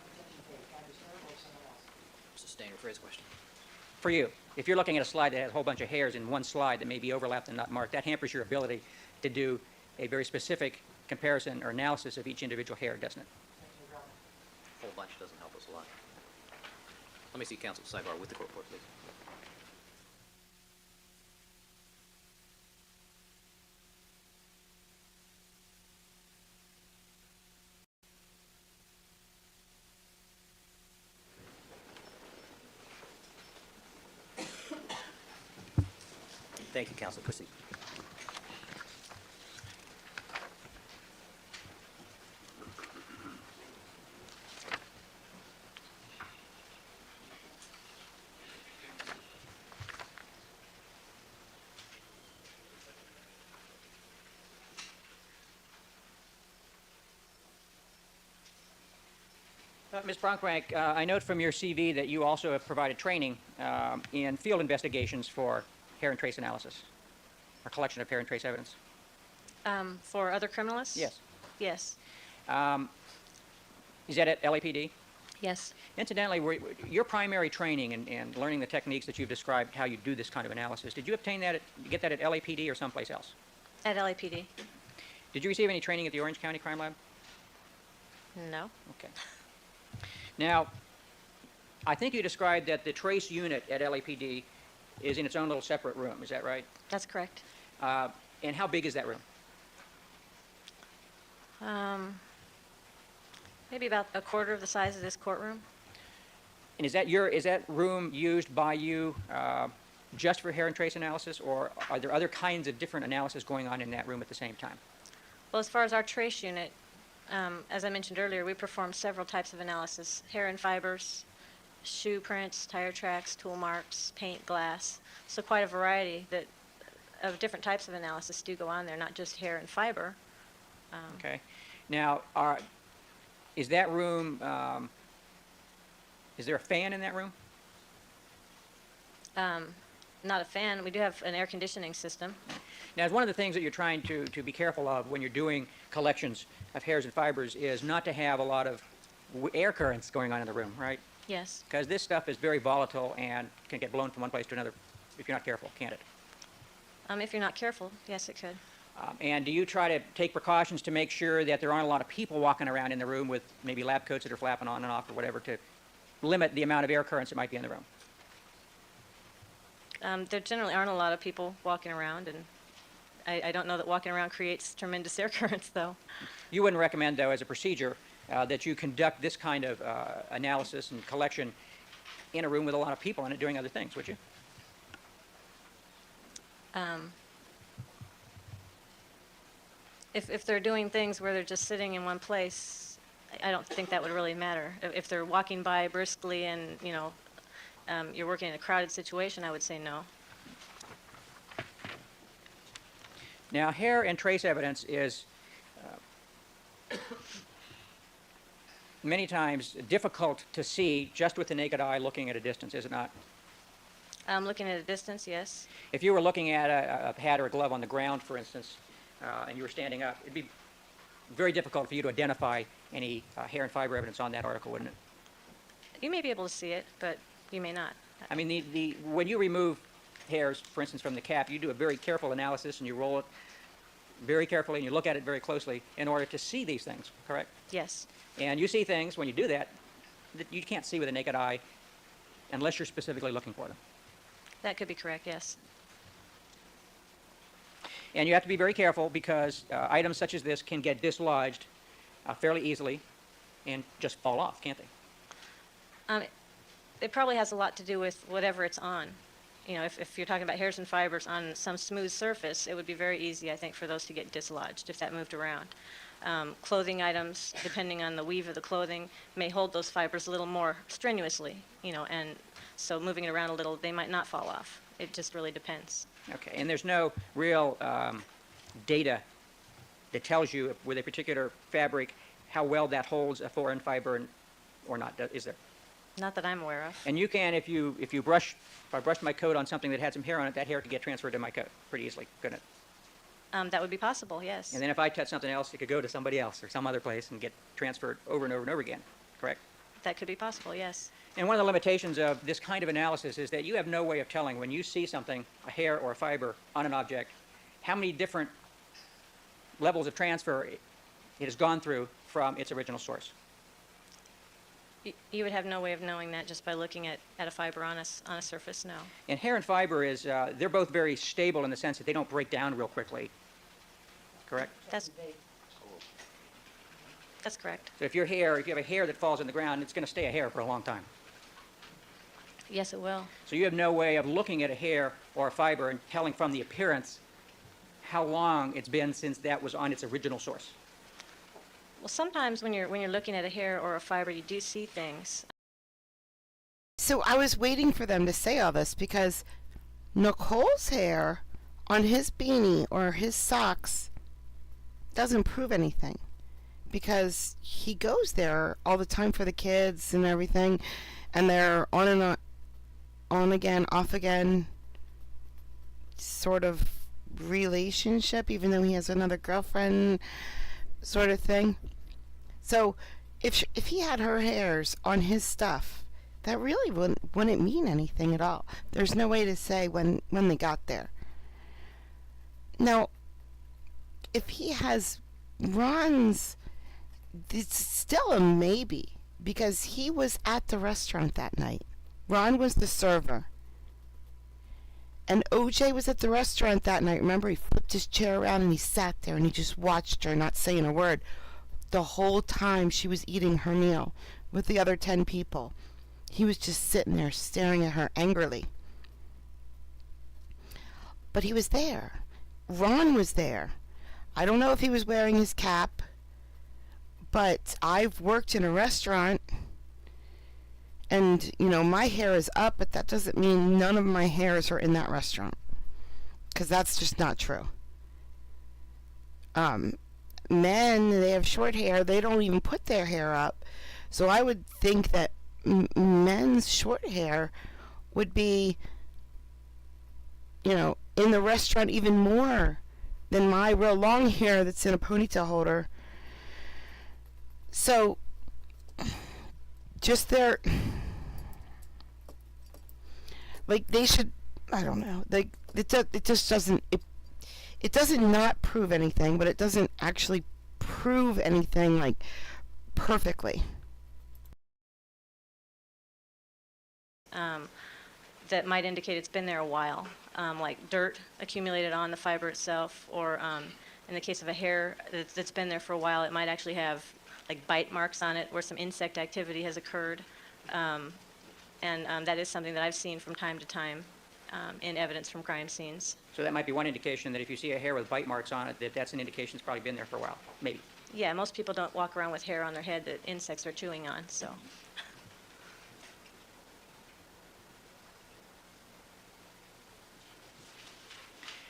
S9: It's a standard phrase question.
S8: For you, if you're looking at a slide that has a whole bunch of hairs in one slide that may be overlapped and not marked, that hampers your ability to do a very specific comparison or analysis of each individual hair, doesn't it?
S9: A whole bunch doesn't help us a lot. Let me see counsel sidebar with the court please. Thank you, counsel. Proceed.
S8: Ms. Bronkrank, I note from your CV that you also have provided training in field investigations for hair and trace analysis, or collection of hair and trace evidence.
S3: For other criminalists?
S8: Yes.
S3: Yes.
S8: Is that at LAPD?
S3: Yes.
S8: Incidentally, your primary training and learning the techniques that you've described, how you do this kind of analysis, did you obtain that, get that at LAPD or someplace else?
S3: At LAPD?
S8: Did you receive any training at the Orange County Crime Lab?
S3: No.
S8: Okay. Now, I think you described that the trace unit at LAPD is in its own little separate room. Is that right?
S3: That's correct.
S8: And how big is that room?
S3: Maybe about a quarter of the size of this courtroom.
S8: And is that room used by you just for hair and trace analysis, or are there other kinds of different analysis going on in that room at the same time?
S3: Well, as far as our trace unit, as I mentioned earlier, we perform several types of analysis: hair and fibers, shoe prints, tire tracks, tool marks, paint, glass. So quite a variety of different types of analysis do go on there, not just hair and fiber.
S8: Okay. Now, is that room, is there a fan in that room?
S3: Not a fan. We do have an air conditioning system.
S8: Now, one of the things that you're trying to be careful of when you're doing collections of hairs and fibers is not to have a lot of air currents going on in the room, right?
S3: Yes.
S8: Because this stuff is very volatile and can get blown from one place to another if you're not careful, can't it?
S3: If you're not careful, yes, it could.
S8: And do you try to take precautions to make sure that there aren't a lot of people walking around in the room with maybe lab coats that are flapping on and off or whatever to limit the amount of air currents that might be in the room?
S3: There generally aren't a lot of people walking around, and I don't know that walking around creates tremendous air currents, though.
S8: You wouldn't recommend, though, as a procedure, that you conduct this kind of analysis and collection in a room with a lot of people in it doing other things, would you?
S3: If they're doing things where they're just sitting in one place, I don't think that would really matter. If they're walking by briskly and, you're working in a crowded situation, I would say no.
S8: Now, hair and trace evidence is many times difficult to see just with the naked eye looking at a distance, is it not?
S3: Looking at a distance, yes.
S8: If you were looking at a hat or a glove on the ground, for instance, and you were standing up, it'd be very difficult for you to identify any hair and fiber evidence on that article, wouldn't it?
S3: You may be able to see it, but you may not.
S8: I mean, when you remove hairs, for instance, from the cap, you do a very careful analysis and you roll it very carefully and you look at it very closely in order to see these things, correct?
S3: Yes.
S8: And you see things when you do that that you can't see with the naked eye unless you're specifically looking for them.
S3: That could be correct, yes.
S8: And you have to be very careful because items such as this can get dislodged fairly easily and just fall off, can't they?
S3: It probably has a lot to do with whatever it's on. You know, if you're talking about hairs and fibers on some smooth surface, it would be very easy, I think, for those to get dislodged if that moved around. Clothing items, depending on the weave of the clothing, may hold those fibers a little more strenuously, you know, and so moving it around a little, they might not fall off. It just really depends.
S8: Okay, and there's no real data that tells you with a particular fabric how well that holds a foreign fiber or not, is there?
S3: Not that I'm aware of.
S8: And you can, if I brushed my coat on something that had some hair on it, that hair could get transferred to my coat pretty easily, couldn't it?
S3: That would be possible, yes.
S8: And then if I touch something else, it could go to somebody else or some other place and get transferred over and over and over again, correct?
S3: That could be possible, yes.
S8: And one of the limitations of this kind of analysis is that you have no way of telling when you see something, a hair or a fiber, on an object, how many different levels of transfer it has gone through from its original source.
S3: You would have no way of knowing that just by looking at a fiber on a surface, no.
S8: And hair and fiber is, they're both very stable in the sense that they don't break down real quickly, correct?
S3: That's correct.
S8: So if you have a hair that falls on the ground, it's going to stay a hair for a long time.
S3: Yes, it will.
S8: So you have no way of looking at a hair or a fiber and telling from the appearance how long it's been since that was on its original source.
S3: Well, sometimes when you're looking at a hair or a fiber, you do see things.
S1: So I was waiting for them to say all this because Nicole's hair on his beanie or his socks doesn't prove anything because he goes there all the time for the kids and everything, and they're on and on again, off again sort of relationship, even though he has another girlfriend sort of thing. So if he had her hairs on his stuff, that really wouldn't mean anything at all. There's no way to say when they got there. Now, if he has Ron's, it's still a maybe because he was at the restaurant that night. Ron was the server. And OJ was at the restaurant that night. Remember, he flipped his chair around and he sat there and he just watched her, not saying a word, the whole time she was eating her meal with the other 10 people. He was just sitting there staring at her angrily. But he was there. Ron was there. I don't know if he was wearing his cap, but I've worked in a restaurant and, you know, my hair is up, but that doesn't mean none of my hairs are in that restaurant. Because that's just not true. Men, they have short hair. They don't even put their hair up. So I would think that men's short hair would be, you know, in the restaurant even more than my real long hair that's in a ponytail holder. So, just their, like, they should, I don't know, like, it just doesn't, it doesn't not prove anything, but it doesn't actually prove anything, like, perfectly.
S3: That might indicate it's been there a while, like dirt accumulated on the fiber itself, or in the case of a hair that's been there for a while, it might actually have like bite marks on it where some insect activity has occurred. And that is something that I've seen from time to time in evidence from crime scenes.
S8: So that might be one indication that if you see a hair with bite marks on it, that's an indication it's probably been there for a while, maybe.
S3: Yeah, most people don't walk around with hair on their head that insects are chewing on, so.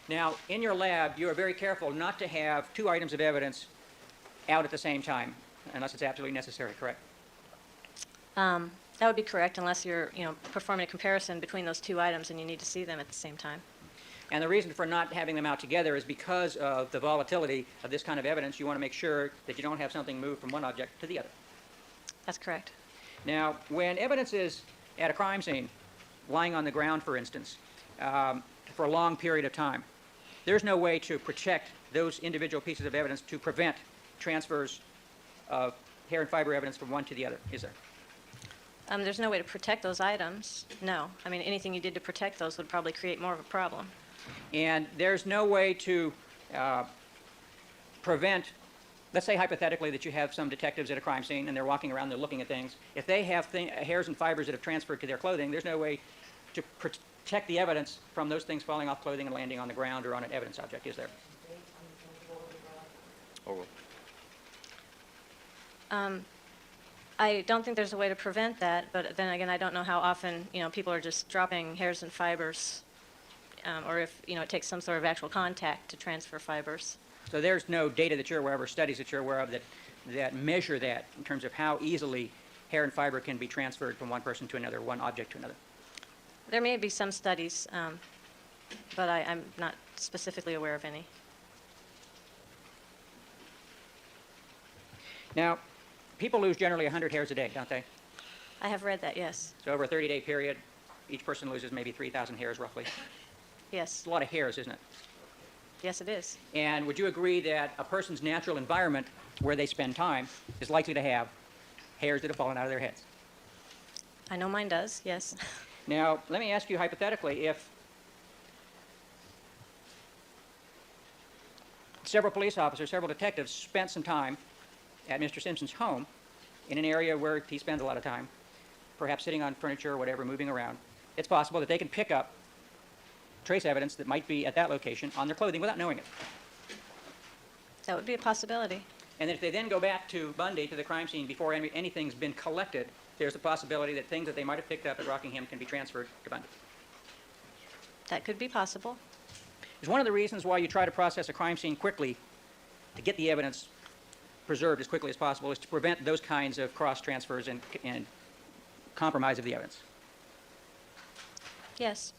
S8: Now, in your lab, you are very careful not to have two items of evidence out at the same time, unless it's absolutely necessary, correct?
S3: That would be correct unless you're, performing a comparison between those two items and you need to see them at the same time.
S8: And the reason for not having them out together is because of the volatility of this kind of evidence. You want to make sure that you don't have something move from one object to the other.
S3: That's correct.
S8: Now, when evidence is at a crime scene, lying on the ground, for instance, for a long period of time, there's no way to protect those individual pieces of evidence to prevent transfers of hair and fiber evidence from one to the other, is there?
S3: There's no way to protect those items, no. I mean, anything you did to protect those would probably create more of a problem.
S8: And there's no way to prevent, let's say hypothetically that you have some detectives at a crime scene and they're walking around, they're looking at things. If they have hairs and fibers that have transferred to their clothing, there's no way to protect the evidence from those things falling off clothing and landing on the ground or on an evidence object, is there?
S3: I don't think there's a way to prevent that, but then again, I don't know how often, people are just dropping hairs and fibers, or if, it takes some sort of actual contact to transfer fibers.
S8: So there's no data that you're aware of or studies that you're aware of that measure that in terms of how easily hair and fiber can be transferred from one person to another, one object to another.
S3: There may be some studies, but I'm not specifically aware of any.
S8: Now, people lose generally 100 hairs a day, don't they?
S3: I have read that, yes.
S8: So over a 30-day period, each person loses maybe 3,000 hairs roughly.
S3: Yes.
S8: It's a lot of hairs, isn't it?
S3: Yes, it is.
S8: And would you agree that a person's natural environment where they spend time is likely to have hairs that have fallen out of their heads?
S3: I know mine does, yes.
S8: Now, let me ask you hypothetically, if several police officers, several detectives spent some time at Mr. Simpson's home in an area where he spends a lot of time, perhaps sitting on furniture or whatever, moving around, it's possible that they can pick up trace evidence that might be at that location on their clothing without knowing it.
S3: That would be a possibility.
S8: And if they then go back to Bundy, to the crime scene, before anything's been collected, there's a possibility that things that they might have picked up at Rockingham can be transferred to Bundy.
S3: That could be possible.
S8: It's one of the reasons why you try to process a crime scene quickly to get the evidence preserved as quickly as possible, is to prevent those kinds of cross transfers and compromise of the evidence.
S3: Yes.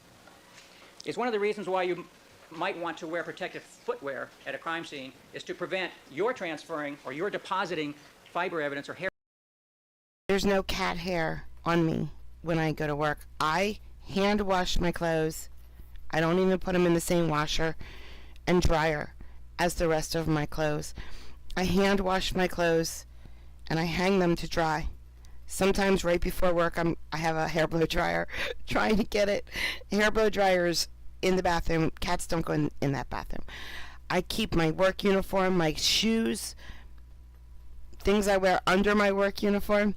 S8: It's one of the reasons why you might want to wear protective footwear at a crime scene, is to prevent your transferring or your depositing fiber evidence or hair.
S1: There's no cat hair on me when I go to work. I hand wash my clothes. I don't even put them in the same washer and dryer as the rest of my clothes. I hand wash my clothes and I hang them to dry. Sometimes right before work I have a hair blow dryer trying to get it. Hair blow dryers in the bathroom. Cats don't go in that bathroom. I keep my work uniform, my shoes, things I wear under my work uniform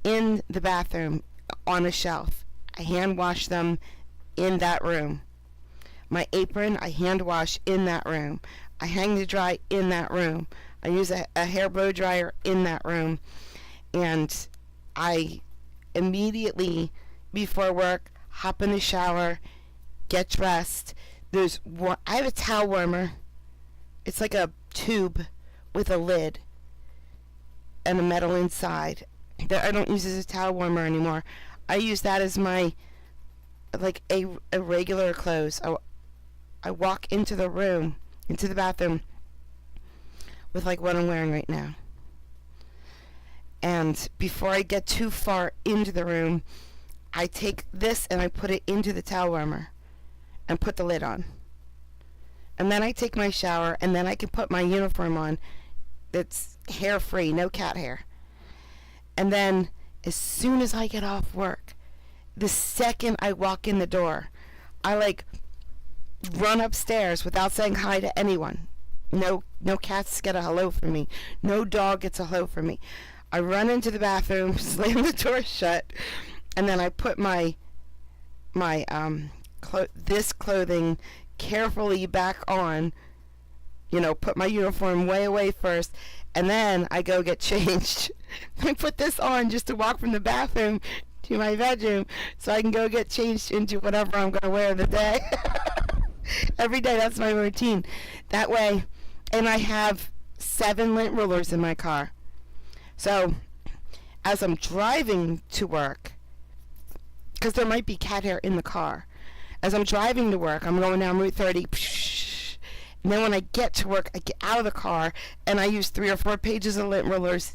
S1: in the bathroom on a shelf. I hand wash them in that room. My apron I hand wash in that room. I hang to dry in that room. I use a hair blow dryer in that room. And I immediately before work hop in the shower, get dressed. I have a towel warmer. It's like a tube with a lid and a metal inside that I don't use as a towel warmer anymore. I use that as my like a regular clothes. I walk into the room, into the bathroom with like what I'm wearing right now. And before I get too far into the room, I take this and I put it into the towel warmer and put the lid on. And then I take my shower and then I can put my uniform on that's hair free, no cat hair. And then as soon as I get off work, the second I walk in the door, I like run upstairs without saying hi to anyone. No cats get a hello from me. No dog gets a hello from me. I run into the bathroom, slam the door shut, and then I put my this clothing carefully back on. Put my uniform way away first, and then I go get changed. I put this on just to walk from the bathroom to my bedroom so I can go get changed into whatever I'm going to wear the day. Every day, that's my routine. That way, and I have 7 lint rollers in my car. So, as I'm driving to work, because there might be cat hair in the car, as I'm driving to work, I'm going down Route 30, and then when I get to work, I get out of the car, and I use 3 or 4 pages of lint rollers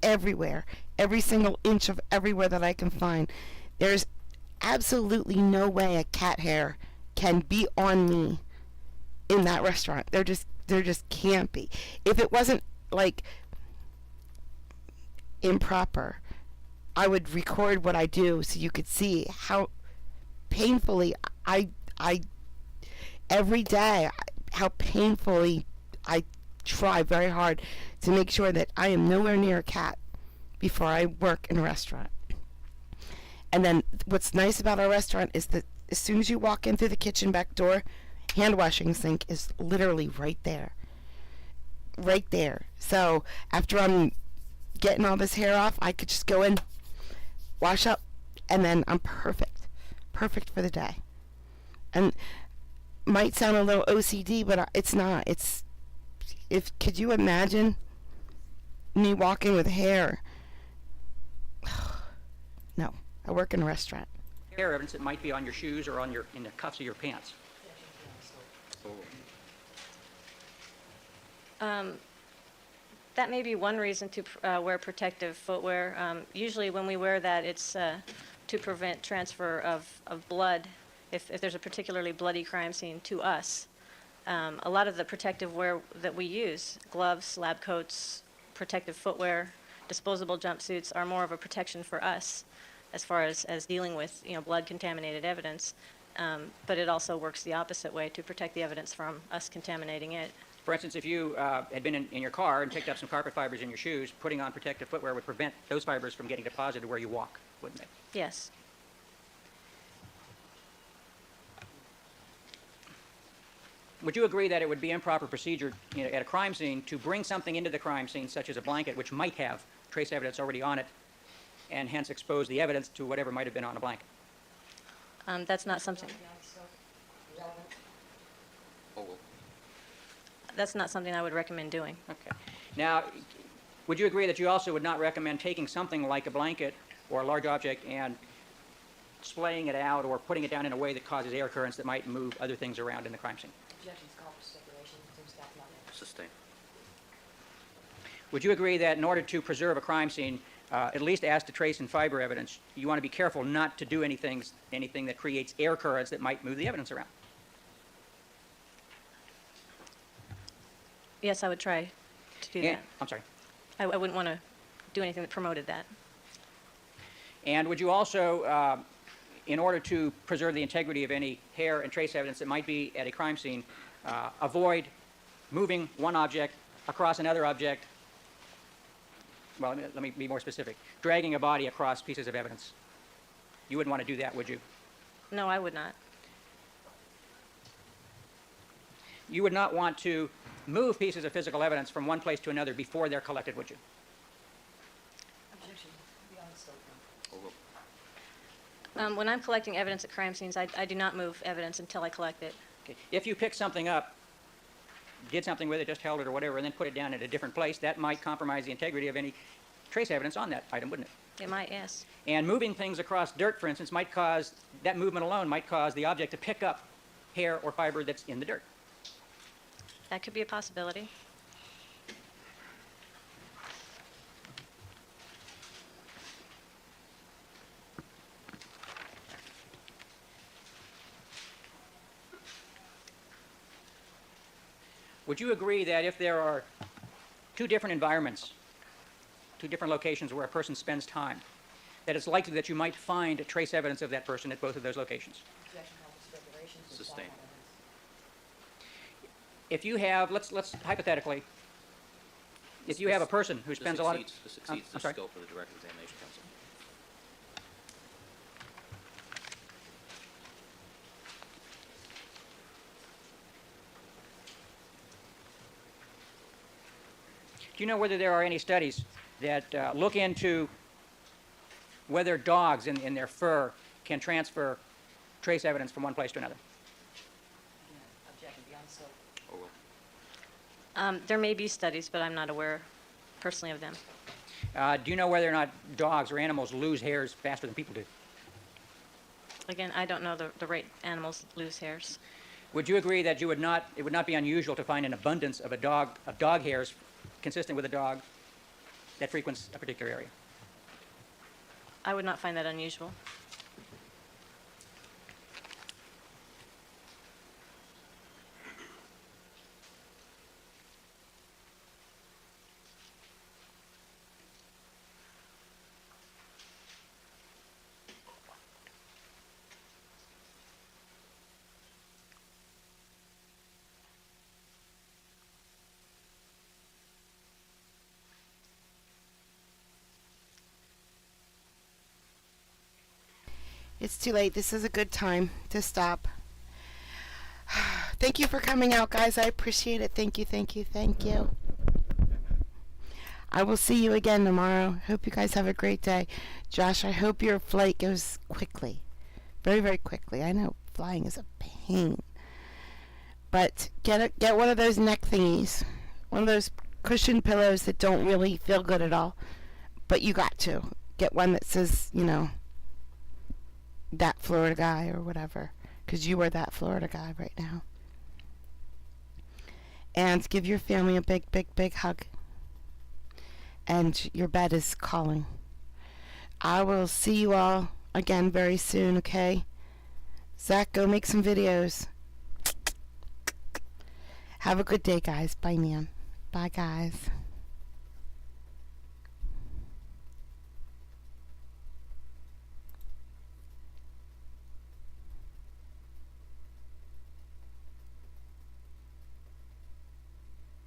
S1: everywhere, every single inch of everywhere that I can find. There's absolutely no way a cat hair can be on me in that restaurant. There just can't be. If it wasn't like improper, I would record what I do so you could see how painfully I every day, how painfully I try very hard to make sure that I am nowhere near a cat before I work in a restaurant. And then what's nice about our restaurant is that as soon as you walk in through the kitchen back door, hand washing sink is literally right there. Right there. So after I'm getting all this hair off, I could just go in, wash up, and then I'm perfect. Perfect for the day. And might sound a little OCD, but it's not. Could you imagine me walking with hair? No, I work in a restaurant.
S8: Hair evidence that might be on your shoes or in the cuffs of your pants.
S3: That may be one reason to wear protective footwear. Usually when we wear that, it's to prevent transfer of blood if there's a particularly bloody crime scene to us. A lot of the protective wear that we use, gloves, lab coats, protective footwear, disposable jumpsuits, are more of a protection for us as far as dealing with blood-contaminated evidence. But it also works the opposite way to protect the evidence from us contaminating it.
S8: For instance, if you had been in your car and picked up some carpet fibers in your shoes, putting on protective footwear would prevent those fibers from getting deposited where you walk, wouldn't it?
S3: Yes.
S8: Would you agree that it would be improper procedure at a crime scene to bring something into the crime scene, such as a blanket, which might have trace evidence already on it, and hence expose the evidence to whatever might have been on the blanket?
S3: That's not something. That's not something I would recommend doing.
S8: Okay. Now, would you agree that you also would not recommend taking something like a blanket or a large object and splaying it out or putting it down in a way that causes air currents that might move other things around in the crime scene?
S2: Objections called for stipulation. Seems staff not in.
S9: Sustain.
S8: Would you agree that in order to preserve a crime scene, at least as to trace and fiber evidence, you want to be careful not to do anything that creates air currents that might move the evidence around?
S3: Yes, I would try to do
S8: And,
S3: that.
S8: I'm sorry.
S3: I wouldn't want to do anything that promoted that.
S8: And would you also, in order to preserve the integrity of any hair and trace evidence that might be at a crime scene, avoid moving one object across another object? Well, let me be more specific. Dragging a body across pieces of evidence. You wouldn't want to do that, would you?
S3: No, I would not.
S8: You would not want to move pieces of physical evidence from one place to another before they're collected, would you?
S2: Objection. Beyond the scope.
S3: When I'm collecting evidence at crime scenes, I do not move evidence until I collect it.
S8: Okay. If you pick something up, did something with it, just held it or whatever, and then put it down at a different place, that might compromise the integrity of any trace evidence on that item, wouldn't it?
S3: It might, yes.
S8: And moving things across dirt, for instance, might cause, that movement alone might cause the object to pick up hair or fiber that's in the dirt.
S3: That could be a possibility.
S8: Would you agree that if there are two different environments, two different locations where a person spends time, that it's likely that you might find trace evidence of that person at both of those locations?
S2: Objection called for stipulation. Seems staff
S9: Sustain.
S2: not in.
S8: If you have, let's hypothetically, if you have a person who spends a lot of...
S9: This
S8: I'm
S9: exceeds the
S8: sorry.
S9: scope of the Direct Examination Council.
S8: Do you know whether there are any studies that look into whether dogs in their fur can transfer trace evidence from one place to another?
S2: Objection. Beyond the scope.
S3: There may be studies, but I'm not aware personally of them.
S8: Do you know whether or not dogs or animals lose hairs faster than people do?
S3: Again, I don't know the rate animals lose hairs.
S8: Would you agree that it would not be unusual to find an abundance of dog hairs consistent with a dog that frequents a particular area?
S3: I would not find that unusual.
S1: It's too late. This is a good time to stop. Thank you for coming out, guys. I appreciate it. Thank you, thank you, thank you. I will see you again tomorrow. Hope you guys have a great day. Josh, I hope your flight goes quickly. Very, very quickly. I know flying is a pain. But get one of those neck thingies. One of those cushion pillows that don't really feel good at all. But you got to. Get one that says, you know, that Florida guy or whatever. Because you are that Florida guy right now. And give your family a big, big, big hug. And your bed is calling. I will see you all again very soon, okay? Zach, go make some videos. Have a good day, guys. Bye, man. Bye, guys.